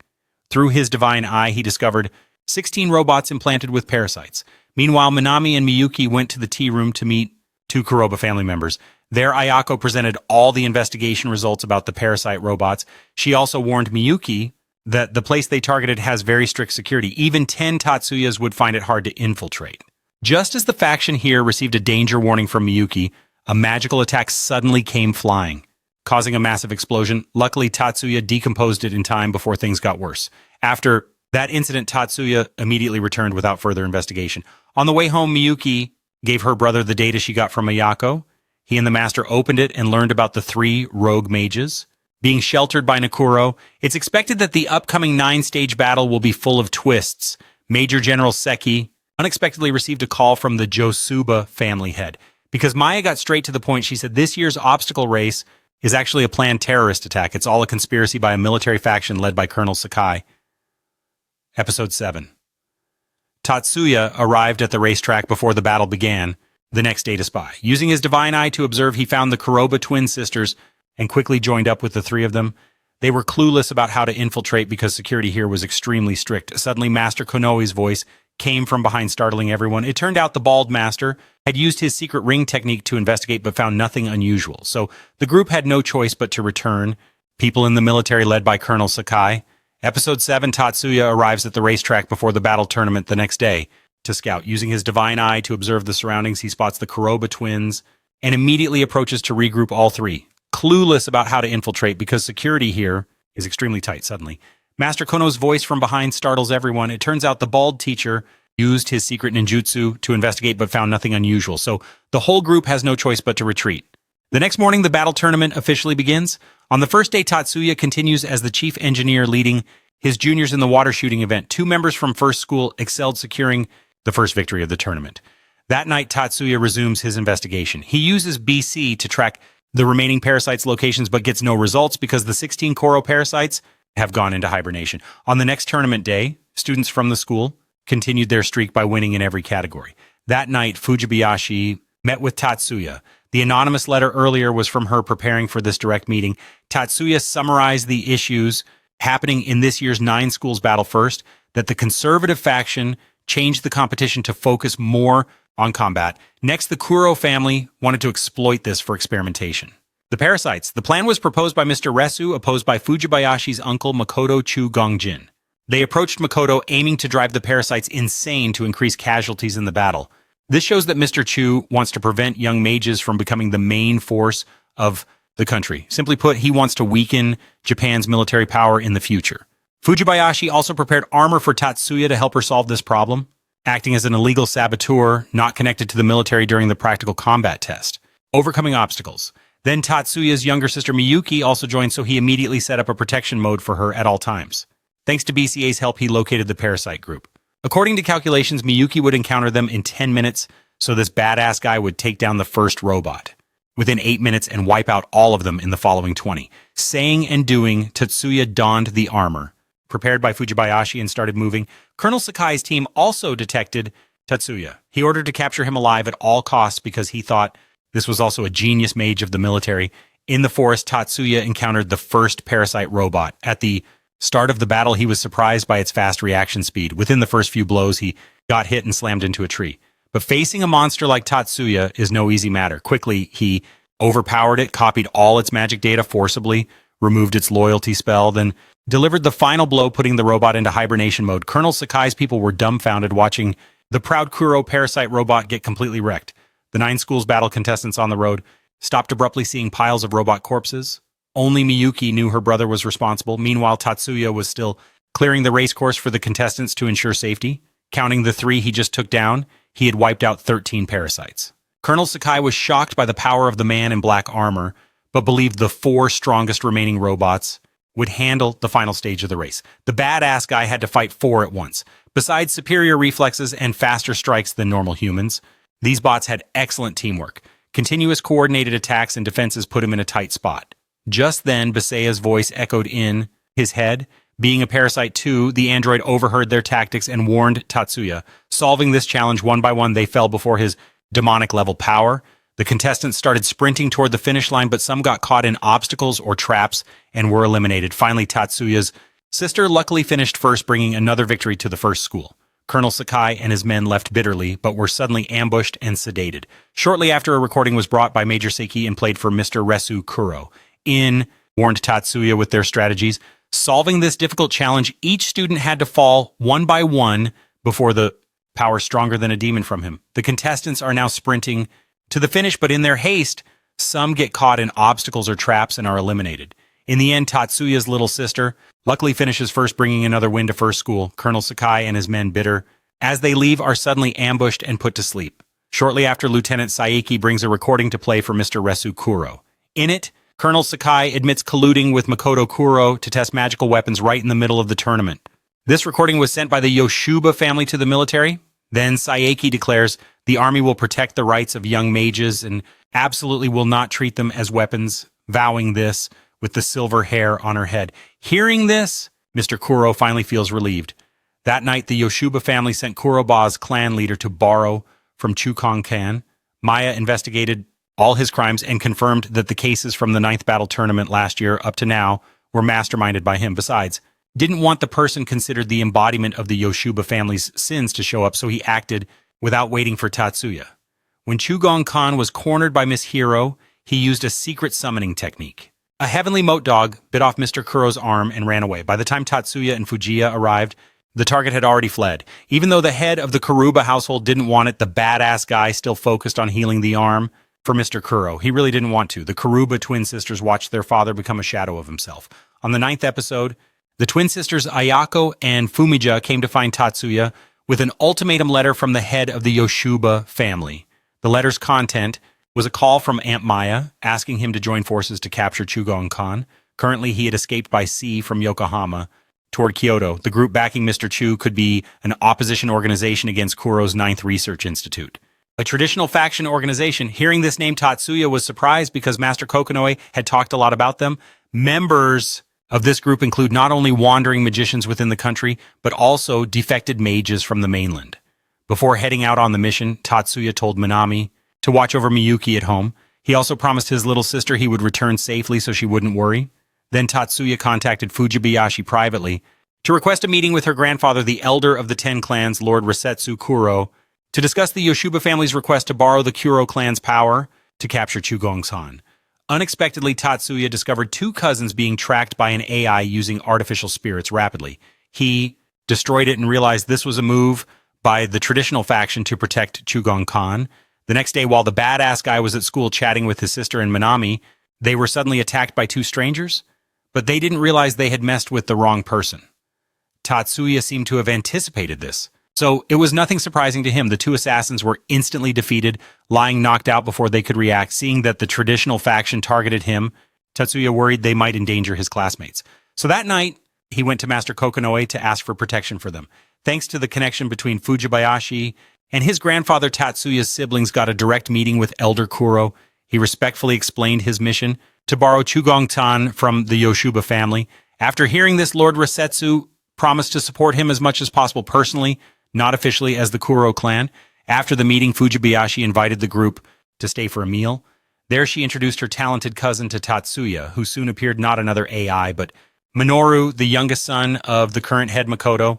S1: Through his divine eye, he discovered 16 robots implanted with parasites. Meanwhile, Minami and Miyuki went to the tea room to meet 2 Kuroba family members. There, Ayako presented all the investigation results about the parasite robots. She also warned Miyuki that the place they targeted has very strict security. Even 10 Tatsuyas would find it hard to infiltrate. Just as the faction here received a danger warning from Miyuki, a magical attack suddenly came flying, causing a massive explosion. Luckily, Tatsuya decomposed it in time before things got worse. After that incident, Tatsuya immediately returned without further investigation. On the way home, Miyuki gave her brother the data she got from Ayako. He and the master opened it and learned about the 3 rogue mages being sheltered by Nakuro. It's expected that the upcoming 9-stage battle will be full of twists. Major General Seki unexpectedly received a call from the Josuba family head. Because Maya got straight to the point, she said this year's obstacle race is actually a planned terrorist attack. It's all a conspiracy by a military faction led by Colonel Sakai. Episode 7. Tatsuya arrived at the racetrack before the battle began the next day to spy. Using his divine eye to observe, he found the Kuroba twin sisters and quickly joined up with the 3 of them. They were clueless about how to infiltrate because security here was extremely strict. Suddenly, Master Konoe's voice came from behind, startling everyone. It turned out the bald master had used his secret ring technique to investigate but found nothing unusual. So the group had no choice but to return. People in the military led by Colonel Sakai. Episode 7, Tatsuya arrives at the racetrack before the battle tournament the next day to scout. Using his divine eye to observe the surroundings, he spots the Kuroba twins and immediately approaches to regroup all three, clueless about how to infiltrate because security here is extremely tight suddenly. Master Kono's voice from behind startles everyone. It turns out the bald teacher used his secret ninjutsu to investigate but found nothing unusual, so the whole group has no choice but to retreat. The next morning, the battle tournament officially begins. On the first day, Tatsuya continues as the chief engineer leading his juniors in the water shooting event. 2 members from first school excelled, securing the first victory of the tournament. That night, Tatsuya resumes his investigation. He uses BC to track the remaining parasites' locations but gets no results because the 16 Koro parasites have gone into hibernation. On the next tournament day, students from the school continued their streak by winning in every category. That night, Fujibayashi met with Tatsuya. The anonymous letter earlier was from her preparing for this direct meeting. Tatsuya summarized the issues happening in this year's 9 schools battle first, that the conservative faction changed the competition to focus more on combat. Next, the Kuro family wanted to exploit this for experimentation. The parasites. The plan was proposed by Mr. Resu, opposed by Fujibayashi's uncle Makoto Chu Gongjin. They approached Makoto, aiming to drive the parasites insane to increase casualties in the battle. This shows that Mr. Chu wants to prevent young mages from becoming the main force of the country. Simply put, he wants to weaken Japan's military power in the future. Fujibayashi also prepared armor for Tatsuya to help her solve this problem, acting as an illegal saboteur not connected to the military during the practical combat test. Overcoming obstacles. Then Tatsuya's younger sister Miyuki also joined, so he immediately set up a protection mode for her at all times. Thanks to BCA's help, he located the parasite group. According to calculations, Miyuki would encounter them in 10 minutes, so this badass guy would take down the first robot within 8 minutes and wipe out all of them in the following 20. Saying and doing, Tatsuya donned the armor, prepared by Fujibayashi, and started moving. Colonel Sakai's team also detected Tatsuya. He ordered to capture him alive at all costs because he thought this was also a genius mage of the military. In the forest, Tatsuya encountered the first parasite robot. At the start of the battle, he was surprised by its fast reaction speed. Within the first few blows, he got hit and slammed into a tree. But facing a monster like Tatsuya is no easy matter. Quickly, he overpowered it, copied all its magic data forcibly, removed its loyalty spell, then delivered the final blow, putting the robot into hibernation mode. Colonel Sakai's people were dumbfounded watching the proud Kuro parasite robot get completely wrecked. The 9 schools battle contestants on the road stopped abruptly, seeing piles of robot corpses. Only Miyuki knew her brother was responsible. Meanwhile, Tatsuya was still clearing the race course for the contestants to ensure safety. Counting the 3 he just took down, he had wiped out 13 parasites. Colonel Sakai was shocked by the power of the man in black armor, but believed the 4 strongest remaining robots would handle the final stage of the race. The badass guy had to fight 4 at once. Besides superior reflexes and faster strikes than normal humans, these bots had excellent teamwork. Continuous coordinated attacks and defenses put him in a tight spot. Just then, Biseya's voice echoed in his head. Being a parasite too, the android overheard their tactics and warned Tatsuya. Solving this challenge one by one, they fell before his demonic-level power. The contestants started sprinting toward the finish line, but some got caught in obstacles or traps and were eliminated. Finally, Tatsuya's sister luckily finished first, bringing another victory to the first school. Colonel Sakai and his men left bitterly, but were suddenly ambushed and sedated. Shortly after, a recording was brought by Major Seiki and played for Mr. Resu Kuro. Warned Tatsuya with their strategies. Solving this difficult challenge, each student had to fall one by one before the power stronger than a demon from him. The contestants are now sprinting to the finish, but in their haste, some get caught in obstacles or traps and are eliminated. In the end, Tatsuya's little sister luckily finishes first, bringing another win to first school. Colonel Sakai and his men, bitter as they leave, are suddenly ambushed and put to sleep. Shortly after, Lieutenant Saeki brings a recording to play for Mr. Resu Kuro. In it, Colonel Sakai admits colluding with Makoto Kuro to test magical weapons right in the middle of the tournament. This recording was sent by the Yoshiba family to the military. Then Saeki declares the army will protect the rights of young mages and absolutely will not treat them as weapons, vowing this with the silver hair on her head. Hearing this, Mr. Kuro finally feels relieved. That night, the Yoshiba family sent Kuroba's clan leader to borrow from Chukong-kan. Maya investigated all his crimes and confirmed that the cases from the 9th battle tournament last year up to now were masterminded by him. Besides, didn't want the person considered the embodiment of the Yoshiba family's sins to show up, so he acted without waiting for Tatsuya. When Chugong-kan was cornered by Miss Hiro, he used a secret summoning technique. A heavenly moat dog bit off Mr. Kuro's arm and ran away. By the time Tatsuya and Fujiya arrived, the target had already fled. Even though the head of the Kuruba household didn't want it, the badass guy still focused on healing the arm for Mr. Kuro. He really didn't want to. The Kuruba twin sisters watched their father become a shadow of himself. On the 9th episode, the twin sisters Ayako and Fumija came to find Tatsuya with an ultimatum letter from the head of the Yoshiba family. The letter's content was a call from Aunt Maya asking him to join forces to capture Chugong-kan. Currently, he had escaped by sea from Yokohama toward Kyoto. The group backing Mr. Chu could be an opposition organization against Kuro's 9th Research Institute. A traditional faction organization. Hearing this name, Tatsuya was surprised because Master Kokonoe had talked a lot about them. Members of this group include not only wandering magicians within the country, but also defected mages from the mainland. Before heading out on the mission, Tatsuya told Minami to watch over Miyuki at home. He also promised his little sister he would return safely so she wouldn't worry. Then Tatsuya contacted Fujibayashi privately to request a meeting with her grandfather, the elder of the 10 clans, Lord Resetsu Kuro, to discuss the Yoshiba family's request to borrow the Kuro clan's power to capture Chugong-san. Unexpectedly, Tatsuya discovered 2 cousins being tracked by an AI using artificial spirits rapidly. He destroyed it and realized this was a move by the traditional faction to protect Chugong-kan. The next day, while the badass guy was at school chatting with his sister and Minami, they were suddenly attacked by 2 strangers, but they didn't realize they had messed with the wrong person. Tatsuya seemed to have anticipated this, so it was nothing surprising to him. The 2 assassins were instantly defeated, lying knocked out before they could react. Seeing that the traditional faction targeted him, Tatsuya worried they might endanger his classmates. So that night, he went to Master Kokonoe to ask for protection for them. Thanks to the connection between Fujibayashi and his grandfather, Tatsuya's siblings got a direct meeting with Elder Kuro. He respectfully explained his mission to borrow Chugong-tan from the Yoshiba family. After hearing this, Lord Resetsu promised to support him as much as possible personally, not officially as the Kuro clan. After the meeting, Fujibayashi invited the group to stay for a meal. There she introduced her talented cousin to Tatsuya, who soon appeared not another AI, but Minoru, the youngest son of the current head Makoto,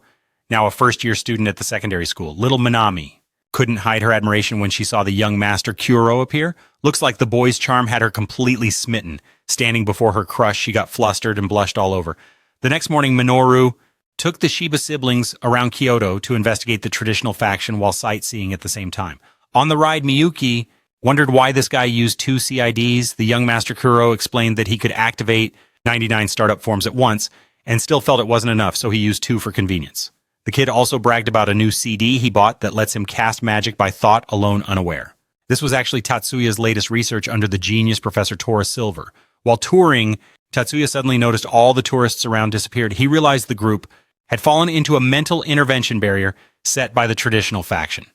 S1: now a first-year student at the secondary school. Little Minami couldn't hide her admiration when she saw the young master Kuro appear. Looks like the boy's charm had her completely smitten. Standing before her crush, she got flustered and blushed all over. The next morning, Minoru took the Shiba siblings around Kyoto to investigate the traditional faction while sightseeing at the same time. On the ride, Miyuki wondered why this guy used 2 CIDs. The young master Kuro explained that he could activate 99 startup forms at once and still felt it wasn't enough, so he used 2 for convenience. The kid also bragged about a new CD he bought that lets him cast magic by thought alone unaware. This was actually Tatsuya's latest research under the genius Professor Tora Silver. While touring, Tatsuya suddenly noticed all the tourists around disappeared. He realized the group had fallen into a mental intervention barrier set by the traditional faction.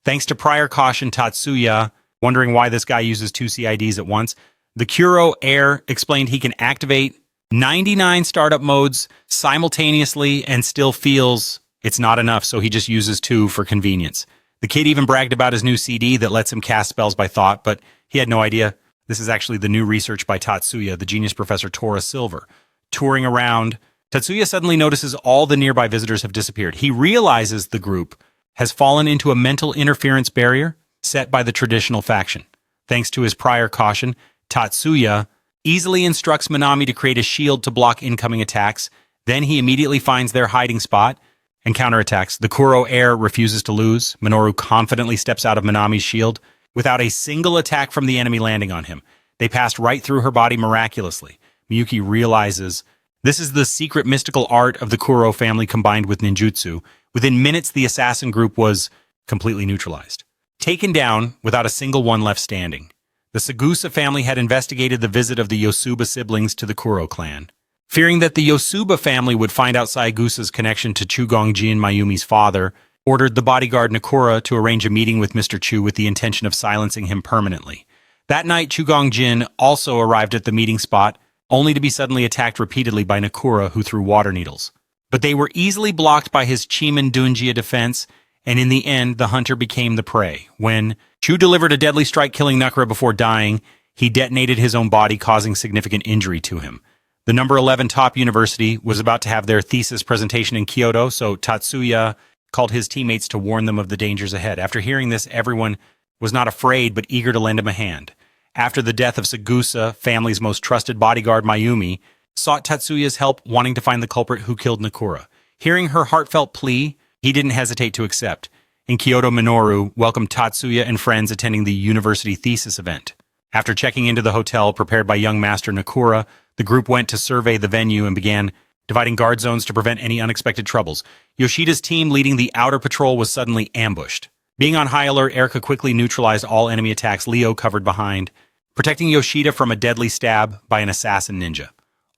S1: Thanks to prior caution, Tatsuya, wondering why this guy uses 2 CIDs at once, the Kuro heir explained he can activate 99 startup modes simultaneously and still feels it's not enough, so he just uses 2 for convenience. The kid even bragged about his new CD that lets him cast spells by thought, but he had no idea. This is actually the new research by Tatsuya, the genius Professor Tora Silver. Touring around, Tatsuya suddenly notices all the nearby visitors have disappeared. He realizes the group has fallen into a mental interference barrier set by the traditional faction. Thanks to his prior caution, Tatsuya easily instructs Minami to create a shield to block incoming attacks. Then he immediately finds their hiding spot and counterattacks. The Kuro heir refuses to lose. Minoru confidently steps out of Minami's shield without a single attack from the enemy landing on him. They passed right through her body miraculously. Miyuki realizes this is the secret mystical art of the Kuro family combined with ninjutsu. Within minutes, the assassin group was completely neutralized, taken down without a single one left standing. The Sagusa family had investigated the visit of the Yosuba siblings to the Kuro clan. Fearing that the Yosuba family would find out Saigusa's connection to Chugongjin Mayumi's father, ordered the bodyguard Nakura to arrange a meeting with Mr. Chu with the intention of silencing him permanently. That night, Chugongjin also arrived at the meeting spot, only to be suddenly attacked repeatedly by Nakura, who threw water needles. But they were easily blocked by his Chiman Dunjia defense, and in the end, the hunter became the prey. When Chu delivered a deadly strike killing Nakura before dying, he detonated his own body, causing significant injury to him. The number 11 top university was about to have their thesis presentation in Kyoto, so Tatsuya called his teammates to warn them of the dangers ahead. After hearing this, everyone was not afraid but eager to lend him a hand. After the death of Sagusa, family's most trusted bodyguard Mayumi sought Tatsuya's help, wanting to find the culprit who killed Nakura. Hearing her heartfelt plea, he didn't hesitate to accept. In Kyoto, Minoru welcomed Tatsuya and friends attending the university thesis event. After checking into the hotel prepared by young master Nakura, the group went to survey the venue and began dividing guard zones to prevent any unexpected troubles. Yoshida's team leading the outer patrol was suddenly ambushed. Being on high alert, Erika quickly neutralized all enemy attacks. Leo covered behind, protecting Yoshida from a deadly stab by an assassin ninja.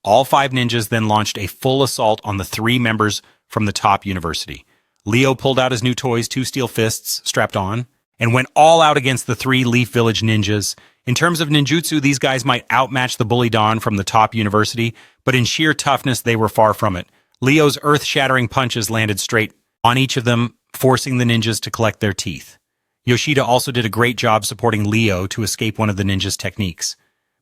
S1: All 5 ninjas then launched a full assault on the 3 members from the top university. Leo pulled out his new toys, 2 steel fists strapped on, and went all out against the 3 Leaf Village ninjas. In terms of ninjutsu, these guys might outmatch the Bully Don from the top university, but in sheer toughness, they were far from it. Leo's earth-shattering punches landed straight on each of them, forcing the ninjas to collect their teeth. Yoshida also did a great job supporting Leo to escape one of the ninjas' techniques.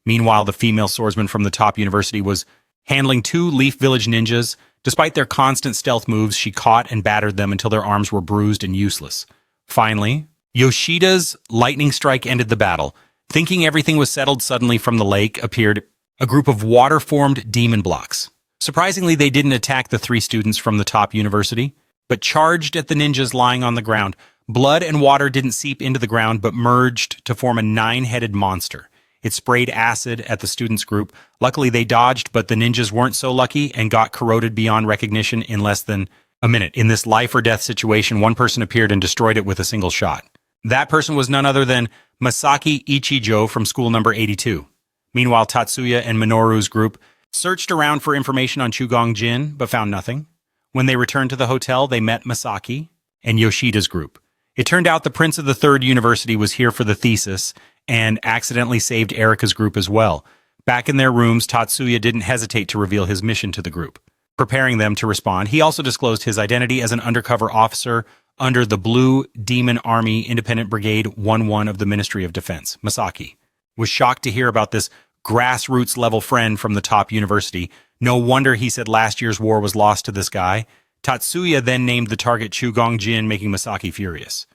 S1: Meanwhile, the female swordsman from the top university was handling 2 Leaf Village ninjas. Despite their constant stealth moves, she caught and battered them until their arms were bruised and useless. Finally, Yoshida's lightning strike ended the battle. Thinking everything was settled, suddenly from the lake appeared a group of water-formed demon blocks. Surprisingly, they didn't attack the 3 students from the top university, but charged at the ninjas lying on the ground. Blood and water didn't seep into the ground, but merged to form a 9-headed monster. It sprayed acid at the students' group. Luckily, they dodged, but the ninjas weren't so lucky and got corroded beyond recognition in less than a minute. In this life-or-death situation, one person appeared and destroyed it with a single shot. That person was none other than Masaki Ichijo from school number 82. Meanwhile, Tatsuya and Minoru's group searched around for information on Chugong Jin, but found nothing. When they returned to the hotel, they met Masaki and Yoshida's group. It turned out the prince of the 3rd university was here for the thesis and accidentally saved Erika's group as well. Back in their rooms, Tatsuya didn't hesitate to reveal his mission to the group, preparing them to respond. He also disclosed his identity as an undercover officer under the Blue Demon Army Independent Brigade 1-1 of the Ministry of Defense. Masaki was shocked to hear about this grassroots-level friend from the top university. No wonder he said last year's war was lost to this guy. Tatsuya then named the target Chugong Jin, making Masaki furious.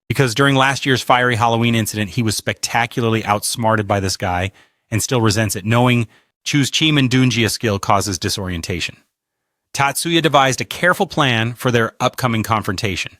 S1: Because during last year's fiery Halloween incident, he was spectacularly outsmarted by this guy and still resents it, knowing Chu's Chiman Dunjia skill causes disorientation. Tatsuya devised a careful plan for their upcoming confrontation.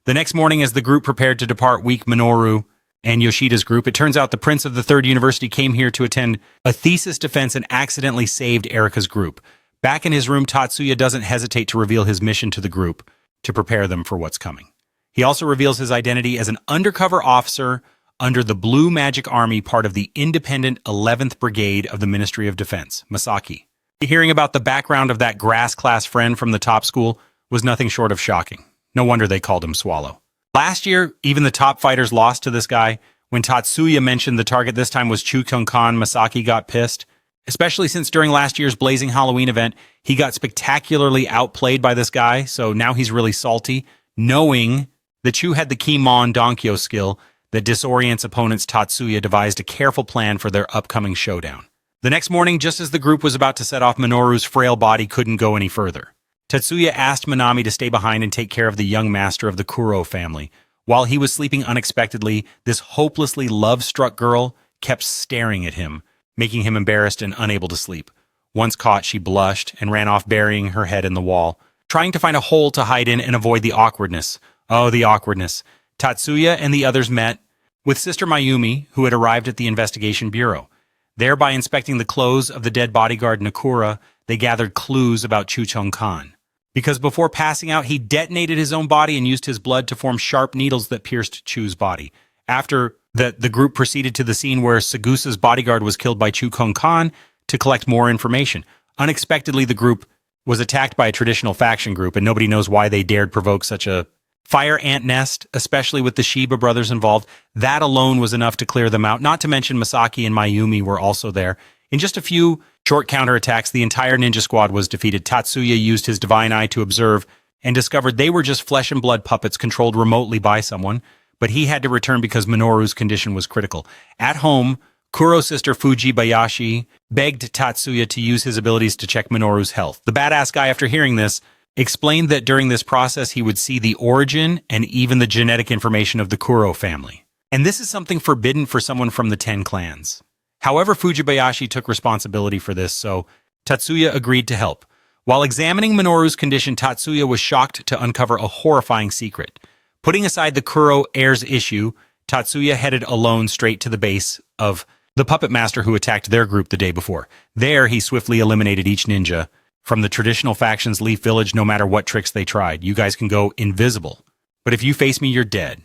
S1: The next morning, as the group prepared to depart, weak Minoru and Yoshida's group, it turns out the prince of the 3rd university came here to attend a thesis defense and accidentally saved Erika's group. Back in his room, Tatsuya doesn't hesitate to reveal his mission to the group to prepare them for what's coming. He also reveals his identity as an undercover officer under the Blue Magic Army, part of the independent 11th Brigade of the Ministry of Defense, Masaki. Hearing about the background of that grass-class friend from the top school was nothing short of shocking. No wonder they called him Swallow. Last year, even the top fighters lost to this guy. When Tatsuya mentioned the target this time was Chu Kyung-kan, Masaki got pissed. Especially since during last year's Blazing Halloween event, he got spectacularly outplayed by this guy, so now he's really salty. Knowing that Chu had the Kimon Donkyo skill that disorients opponents, Tatsuya devised a careful plan for their upcoming showdown. The next morning, just as the group was about to set off, Minoru's frail body couldn't go any further. Tatsuya asked Minami to stay behind and take care of the young master of the Kuro family. While he was sleeping unexpectedly, this hopelessly love-struck girl kept staring at him, making him embarrassed and unable to sleep. Once caught, she blushed and ran off, burying her head in the wall, trying to find a hole to hide in and avoid the awkwardness. Oh, the awkwardness. Tatsuya and the others met with Sister Mayumi, who had arrived at the investigation bureau. There, by inspecting the clothes of the dead bodyguard Nakura, they gathered clues about Chu Kyung-kan. Because before passing out, he detonated his own body and used his blood to form sharp needles that pierced Chu's body. After that, the group proceeded to the scene where Sagusa's bodyguard was killed by Chu Kyung-kan to collect more information. Unexpectedly, the group was attacked by a traditional faction group, and nobody knows why they dared provoke such a fire ant nest, especially with the Shiba brothers involved. That alone was enough to clear them out, not to mention Masaki and Mayumi were also there. In just a few short counterattacks, the entire ninja squad was defeated. Tatsuya used his divine eye to observe and discovered they were just flesh and blood puppets controlled remotely by someone, but he had to return because Minoru's condition was critical. At home, Kuro's sister Fujibayashi begged Tatsuya to use his abilities to check Minoru's health. The badass guy, after hearing this, explained that during this process he would see the origin and even the genetic information of the Kuro family. And this is something forbidden for someone from the 10 clans. However, Fujibayashi took responsibility for this, so Tatsuya agreed to help. While examining Minoru's condition, Tatsuya was shocked to uncover a horrifying secret. Putting aside the Kuro heir's issue, Tatsuya headed alone straight to the base of the puppet master who attacked their group the day before. There, he swiftly eliminated each ninja from the traditional faction's Leaf Village. No matter what tricks they tried, you guys can go invisible. But if you face me, you're dead.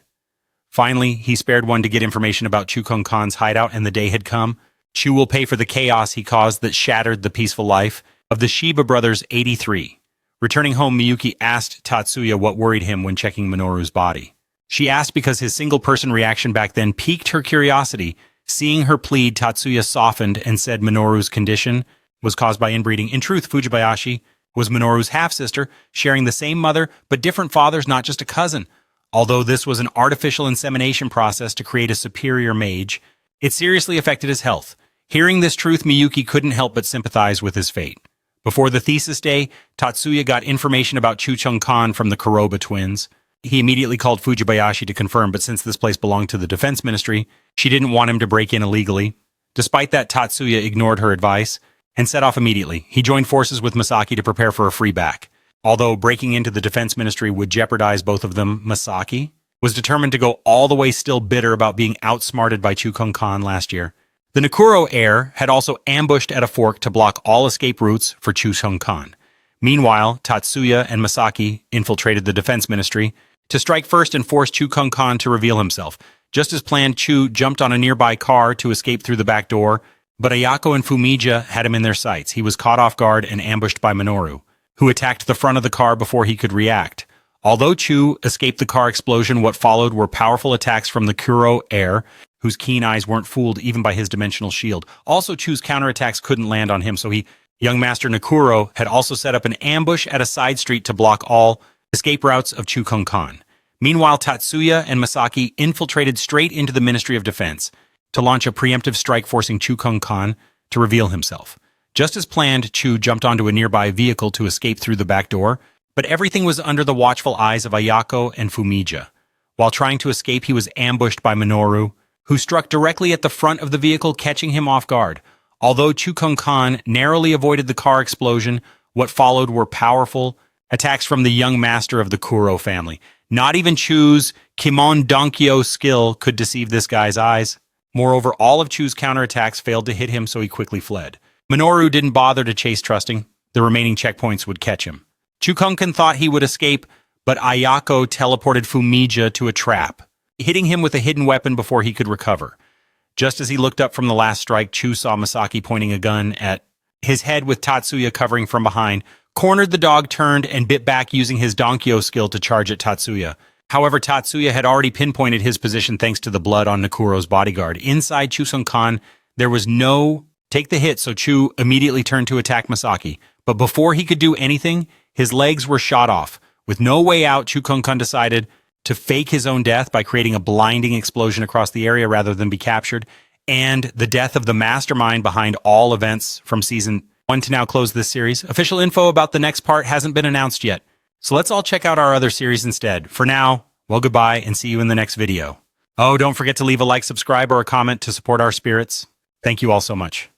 S1: Finally, he spared one to get information about Chukong Khan's hideout, and the day had come. Chu will pay for the chaos he caused that shattered the peaceful life of the Shiba brothers 83. Returning home, Miyuki asked Tatsuya what worried him when checking Minoru's body. She asked because his single-person reaction back then piqued her curiosity. Seeing her plead, Tatsuya softened and said Minoru's condition was caused by inbreeding. In truth, Fujibayashi was Minoru's half-sister, sharing the same mother, but different fathers, not just a cousin. Although this was an artificial insemination process to create a superior mage, it seriously affected his health. Hearing this truth, Miyuki couldn't help but sympathize with his fate. Before the thesis day, Tatsuya got information about Chukong Khan from the Kuroba twins. He immediately called Fujibayashi to confirm, but since this place belonged to the defense ministry, she didn't want him to break in illegally. Despite that, Tatsuya ignored her advice and set off immediately. He joined forces with Masaki to prepare for a free back. Although breaking into the defense ministry would jeopardize both of them, Masaki was determined to go all the way, still bitter about being outsmarted by Chukong Khan last year. The Nakuro heir had also ambushed at a fork to block all escape routes for Chukong Khan. Meanwhile, Tatsuya and Masaki infiltrated the defense ministry to strike first and force Chukong Khan to reveal himself. Just as planned, Chu jumped on a nearby car to escape through the back door, but Ayako and Fumija had him in their sights. He was caught off guard and ambushed by Minoru, who attacked the front of the car before he could react. Although Chu escaped the car explosion, what followed were powerful attacks from the Kuro heir, whose keen eyes weren't fooled even by his dimensional shield. Also, Chu's counterattacks couldn't land on him, so young Master Nakuro had also set up an ambush at a side street to block all escape routes of Chukong Khan. Meanwhile, Tatsuya and Masaki infiltrated straight into the Ministry of Defense to launch a preemptive strike, forcing Chukong Khan to reveal himself. Just as planned, Chu jumped onto a nearby vehicle to escape through the back door, but everything was under the watchful eyes of Ayako and Fumija. While trying to escape, he was ambushed by Minoru, who struck directly at the front of the vehicle, catching him off guard. Although Chukong Khan narrowly avoided the car explosion, what followed were powerful attacks from the young master of the Kuro family. Not even Chu's Kimon Donkyo skill could deceive this guy's eyes. Moreover, all of Chu's counterattacks failed to hit him, so he quickly fled. Minoru didn't bother to chase, trusting the remaining checkpoints would catch him. Chukong Khan thought he would escape, but Ayako teleported Fumija to a trap, hitting him with a hidden weapon before he could recover. Just as he looked up from the last strike, Chu saw Masaki pointing a gun at his head with Tatsuya covering from behind. Cornered, the dog turned and bit back, using his Donkyo skill to charge at Tatsuya. However, Tatsuya had already pinpointed his position thanks to the blood on Nakuro's bodyguard. Inside Chukong Khan, there was no take the hit, so Chu immediately turned to attack Masaki. But before he could do anything, his legs were shot off. With no way out, Chukong Khan decided to fake his own death by creating a blinding explosion across the area rather than be captured, and the death of the mastermind behind all events from Season 1 to now close this series. Official info about the next part hasn't been announced yet, so let's all check out our other series instead. For now, well, goodbye and see you in the next video. Oh, don't forget to leave a like, subscribe, or a comment to support our spirits. Thank you all so much.